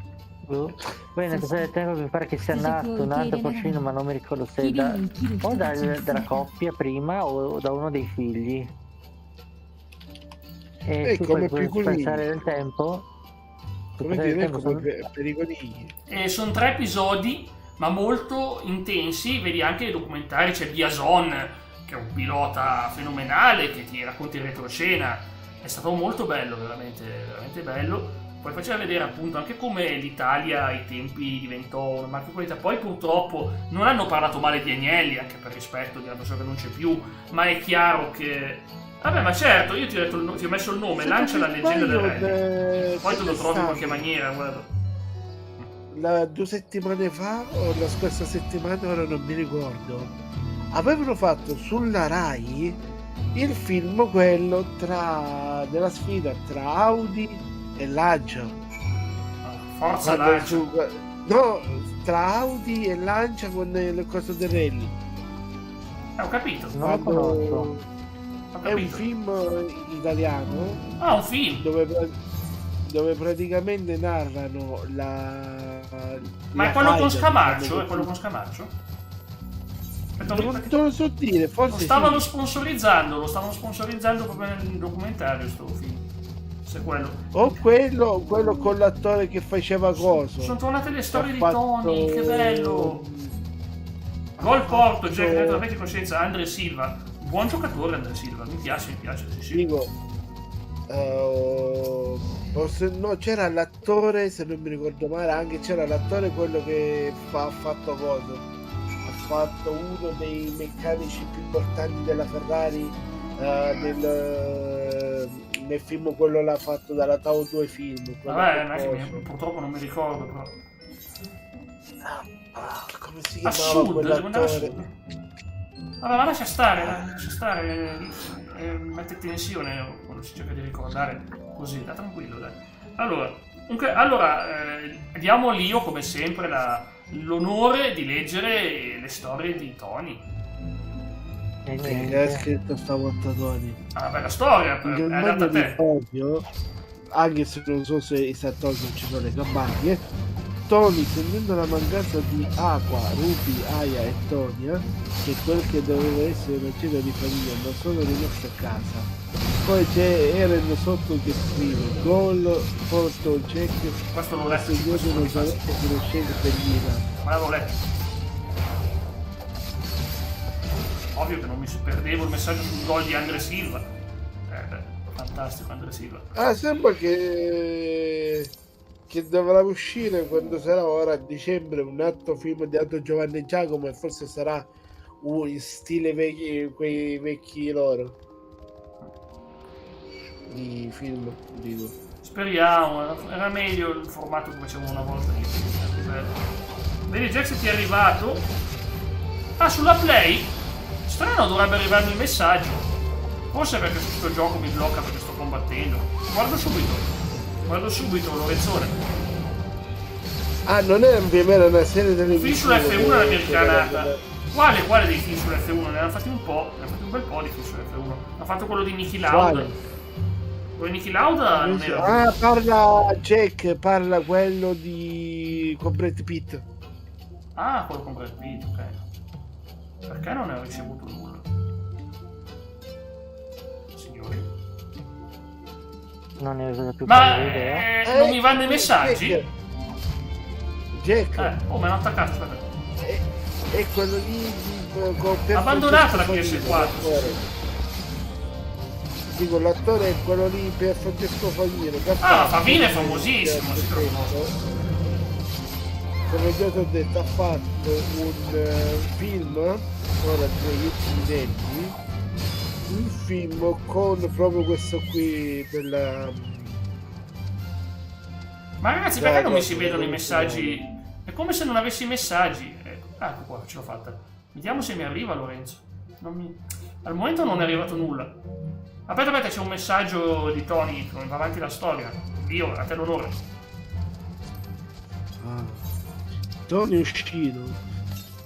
Poi nel passare del tempo mi pare che sia nato un altro porcino, ma non mi ricordo se dalla coppia prima o da uno dei figli. E tu come puoi passare del tempo. Come dire, come per i conigli. Sono 3 episodi, ma molto intensi. Vedi anche i documentari, c'è Biason, che è un pilota fenomenale, che ti racconta in retroscena. È stato molto bello, veramente bello. Poi faceva vedere appunto anche come l'Italia ai tempi diventò una marca di qualità. Poi purtroppo non hanno parlato male di Agnelli, anche per rispetto di una persona che non c'è più, ma è chiaro che... Vabbè, ma certo, io ti ho messo il nome, Lancia la leggenda del rally. Poi te lo trovi in qualche maniera, guarda. 2 settimane fa o la scorsa settimana, ora non mi ricordo, avevano fatto sulla Rai il film quello della sfida tra Audi e Lancia. Forza Lancia. No, tra Audi e Lancia con le cose del rally. Ho capito. Non lo conosco. È un film italiano. Ah, un film dove praticamente narrano Ma è quello con Scamarcio? È quello con Scamarcio? Non te lo so dire, forse lo stavano sponsorizzando proprio nel documentario sto film. se quello. O quello con l'attore che faceva coso. Sono tornate le storie di Tony, che bello. Gol Porto, Jack, naturalmente coscienza, Andre Silva. Buon giocatore Andre Silva, mi piace, sì. Dico, no, c'era l'attore, se non mi ricordo male, anche c'era l'attore quello che ha fatto coso. Ha fatto uno dei meccanici più importanti della Ferrari nel film, quello l'ha fatto dalla Tau 2 film. Vabbè, purtroppo non mi ricordo, però. Come si chiamava quell'attore? Vabbè, ma lascia stare, mette tensione quando si cerca di ricordare, così, da tranquillo, dai. Allora, diamo a Lio, come sempre, l'onore di leggere le storie di Tony. Che ha scritto stavolta Tony? Ah, bella storia, è adatta a te. Tokyo, anche se non so se esattamente non ci sono le campagne, Tony, sentendo la mancanza di Aqua, Ruby, Aya e Tonya, che è quel che doveva essere una cena di famiglia, non sono rimasti a casa. Poi c'è Eren sotto che scrive gol, porto, check, questo l'ho letto, non sapete che non scende per Mina. Ma l'avevo letto. Ovvio che non mi perdevo il messaggio sul gol di Andre Silva. Fantastico Andre Silva. Sembra che dovrà uscire quando sarà ora a dicembre un altro film di Aldo Giovanni e Giacomo, e forse sarà in stile quei vecchi loro di film, dico. Speriamo, era meglio il formato che facevamo una volta. Vedi Jax, ti è arrivato? Sulla Play? Strano, dovrebbe arrivarmi il messaggio. Forse perché su sto gioco mi blocca perché sto combattendo. Guardo subito, Lorenzone. Non è una serie televisiva. Film sulla F1 l'americana. Quale dei film sulla F1? Ne hanno fatti un po', ne hanno fatti un bel po' di film sulla F1. Hanno fatto quello di Niki Lauda. Quello di Niki Lauda non era. Parla Jack, parla quello con Brad Pitt. Quello con Brad Pitt, ok. Perché non ne ho ricevuto nulla? Signori. Non ne ho più idea. Non mi vanno i messaggi? Jack. Me l'hanno attaccato, aspetta. È quello lì abbandonata la PS4. Dico, l'attore è quello lì per Francesco Favino. Favino è famosissimo, come già ti ho detto, ha fatto un film, ora gli ultimi tempi, un film con proprio questo qui della... Ma ragazzi, perché non mi si vedono i messaggi? È come se non avessi i messaggi. Ecco qua, ce l'ho fatta. Vediamo se mi arriva Lorenzo. Al momento non è arrivato nulla. Aspetta, c'è un messaggio di Tony, come va avanti la storia. Dio, a te l'onore. Tony uscito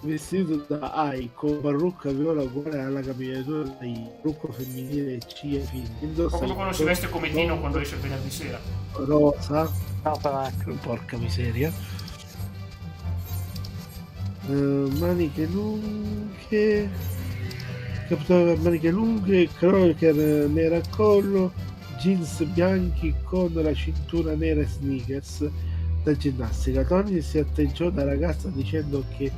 vestito da Ai con parrucca viola uguale alla capigliatura di parrucco femminile C figli. Come quando si veste come Dino quando esce il venerdì sera. Rosa. Porca miseria. Maniche lunghe. Maniche lunghe, crocker nera al collo, jeans bianchi con la cintura nera e sneakers da ginnastica. Tony si atteggiò da ragazza dicendo che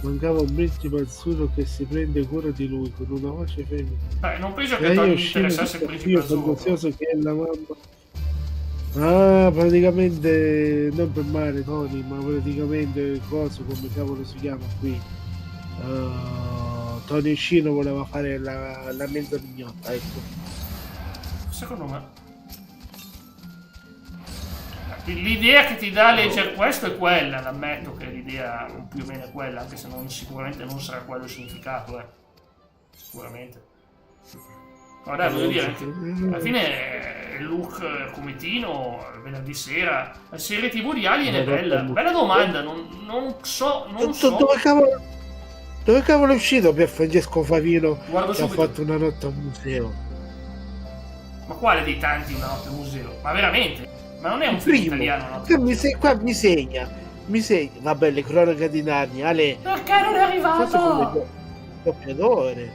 mancava un principe azzurro che si prende cura di lui con una voce femminile. Non penso che Tony interessasse il principe azzurro. Che è la mamma. Praticamente non per male Tony, ma praticamente cosa, come cavolo si chiama qui? Tony Scino voleva fare la mezza mignotta, ecco. Secondo me l'idea che ti dà leggere questo è quella, l'ammetto che l'idea più o meno è quella, anche se sicuramente non sarà quello il significato, sicuramente. Ma dai, voglio dire, alla fine il look come Tino, venerdì sera, la serie TV di Alien è bella. Bella domanda, non so. Dove cavolo è uscito per Francesco Favino che ha fatto Una notte al museo? Ma quale dei tanti Una notte al museo? Ma veramente? Ma non è un film italiano? Qua mi segna. Vabbè, le cronache di Narnia. Perché non è arrivato? Forse come doppiatore.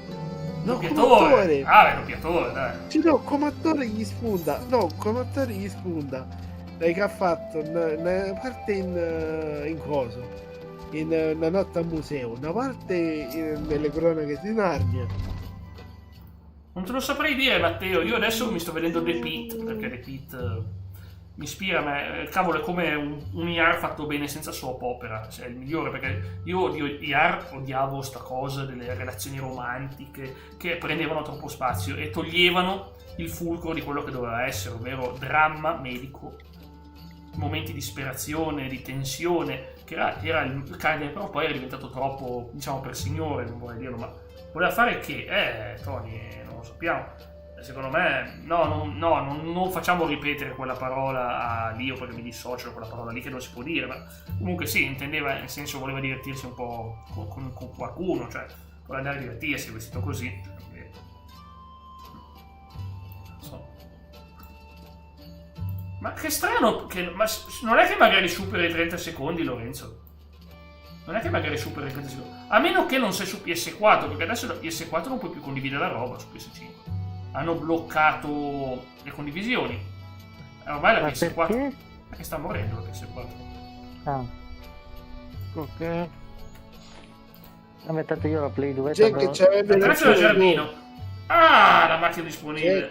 No, doppiatore. Ah, è doppiatore, dai. Sì, no, come attore gli spunta. Lei che ha fatto una parte in coso, in una notte al museo, una parte nelle cronache di Narnia. Non te lo saprei dire, Matteo. Io adesso mi sto vedendo The Pit, perché The Pit mi ispira a me. Cavolo, è come un IAR fatto bene senza soap opera. Cioè, è il migliore, perché io odio IAR, odiavo sta cosa delle relazioni romantiche che prendevano troppo spazio e toglievano il fulcro di quello che doveva essere, ovvero dramma medico, momenti di disperazione, di tensione, che era il cardine, però poi era diventato troppo, diciamo, per signore, non vorrei dirlo, ma voleva fare che, Tony, non lo sappiamo. Secondo me, non facciamo ripetere quella parola a Lio, perché mi dissocio da quella parola lì che non si può dire, ma comunque sì, intendeva, nel senso, voleva divertirsi un po' con qualcuno, cioè voleva andare a divertirsi vestito così. Non so. Ma che strano, ma non è che magari supera i 30 secondi, Lorenzo? Non è che magari supera i 30 secondi? A meno che non sei su PS4, perché adesso la PS4 non puoi più condividere la roba su PS5. Hanno bloccato le condivisioni. Ormai la PS4. Perché sta morendo la PS4. Ah. Ok. Ho mettato io la Play 2. Che c'aveva la del giardino. Ah, la macchina disponibile.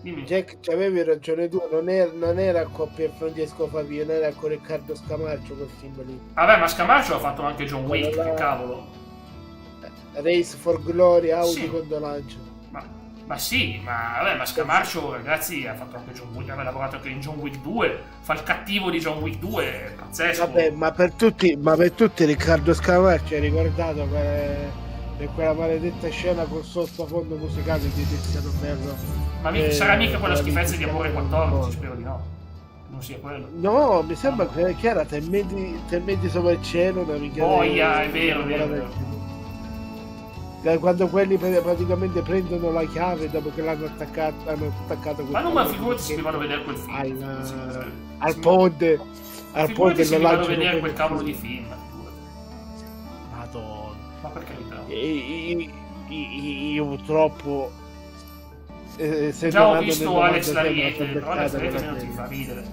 Dimmi. Jack, c'avevi ragione tu, non era coppia Francesco Favia, non era con Riccardo Scamarcio quel film lì. Vabbè, ma Scamarcio ha fatto anche John Wick, che cavolo. Race for Glory, Audi sì. Quando lancia. Ma sì, ma Scamarcio, ragazzi, ha fatto anche John Wick, aveva lavorato anche in John Wick 2, fa il cattivo di John Wick 2, è pazzesco. Vabbè, ma per tutti Riccardo Scamarcio è ricordato per quella maledetta scena col sottofondo musicale di Tiziano Ferro. Ma sarà mica quella schifezza di Amore 14, spero di no. Non sia quello. No, mi sembra che era Te metti sopra il cielo, una minchia. Boia, è vero. Quando quelli praticamente prendono la chiave dopo che l'hanno attaccato ma non, ma figurati se mi vanno a vedere quel film al ponte se mi vanno a vedere quel cavolo di film. Madonna, ma per carità, io purtroppo già ho visto Alex Lariete, però Alex Lariete non ti fa ridere.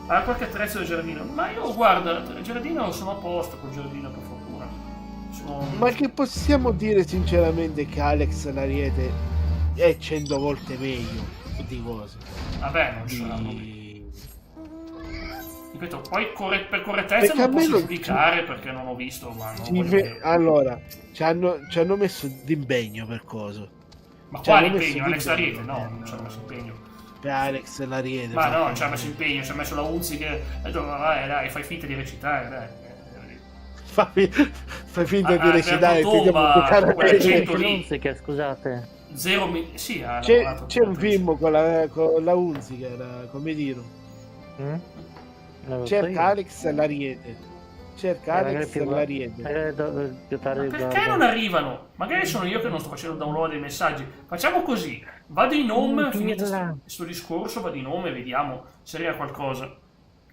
Ha qualche attrezzo del giardino, ma io guarda, il giardino sono a posto col giardino, per fortuna. Ma che possiamo dire sinceramente che Alex Lariete è 100 volte meglio di cose. Vabbè, non saranno. Ripeto, poi per correttezza non posso giudicare perché non ho visto, ma non allora, ci hanno messo d'impegno per coso. Ma quale impegno? Alex Lariete? No, non ci hanno messo impegno. Per Alex Lariete. Ma no, non ci ha messo impegno, ci ha messo la Unzi che ha detto, dai, fai finta di recitare, dai. Fai finta di recitare, Unzica, scusate. Sì, c'è un film con la Unzica, come dire. Cerca Alex Lariete. Perché non arrivano? Magari sono io che non sto facendo download dei messaggi. Facciamo così, vado in home, finito questo discorso, vado in home e vediamo se arriva qualcosa.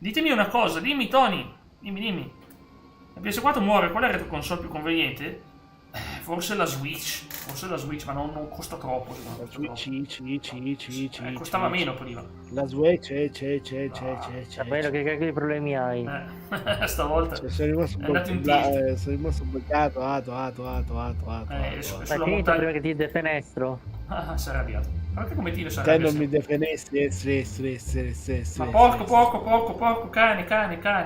Ditemi una cosa, dimmi Tony, dimmi. La PS4 muore, qual è il console più conveniente? Forse la Switch, ma non costa troppo. La Switch, costava meno prima. La Switch c'è. Bello, che cacchio di problemi hai? Stavolta sono rimasto bloccato. Hai finito prima che ti defenestro? Si è arrabbiato. Ma che come dire sarà? Te non mi defenesti, ma porco, cane,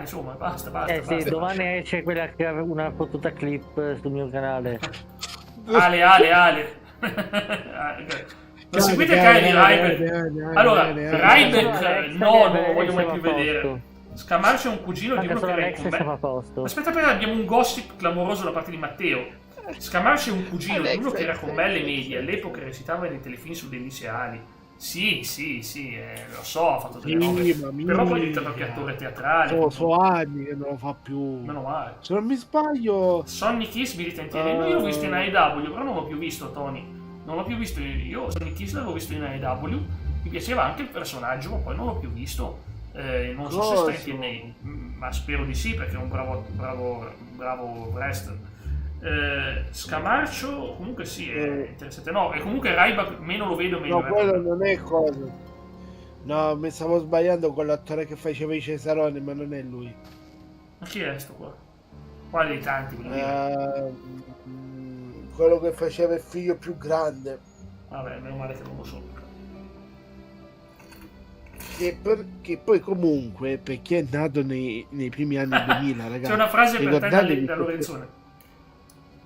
insomma, basta. Sì, domani esce quella che aveva una fottuta clip sul mio canale. Ale. Non seguite il cane di Ryback. Allora, Ryback non lo voglio mai più vedere. Scamarcio è un cugino di uno che era con me. Aspetta, abbiamo un gossip clamoroso da parte di Matteo. Scamarcio è un cugino di uno che era con me alle medie, all'epoca recitava nei telefilm su dei liceali. Sì, lo so, ha fatto delle robe, però poi è diventato anche attore teatrale. So anni che non lo fa più. Meno male. Se non mi sbaglio, Sonny Kiss mi ritentiene. Io l'ho visto in AEW, però non l'ho più visto, Tony. Non l'ho più visto. Io Sonny Kiss l'avevo visto in AEW. Mi piaceva anche il personaggio, ma poi non l'ho più visto. Non so se sta in TNA, ma spero di sì, perché è un bravo wrestler. Scamarcio comunque sì, è interessante. No, e comunque Ryback meno lo vedo, meno. No, quello non è cosa. No, mi stavo sbagliando con l'attore che faceva i Cesaroni, ma non è lui. Ma chi è sto qua? Quale dei tanti? Quello che faceva il figlio più grande. Vabbè, meno male che non lo so. Che poi comunque, per chi è nato nei primi anni 2000, ragazzi, c'è una frase per te da Lorenzone.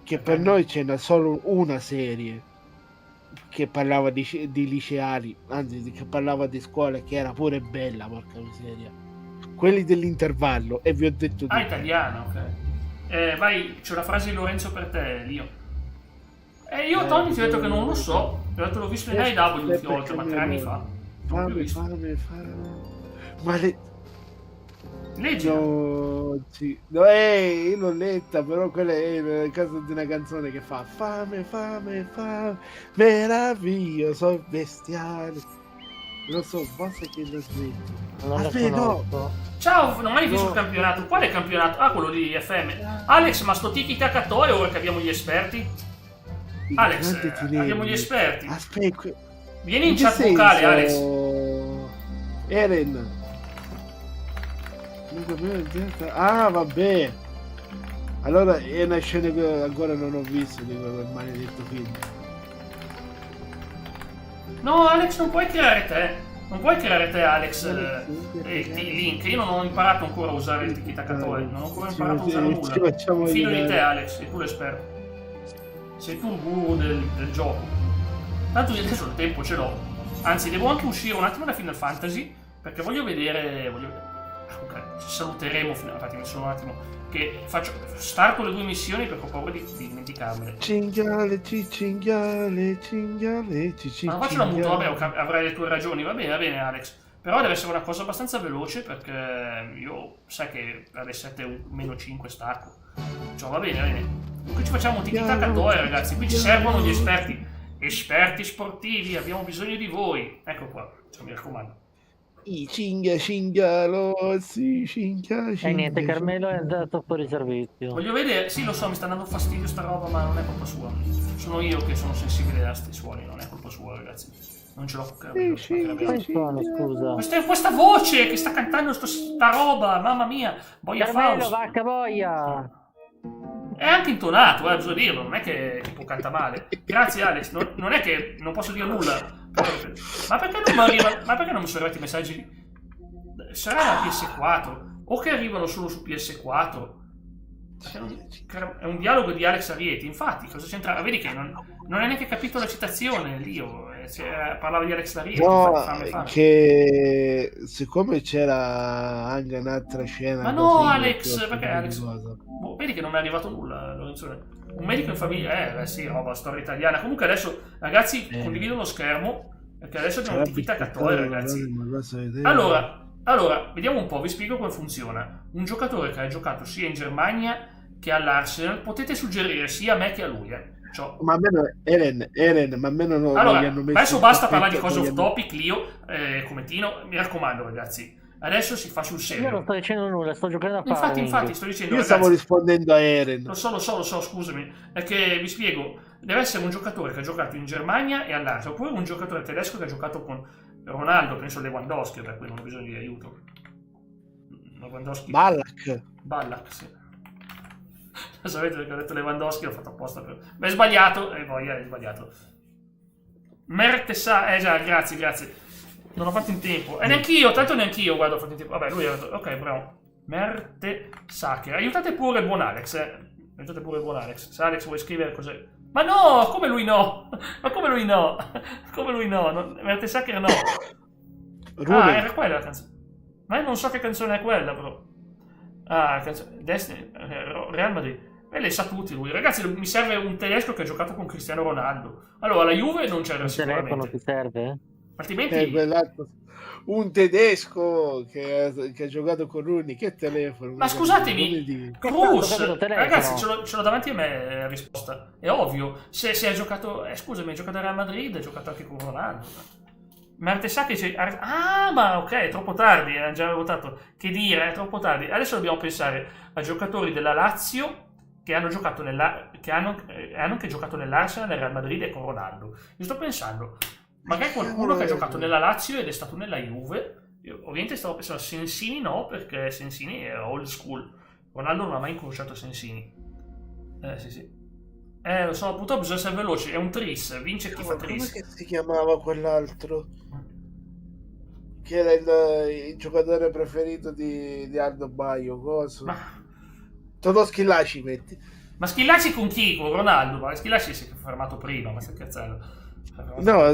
Che per noi c'era solo una serie che parlava di liceali, anzi che parlava di scuola, che era pure bella, porca miseria. Quelli dell'intervallo, e vi ho detto tutto. Italiano, ok. Vai, c'è una frase di Lorenzo per te, Lio. Io Tony ti ho detto che non lo so, l'ho visto in AEW l'ultima volta, ma 3 anni fa. Fame. Ma leggi? No, sì. No, io l'ho letta, però quella è il caso di una canzone che fa fame, meraviglioso, bestiale. Lo so, basta che lo smetti. No. Ciao, non hai visto il campionato? Quale campionato? Ah, quello di FM. Alex, ma sto tiki takatoe ora che abbiamo gli esperti? Alex, abbiamo gli esperti. Aspetta. Vieni in chat vocale, Alex. Eren. Ah, vabbè. Allora è una scena che ancora non ho visto di quel maledetto film. No, Alex, non puoi creare te. Non puoi creare te, Alex, il link. Io non ho imparato ancora a usare il tiki-taka-toe. Non ho ancora imparato a usare nulla. Fido di te, Alex, sei tu l'esperto. Sei tu il guru del gioco. Tanto io adesso il tempo ce l'ho. Anzi, devo anche uscire un attimo da Final Fantasy, perché voglio vedere... Ok, ci saluteremo solo un attimo. Che starto le 2 missioni perché ho paura di dimenticarmele. Cinghiale. Ma faccio la mutua, vabbè, avrai le tue ragioni, va bene Alex. Però deve essere una cosa abbastanza veloce perché io sai che alle 7 meno 5 stacco. Cioè, va bene. Qui ci facciamo un tiki-taka-toe, ragazzi. Qui ci servono gli esperti. Esperti sportivi, abbiamo bisogno di voi. Ecco qua, cioè, mi raccomando. Cinghialossi. E niente, Carmelo è andato fuori servizio. Voglio vedere, sì lo so, mi sta dando fastidio sta roba, ma non è colpa sua. Sono io che sono sensibile a sti suoni, non è colpa sua, ragazzi. Non ce l'ho con Carmelo. Scusa. Questa voce che sta cantando sta roba, mamma mia. Boia Carmelo, Faust. vacca boia. È anche intonato, bisogna dirlo, non è che tipo canta male. Grazie Alex, non è che non posso dire nulla. Ma perché non mi arriva? Ma perché non mi sono arrivati i messaggi? Sarà la PS4 o che arrivano solo su PS4? È un dialogo di Alex Arieti, infatti, cosa c'entra? Vedi che non hai neanche capito la citazione, Lio, parlava di Alex Arieti. No, che siccome c'era anche un'altra scena. Ma no, Alex, perché Alex? Vedi che non mi è arrivato nulla, Lorenzo. Un medico in famiglia, sì, roba, storia italiana. Comunque adesso, ragazzi, condivido lo schermo, perché adesso abbiamo un tiki-taka-toe, ragazzi. Allora, vediamo un po', vi spiego come funziona. Un giocatore che ha giocato sia in Germania che all'Arsenal, potete suggerire sia a me che a lui, Cioè... Ma almeno Eren, ma almeno non allora, gli hanno messo. Adesso basta parlare di cose off topic, Lio, commentino, mi raccomando, ragazzi. Adesso si fa sul serio. Io non sto dicendo nulla, sto giocando a fare. Infatti, sto dicendo. Io stavo rispondendo a Eren. Lo so, scusami. È che vi spiego. Deve essere un giocatore che ha giocato in Germania e all'Arsenal, oppure un giocatore tedesco che ha giocato con Ronaldo, penso Lewandowski, per cui non ho bisogno di aiuto. Lewandowski. Ballack, sì. Sapete perché ho detto Lewandowski, l'ho fatto apposta per... Ma è sbagliato, e poi è sbagliato. Mertesa, già, grazie. Non ho fatto in tempo. E neanch'io, tanto neanch'io, guarda, ho fatto in tempo. Vabbè, lui ha detto, ok, bravo. Mertesacker. Aiutate pure il buon Alex, Aiutate pure il buon Alex. Se Alex vuoi scrivere cos'è. Ma no, come lui no? Mertesacker no. Ah, era quella la canzone. Ma io non so che canzone è quella, però. Ah, Destiny, Real Madrid. Lei sa tutti lui. Ragazzi, mi serve un tedesco che ha giocato con Cristiano Ronaldo. Allora, la Juve non c'era sicuramente. Il telefono ti serve? Altrimenti... un tedesco che ha giocato con Rooney, che telefono? Ma scusatemi, Cruz, ragazzi, ce l'ho davanti a me la risposta. È ovvio. Se ha giocato... scusami, ha giocato a Real Madrid, ha giocato anche con Ronaldo. Mertesacker dice... Ah, ma ok, è troppo tardi, già votato. Che dire, è troppo tardi. Adesso dobbiamo pensare a giocatori della Lazio che hanno giocato hanno anche giocato nell'Arsenal, nel Real Madrid e con Ronaldo. Io sto pensando, magari qualcuno che ha giocato nella Lazio ed è stato nella Juve. Io ovviamente stavo pensando Sensini no, perché Sensini è old school. Ronaldo non ha mai incrociato Sensini. Sì. Lo so, purtroppo bisogna essere veloci, è un tris, vince chi fa tris. Come che si chiamava quell'altro? Che era il giocatore preferito di Aldo Baio, cosa? Toto Schillaci metti. Ma Schillaci con chi? Con Ronaldo? Ma Schillaci si è fermato prima, ma stai scherzando? No,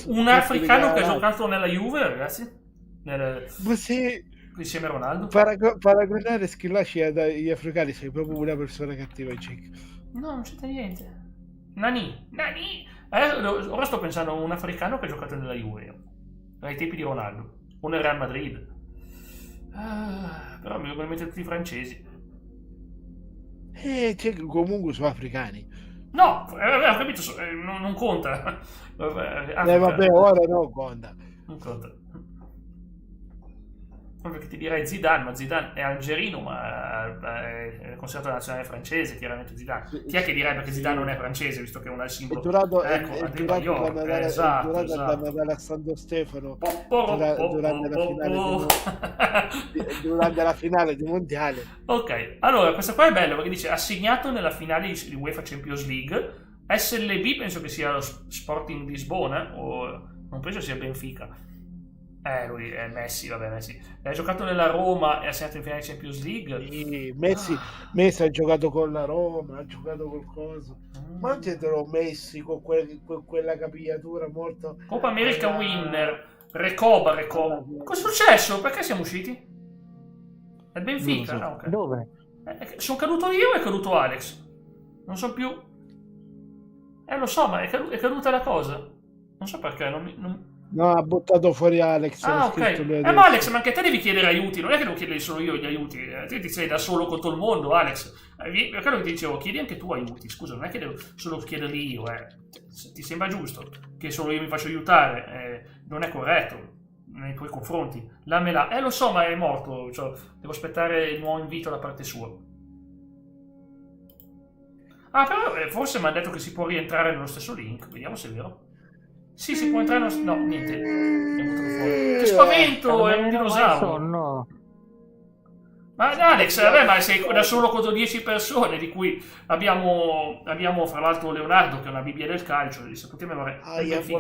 un africano che ha giocato nella Juve, ragazzi? Ma sì, insieme a Ronaldo? Paragonare Schillaci agli africani sei proprio una persona cattiva in cieco. No, non c'entra niente. Nani. Ora sto pensando a un africano che ha giocato nella Juve, ai tempi di Ronaldo, o nel Real Madrid. Però mi vengono in mente tutti i francesi. Comunque sono africani. No, ho capito, non conta. Vabbè, ora no, conta. Non conta. Perché ti direi Zidane, ma Zidane è algerino, ma è considerato nazionale francese, chiaramente Zidane. Chi è che direbbe che Zidane non è francese, visto che non ha il simbolo? È durato da Natale a Santo Stefano durante la finale di mondiale. Ok, allora questa qua è bella perché dice assegnato nella finale di UEFA Champions League. SLB penso che sia lo Sporting Lisbona, o non penso sia Benfica. Lui è Messi, vabbè, Messi. Ha giocato nella Roma e ha segnato in finale di Champions League. Sì, Messi ha giocato con la Roma, ha giocato col coso. Mangiatelo Messi con quella capigliatura molto... Coppa America winner, Recoba. Cosa è successo? Perché siamo usciti? È Benfica? So. Okay. Dove? Sono caduto io e è caduto Alex. Non so più. Lo so, ma è caduta la cosa. Non so perché, No, ha buttato fuori Alex. Ok. Ma Alex, ma anche te devi chiedere aiuti. Non è che devo chiedere solo io gli aiuti. Te ti sei da solo contro il mondo, Alex. Per quello che ti dicevo, chiedi anche tu aiuti. Scusa, non è che devo solo chiederli io. Ti sembra giusto che solo io mi faccio aiutare? Non è corretto nei tuoi confronti. Lo so, ma è morto. Cioè, devo aspettare il nuovo invito da parte sua. Però forse mi hanno detto che si può rientrare nello stesso link. Vediamo se è vero. Sì, si può entrare no, niente. È buttato fuori. Che spavento, è un dinosauro. No. Ma Alex, vabbè, ma sei da solo contro 10 persone, di cui abbiamo fra l'altro Leonardo, che è una Bibbia del calcio, di sapete memoria.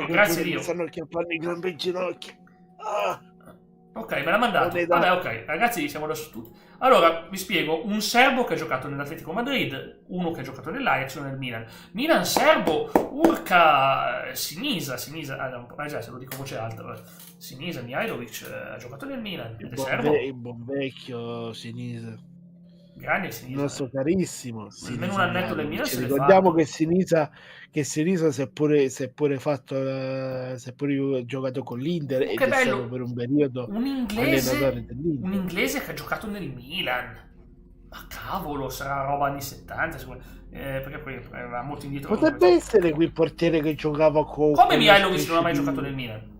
Grazie a Dio. Stanno chiappando i grandi ginocchi. Ok, me l'ha mandato. Vabbè, ok, ragazzi, siamo adesso tutti. Allora, vi spiego, un serbo che ha giocato nell'Atletico Madrid, uno che ha giocato nell'Ajax e uno nel Milan. Milan serbo, urca, Sinisa, già, se lo dico a voce alta, Sinisa, Mihajlovic, ha giocato nel Milan, ed è serbo. Il buon vecchio Sinisa. Grande Sinisa. Il nostro carissimo. Almeno un annetto del Milan se ne fa. Ricordiamo che Sinisa si è pure giocato con l'Inter ed è stato per un periodo allenatore dell'Inter. Un inglese che ha giocato nel Milan. Ma cavolo, sarà roba anni 70, perché poi va molto indietro. Potrebbe essere quel portiere che giocava con... Come Mihajlovic non ha mai giocato nel Milan?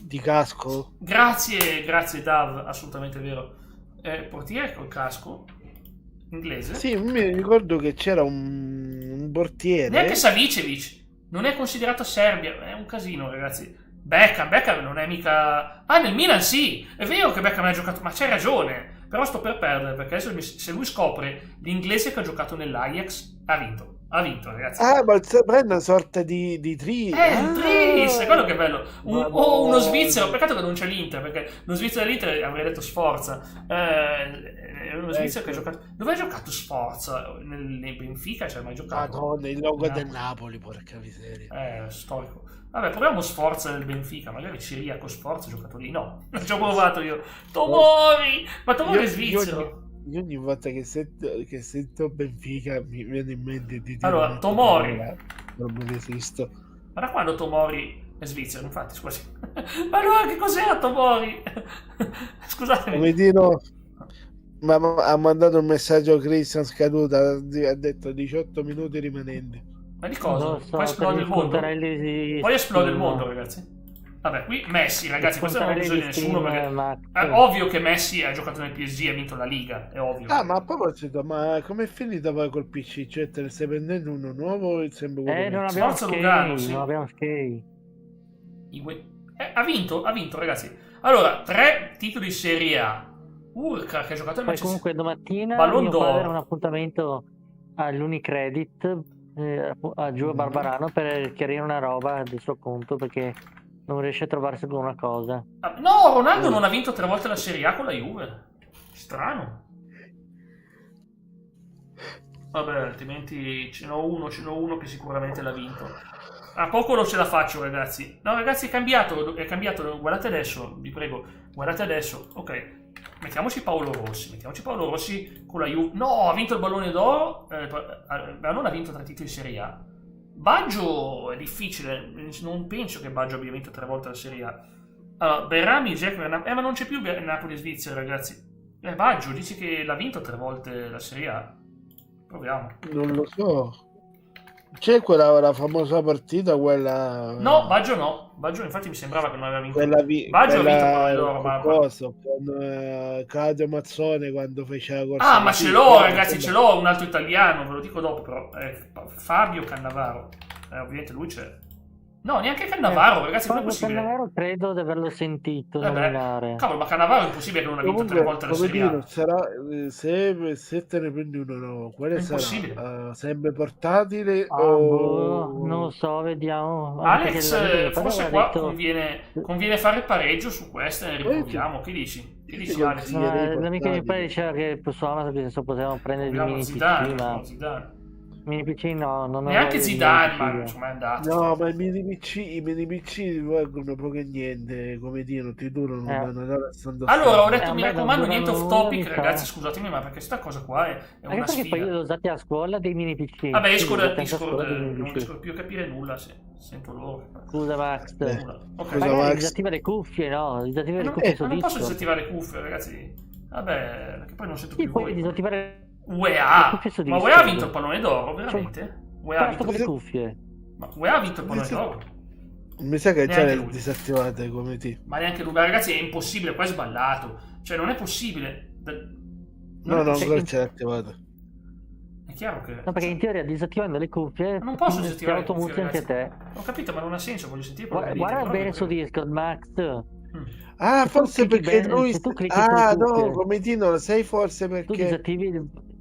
Di casco? Grazie Dav, assolutamente vero. Portiere col casco? Inglese? Sì, mi ricordo che c'era un portiere. Neanche Savicevic. Non è considerato Serbia. È un casino, ragazzi. Beckham non è mica... nel Milan sì. È vero che Beckham ha giocato, ma c'hai ragione. Però sto per perdere, perché adesso se lui scopre l'inglese che ha giocato nell'Ajax, ha vinto. Ha vinto, ragazzi. Ma prende una sorta di tris. Un tris, è quello che è bello. Uno svizzero, peccato che non c'è l'Inter, perché uno svizzero dell'Inter avrei detto Sforza. Uno svizzero che ha giocato... Dove ha giocato Sforza? Nel Benfica c'è mai giocato? Madonna, il logo del Napoli, porca miseria. Storico. Vabbè, proviamo Sforza nel Benfica, magari Ciriaco Sforza ha giocato lì. No, non ci ho provato io. Tomori! Ma Tomori è svizzero. Io ogni volta che sento Benfica mi viene in mente di dire... Allora, Tomori. Non esisto. Ma da quando Tomori è svizzero, infatti, scusi. Ma allora che cos'era Tomori? Scusatemi. Come dire, ma ha mandato un messaggio a Christian scaduta, ha detto 18 minuti rimanenti. Ma di cosa? Poi esplode il mondo. Poi esplode il mondo, ragazzi. Vabbè, qui Messi, ragazzi, questo non ha bisogno di nessuno perché è ovvio che Messi ha giocato nel PSG e ha vinto la Liga, è ovvio. Ah, ma a proposito, ma com'è finita poi col PC? Cioè, te ne stai prendendo uno nuovo o sempre quello non vecchio? abbiamo Lugano, non abbiamo Skei. Ha vinto, ragazzi. Allora, 3 titoli Serie A. Urca, che ha giocato nel Poi comunque domattina Ballon mio d'Oro. padre ha un appuntamento all'Unicredit a Giulio Barbarano per chiarire una roba del suo conto perché non riesce a trovarsi con una cosa. No, Ronaldo non ha vinto 3 volte la Serie A con la Juve. Strano. Vabbè, altrimenti ce n'ho uno che sicuramente l'ha vinto. A poco lo ce la faccio, ragazzi. No, ragazzi, è cambiato. Guardate adesso, vi prego. Guardate adesso. Ok. Mettiamoci Paolo Rossi con la Juve. No, ha vinto il Pallone d'Oro. Ma non ha vinto 3 titoli di Serie A. Baggio è difficile. Non penso che Baggio abbia vinto 3 volte la Serie A. Allora, Berami, Jack, ma non c'è più Napoli e Svizzera, ragazzi. Baggio dici che l'ha vinto 3 volte la Serie A. Proviamo. Non lo so. C'è la famosa partita, quella... No, Baggio no. Baggio infatti mi sembrava che non aveva vinto. Baggio ha vinto il Pallone d'Oro, con Claudio Mazzone quando fece la corsa. Ah, ma ce l'ho, ragazzi, ce l'ho, un altro italiano, ve lo dico dopo, però. Fabio Cannavaro. Ovviamente lui c'è. No, neanche Cannavaro, ragazzi, come è possibile? Cannavaro credo di averlo sentito nominare. Cavolo, ma Cannavaro è impossibile che non ha vinto 3 volte la Serie A. Sarà, se te ne prendi uno nuovo, quale sarà? Sempre portatile o... non lo so, vediamo. Alex, forse qua conviene fare il pareggio su questa e riproviamo. Che dici? Che dici, Alex? L'amico di mio padre diceva che su Amazon potevamo prendere il mini PC, ma... Mini PC no, non neanche Zidane, ma insomma è andato. No, ma i mini PC valgono poco e niente, come dire, non ti durano Allora, ho detto, mi raccomando, niente off topic, ragazzi, scusatemi, ma perché sta cosa qua è una sfida. Poi io l'ho usati a scuola dei mini PC. Vabbè, esco da Discord, non riesco più a capire nulla, sento loro. Scusa Max. Max. Disattiva le cuffie, no? Disattiva le cuffie su non posso disattivare le cuffie, ragazzi. Vabbè, perché poi non sento più voi. Puoi disattivare... UEA, ma UEA ha vinto il Pallone d'Oro, veramente? UEA ha vinto le cuffie. Ma UEA ha vinto il Pallone d'Oro. Mi sa che già le disattivate come te. Ma neanche lui, ragazzi, è impossibile, qua è sballato. Cioè, non è possibile. No, ancora c'è attivato. È chiaro che... No, perché in teoria disattivando le cuffie... Non posso disattivare le cuffie, anche te. Ho capito, ma non ha senso, voglio sentire guarda bene su Discord, Max. Ah, forse perché lui... no, come ti non lo sai, forse perché... Tu disattivi...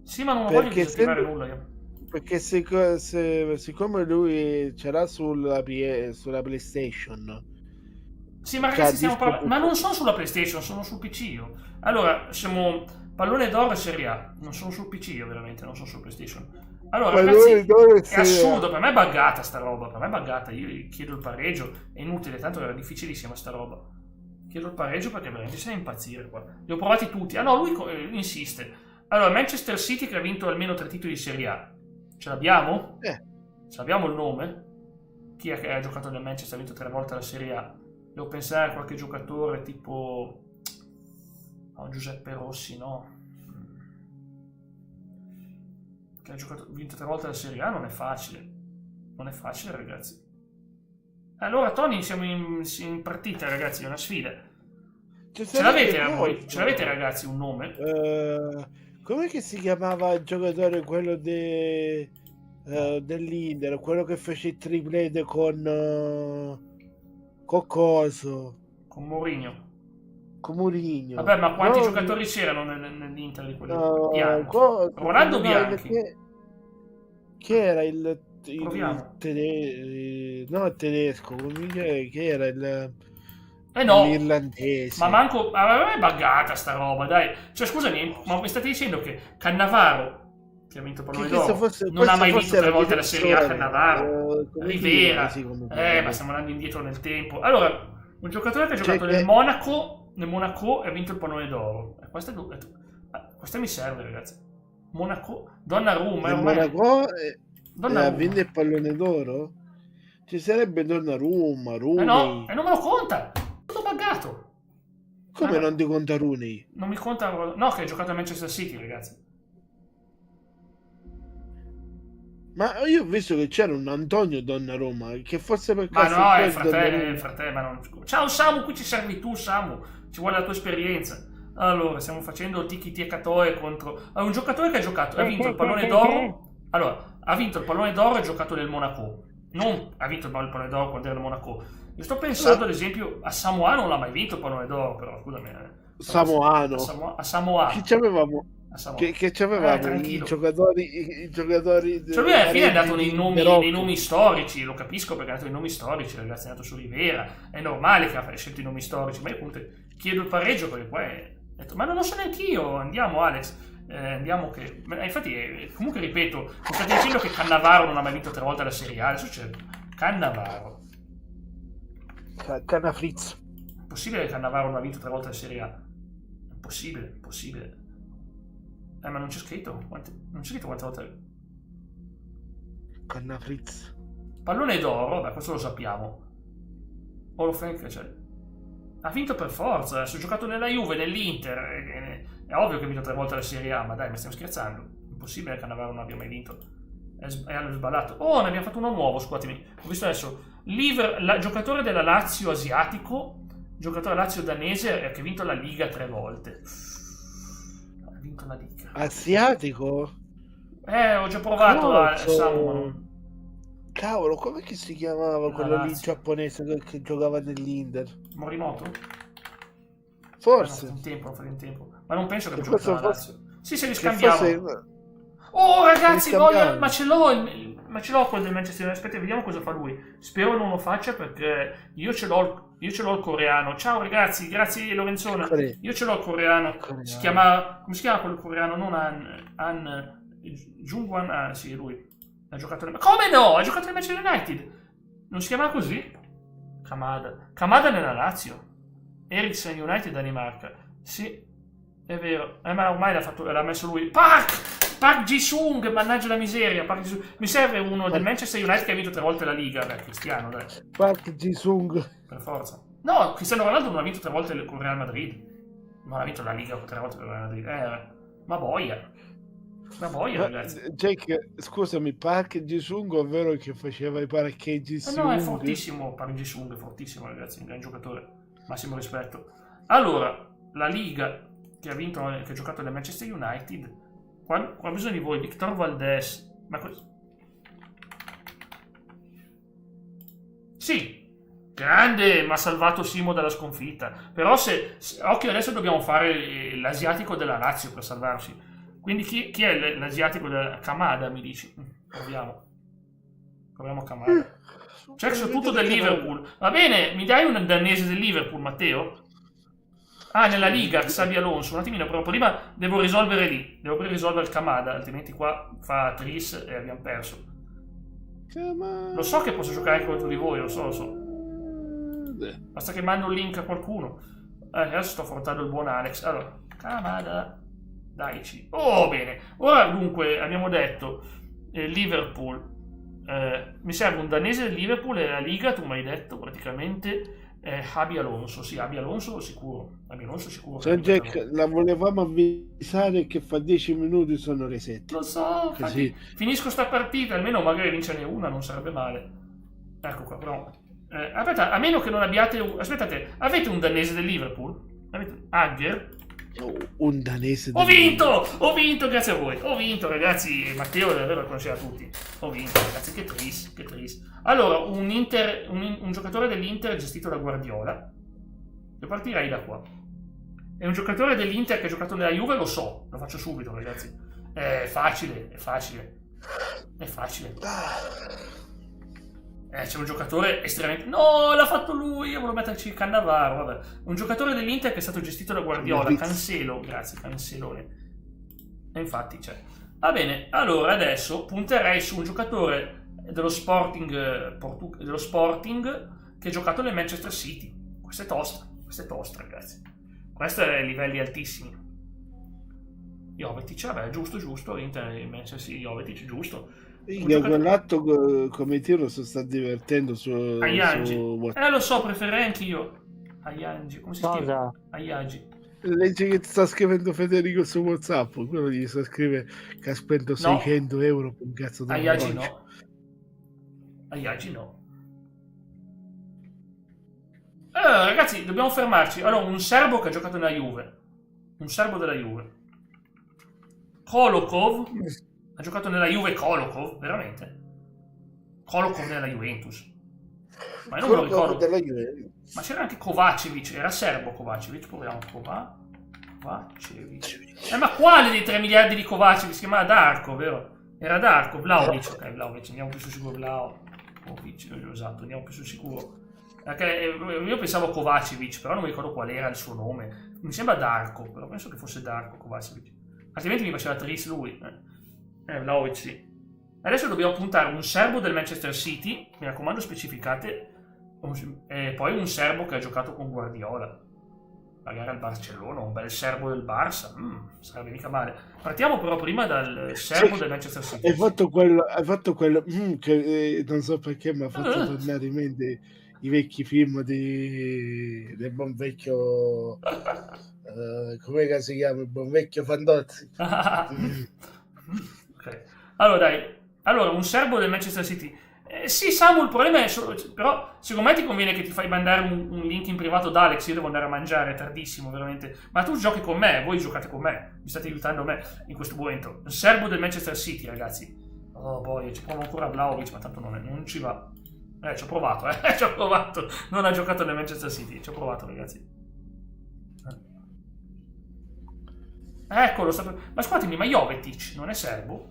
Sì, ma non voglio disattivare nulla io. Perché siccome lui ce l'ha sulla PlayStation. Sì, ma ragazzi, stiamo parlando... Ma non sono sulla PlayStation, sono sul PC io. Allora, siamo Pallone d'Oro e Serie A. Non sono sul PC io, veramente, non sono sul PlayStation. Allora, ragazzi, è assurdo, per me è buggata sta roba, per me è buggata. Io chiedo il pareggio, è inutile, tanto era difficilissima sta roba. Chiedo il pareggio perché veramente sei a impazzire qua. Li ho provati tutti. Ah no, lui insiste. Allora, Manchester City che ha vinto almeno 3 titoli di Serie A. Ce l'abbiamo? Ce l'abbiamo il nome? Chi è che ha giocato nel Manchester e ha vinto 3 volte la Serie A? Devo pensare a qualche giocatore tipo... No, Giuseppe Rossi, no. Che ha vinto 3 volte la Serie A non è facile. Non è facile, ragazzi. Allora, Tony, siamo in partita, ragazzi, è una sfida. Ce l'avete, ragazzi, un nome? Come che si chiamava il giocatore, quello dell'Inter, quello che fece il triplete con Coso? Con Mourinho. Vabbè, ma quanti giocatori c'erano nell'Inter di quello? Bianchi. Ronaldo Bianchi. Che era il tedesco, che era il... no, l'irlandese. Ma manco... è buggata sta roba, dai. Cioè, scusami, ma mi state dicendo che Cannavaro, che ha vinto il Pallone d'Oro, non ha mai vinto 3 volte la Serie A? Cannavaro, Rivera, ma stiamo andando indietro nel tempo. Allora, un giocatore che ha giocato nel Monaco e ha vinto il Pallone d'Oro. Questa mi serve, ragazzi. Monaco, Donnarumma. Monaco ha vinto il Pallone d'Oro? Ci sarebbe Donnarumma, Rooney. No, e non me lo conta. Tutto buggato. Come non ti conta Rooney? Non mi conta... No, che ha giocato a Manchester City, ragazzi. Ma io ho visto che c'era un Antonio Donnarumma, che forse per Ma caso no, è il fratello, ma non... Ciao Samu, qui ci servi tu, Samu. Ci vuole la tua esperienza. Allora, stiamo facendo il Tiki Katoe contro... un giocatore che ha giocato, ha vinto il pallone d'oro. Allora, ha vinto il pallone d'oro e ha giocato nel Monaco. Non ha vinto il pallone d'oro quando era nel Monaco. Io sto pensando, ad esempio, a Samoa non l'ha mai vinto il pallone d'oro, però, scusami. Samoano. A Samoa. Chi c'avevamo? Che c'avevamo i giocatori cioè lui alla fine è andato nei nomi storici, lo capisco perché è andato nei nomi storici, ragazzi, è andato su Rivera, è normale che abbia scelto i nomi storici, ma io appunto chiedo il pareggio perché poi ma non lo so neanch'io. Andiamo, Alex, andiamo che infatti comunque ripeto, mi state dicendo che Cannavaro non ha mai vinto 3 volte la Serie A, adesso c'è Cannavaro, Cannafritz. è possibile che Cannavaro non ha vinto 3 volte la Serie A? È possibile. Ma non c'è scritto quante volte. Cannafritz. Pallone d'oro, beh, questo lo sappiamo. Hall of Fame, cioè, ha vinto per forza. Si è giocato nella Juve, nell'Inter. È ovvio che ha vinto 3 volte la Serie A, ma dai, ma stiamo scherzando. Impossibile che Cannavaro non abbia mai vinto. Hanno sballato. Oh, ne abbiamo fatto uno nuovo, scusatemi. Ho visto adesso. Giocatore della Lazio asiatico, giocatore Lazio danese che ha vinto la Liga 3 volte. Ha vinto la Liga. Asiatico? Ho già provato a Samu. Cavolo, come che si chiamava quello lì giapponese che giocava nell'Inter? Morimoto? Forse. Non fa in tempo. Ma non penso che abbia giocato alla Lazio. Sì, se li scambiamo. Forse... Oh ragazzi, ma ce l'ho quello del Manchester United. Aspetta, vediamo cosa fa lui. Spero non lo faccia perché io ce l'ho il coreano. Ciao ragazzi, grazie Lorenzona. Io ce l'ho il coreano. Come si chiama quello coreano? Non An Jungwan, sì, è lui. Ha giocato come no? Ha giocato nel Manchester United. Non si chiama così? Kamada nella Lazio. Eriksen United Danimarca. Sì, è vero. Ma ormai l'ha messo lui. Park Ji-sung, mannaggia la miseria. Mi serve uno del Manchester United che ha vinto 3 volte la Liga. Beh, Cristiano, dai. Park Ji-sung. Per forza. No, Cristiano Ronaldo non ha vinto 3 volte con Real Madrid. Ma ha vinto la Liga 3 volte con Real Madrid. Ma boia, ragazzi. Jake, scusami, Park Ji-sung, ovvero che faceva i parcheggi. No, è fortissimo. Park Ji-sung è fortissimo, ragazzi. Un gran giocatore. Massimo rispetto. Allora, la Liga che ha giocato nel Manchester United. Qua ho bisogno di voi, Victor Valdés. Sì, grande, ma ha salvato Simo dalla sconfitta. Però occhio, adesso dobbiamo fare l'asiatico della Lazio per salvarsi. Quindi chi è l'asiatico della Kamada, mi dici? Proviamo Kamada. C'è soprattutto del Liverpool. Va bene, mi dai un danese del Liverpool, Matteo? Nella Liga, Xabi Alonso. Un attimino, però prima devo risolvere lì. Devo prima risolvere il Kamada, altrimenti qua fa tris e abbiamo perso. Lo so che posso giocare anche contro di voi, lo so. Basta che mando un link a qualcuno. Adesso sto affrontando il buon Alex. Allora, Kamada, daici. Oh, bene. Ora, dunque, abbiamo detto Liverpool. Mi serve un danese del Liverpool e la Liga, tu mi hai detto praticamente... Xabi Alonso, sì, Xabi Alonso sicuro. Cioè, Jack, la volevamo avvisare che fra 10 minuti sono resetti. Lo so, finisco sta partita, almeno magari vincerne una, non sarebbe male. Ecco qua, però. Aspetta, a meno che non abbiate. Aspettate, avete un danese del Liverpool? Avete Agger? Un danese del Liverpool. Ho vinto, grazie a voi. Ho vinto, ragazzi. Matteo davvero lo conosceva tutti. Ho vinto, ragazzi, che triste. Allora, un giocatore dell'Inter gestito da Guardiola. Io partirei da qua. È un giocatore dell'Inter che ha giocato nella Juve, lo so. Lo faccio subito, ragazzi. È facile. C'è un giocatore estremamente... No, l'ha fatto lui, io volevo metterci Cannavaro, vabbè. Un giocatore dell'Inter che è stato gestito da Guardiola, Cancelo, grazie, Cancelone. E infatti c'è. Va bene, allora adesso punterei su un giocatore dello Sporting che ha giocato nel Manchester City. Questa è tosta, ragazzi. Questo è livelli altissimi. Jovetic, vabbè, giusto, Inter, Manchester City, Jovetic, giusto. Quell'atto come tiro si sta divertendo su Ayangi. Lo so, preferirei anch'io Ayangi, come si chiama? Ayangi. Leggi che ti sta scrivendo Federico su WhatsApp, quello gli sta scrivendo che ha spento 600 euro per un cazzo di Ayagi no. Ayagi no. Allora, ragazzi, dobbiamo fermarci. Allora, un serbo che ha giocato nella Juve. Un serbo della Juve. Kolokov. Ha giocato nella Juve Kolokov, veramente? Kolokov nella Juventus. Ma io non me lo ricordo. Ma c'era anche Kovacevic, era serbo Kovacevic, proviamo Kovacevic. Ma quale dei 3 miliardi di Kovacevic? Si chiamava Darko, vero? Era Darko, Vlahovic, ok, Vlahovic, andiamo più sul sicuro, Vlahovic, esatto, andiamo più sul sicuro. Perché io pensavo Kovacevic, però non mi ricordo qual era il suo nome. Mi sembra Darko, però penso che fosse Darko Kovacevic. Altrimenti mi faceva tris lui. Vlahovic sì. Adesso dobbiamo puntare un serbo del Manchester City, mi raccomando specificate, e poi un serbo che ha giocato con Guardiola, magari al Barcellona, un bel serbo del Barça, sarebbe mica male. Partiamo però prima dal serbo del Manchester City. Hai fatto quello che non so perché mi ha fatto tornare in mente i vecchi film del buon vecchio come si chiama, il buon vecchio Fandozzi. Ok, allora dai. Allora, un serbo del Manchester City. Sì, Samu, il problema è solo... Però, secondo me ti conviene che ti fai mandare un link in privato da Alex. Io devo andare a mangiare, è tardissimo, veramente. Ma tu giochi con me, voi giocate con me. Mi state aiutando me in questo momento. Il serbo del Manchester City, ragazzi. Oh, boy, ci provo ancora Vlahovic, ma tanto non ci va. Ci ho provato, ci ho provato. Non ha giocato nel Manchester City, ci ho provato, ragazzi. Eccolo, ma scusatemi, ma Jovetic non è serbo?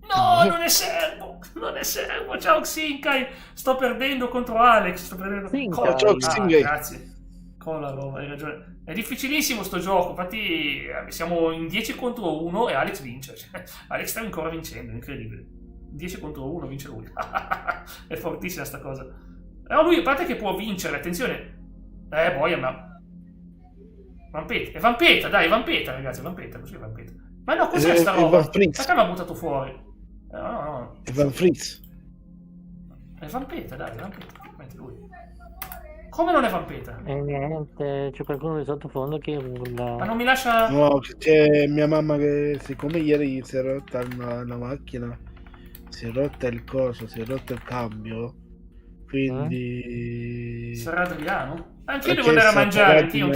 No, non è serbo, ciao Xinkai, sto perdendo contro Alex, ciao Xinkai. Grazie, con la roba, hai ragione, è difficilissimo sto gioco, infatti siamo in 10 contro 1 e Alex vince, Alex sta ancora vincendo, incredibile, 10 contro 1 vince lui, è fortissima sta cosa, però lui a parte che può vincere, attenzione, boia, ma Vampeta, è Vampeta, dai, Vampeta ragazzi, Vampeta, così è Vampeta, ma no, cos'è sta roba, perché mi ha buttato fuori? No. È Van Fritz. È Vampeta, dai, Vampeta. Metti lui. Come non è Vampeta? Niente, c'è qualcuno di sottofondo che urla. Ma non mi lascia... No, c'è mia mamma che siccome ieri si è rotta la macchina, si è rotta il coso, si è rotto il cambio, quindi... Sarà Adriano? Anch'io devo andare a mangiare, anch'io.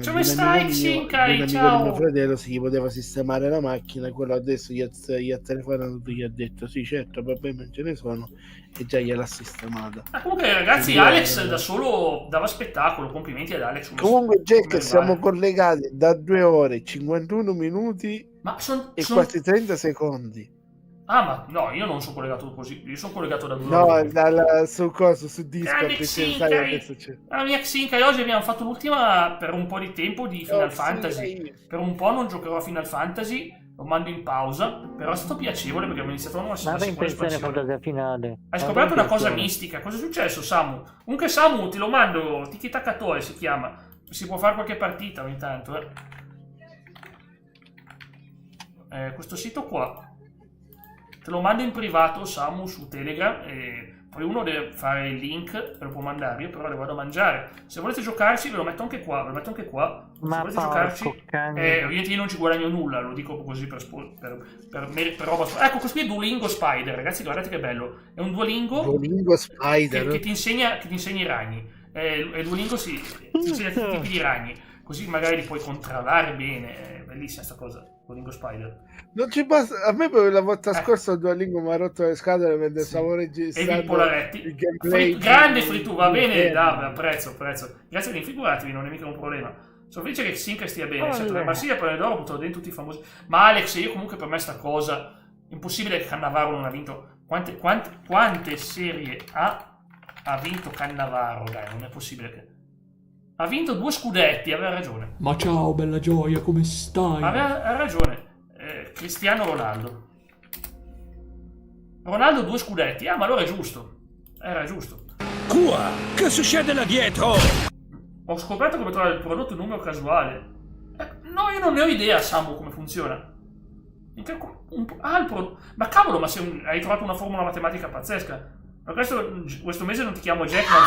Come stai, Xinkai? Ciao! Mio fratello si poteva sistemare la macchina, quello adesso gli ha telefonato, gli ha detto sì certo, problemi non ce ne sono, e già gliel'ha sistemata. Comunque ragazzi, Alex da solo dava spettacolo, complimenti ad Alex. Comunque Jack, siamo collegati da 2 ore 51 minuti e quasi 30 secondi. Ah, ma no, io non sono collegato così, io sono collegato da 2 ore. No, su Discord, la mia Xinkai, oggi abbiamo fatto l'ultima per un po' di tempo di Final Fantasy. Per un po' non giocherò a Final Fantasy, lo mando in pausa, però è stato piacevole perché abbiamo iniziato una fantasia finale. Hai scoperto una cosa mistica, cosa è successo Samu? Comunque Samu, te lo mando, Tiki Takatoe si chiama, si può fare qualche partita ogni tanto, questo sito qua. Te lo mando in privato, Samu, su Telegram, e poi uno deve fare il link, ve lo può mandare, io però le vado a mangiare. Se volete giocarci, ve lo metto anche qua, Se volete giocarci, io non ci guadagno nulla, lo dico così per roba. Ecco, questo qui è Duolingo Spider, ragazzi, guardate che bello. È un Duolingo Spider che ti insegna i ragni. E Duolingo ti insegna tutti i tipi di ragni, così magari li puoi controllare bene. È bellissima sta cosa, Duolingo Spider. Non ci basta, a me la volta scorsa Duolingo mi ha rotto le scatole mentre stavo registrando il gameplay. Grande Fritu, va bene, apprezzo. Grazie, non figuratevi, non è mica un problema. Sono felice che Xinkai stia bene, la Marsiglia poi d'oro buttano dentro tutti i famosi. Ma Alex, io comunque per me sta cosa, impossibile che Cannavaro non ha vinto. Quante serie ha vinto Cannavaro, dai, non è possibile che... Ha vinto 2 scudetti, aveva ragione. Ma ciao, bella gioia, come stai? Ha ragione. Cristiano Ronaldo. Ronaldo 2 scudetti. Ma allora è giusto. Era giusto. Qua, che succede là dietro? Ho scoperto come trovare il prodotto numero casuale. No, io non ne ho idea, Samu, come funziona. Ma cavolo, ma hai trovato una formula matematica pazzesca. Ma questo mese non ti chiamo Jack, ma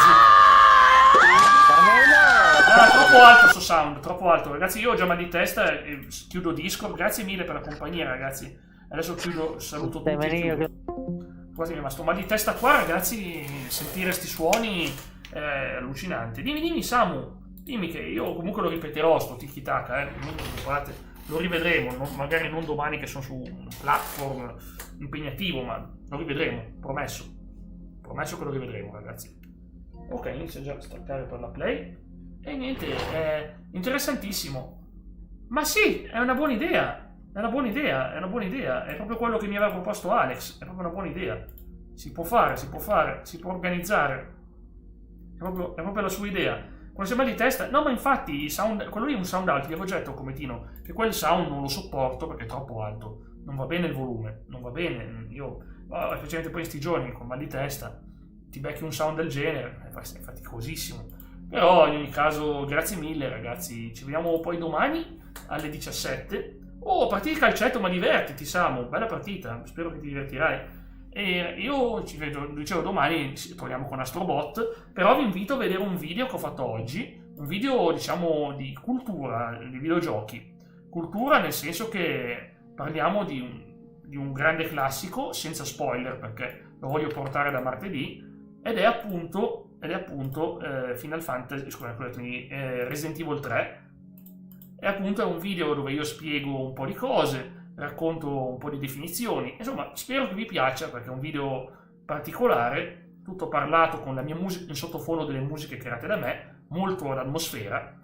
troppo alto sto sound, troppo alto. Ragazzi, io ho già mal di testa e chiudo Discord. Grazie mille per la compagnia, ragazzi. Adesso chiudo, saluto tutti. Quasi mi è rimasto mal di testa qua, ragazzi. Sentire sti suoni è allucinante. Dimmi Samu, dimmi che io comunque lo ripeterò sto tiki-taka, non preoccupate. Lo rivedremo, magari non domani che sono su un platform impegnativo, ma lo rivedremo, promesso. Promesso che lo rivedremo, ragazzi. Ok, inizia già a staccare per la play. E niente, è interessantissimo. Ma sì, è una buona idea. È una buona idea, è una buona idea. È proprio quello che mi aveva proposto Alex. È proprio una buona idea. Si può fare, si può organizzare. È proprio la sua idea. Quando si mal di testa... No, ma infatti, il sound, quello lì è un sound alto. Gli avevo già detto come Tino che quel sound non lo sopporto perché è troppo alto. Non va bene il volume. Non va bene. Io, specialmente poi in sti giorni, con mal di testa, ti becchi un sound del genere. È faticosissimo. Però, in ogni caso, grazie mille, ragazzi. Ci vediamo poi domani alle 17. Oh, partita di calcetto, ma divertiti, Samu. Bella partita. Spero che ti divertirai. E io ci vedo, dicevo, domani torniamo con Astrobot, però vi invito a vedere un video che ho fatto oggi, un video diciamo di cultura, di videogiochi. Cultura nel senso che parliamo di un grande classico, senza spoiler perché lo voglio portare da martedì, ed è appunto Final Fantasy, scusatemi, Resident Evil 3. E appunto è un video dove io spiego un po' di cose, racconto un po' di definizioni, insomma spero che vi piaccia perché è un video particolare, tutto parlato con la mia musica, in sottofondo delle musiche create da me, molto all'atmosfera,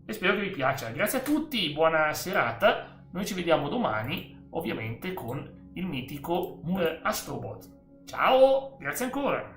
e spero che vi piaccia. Grazie a tutti, buona serata, noi ci vediamo domani ovviamente con il mitico Astrobot. Ciao, grazie ancora.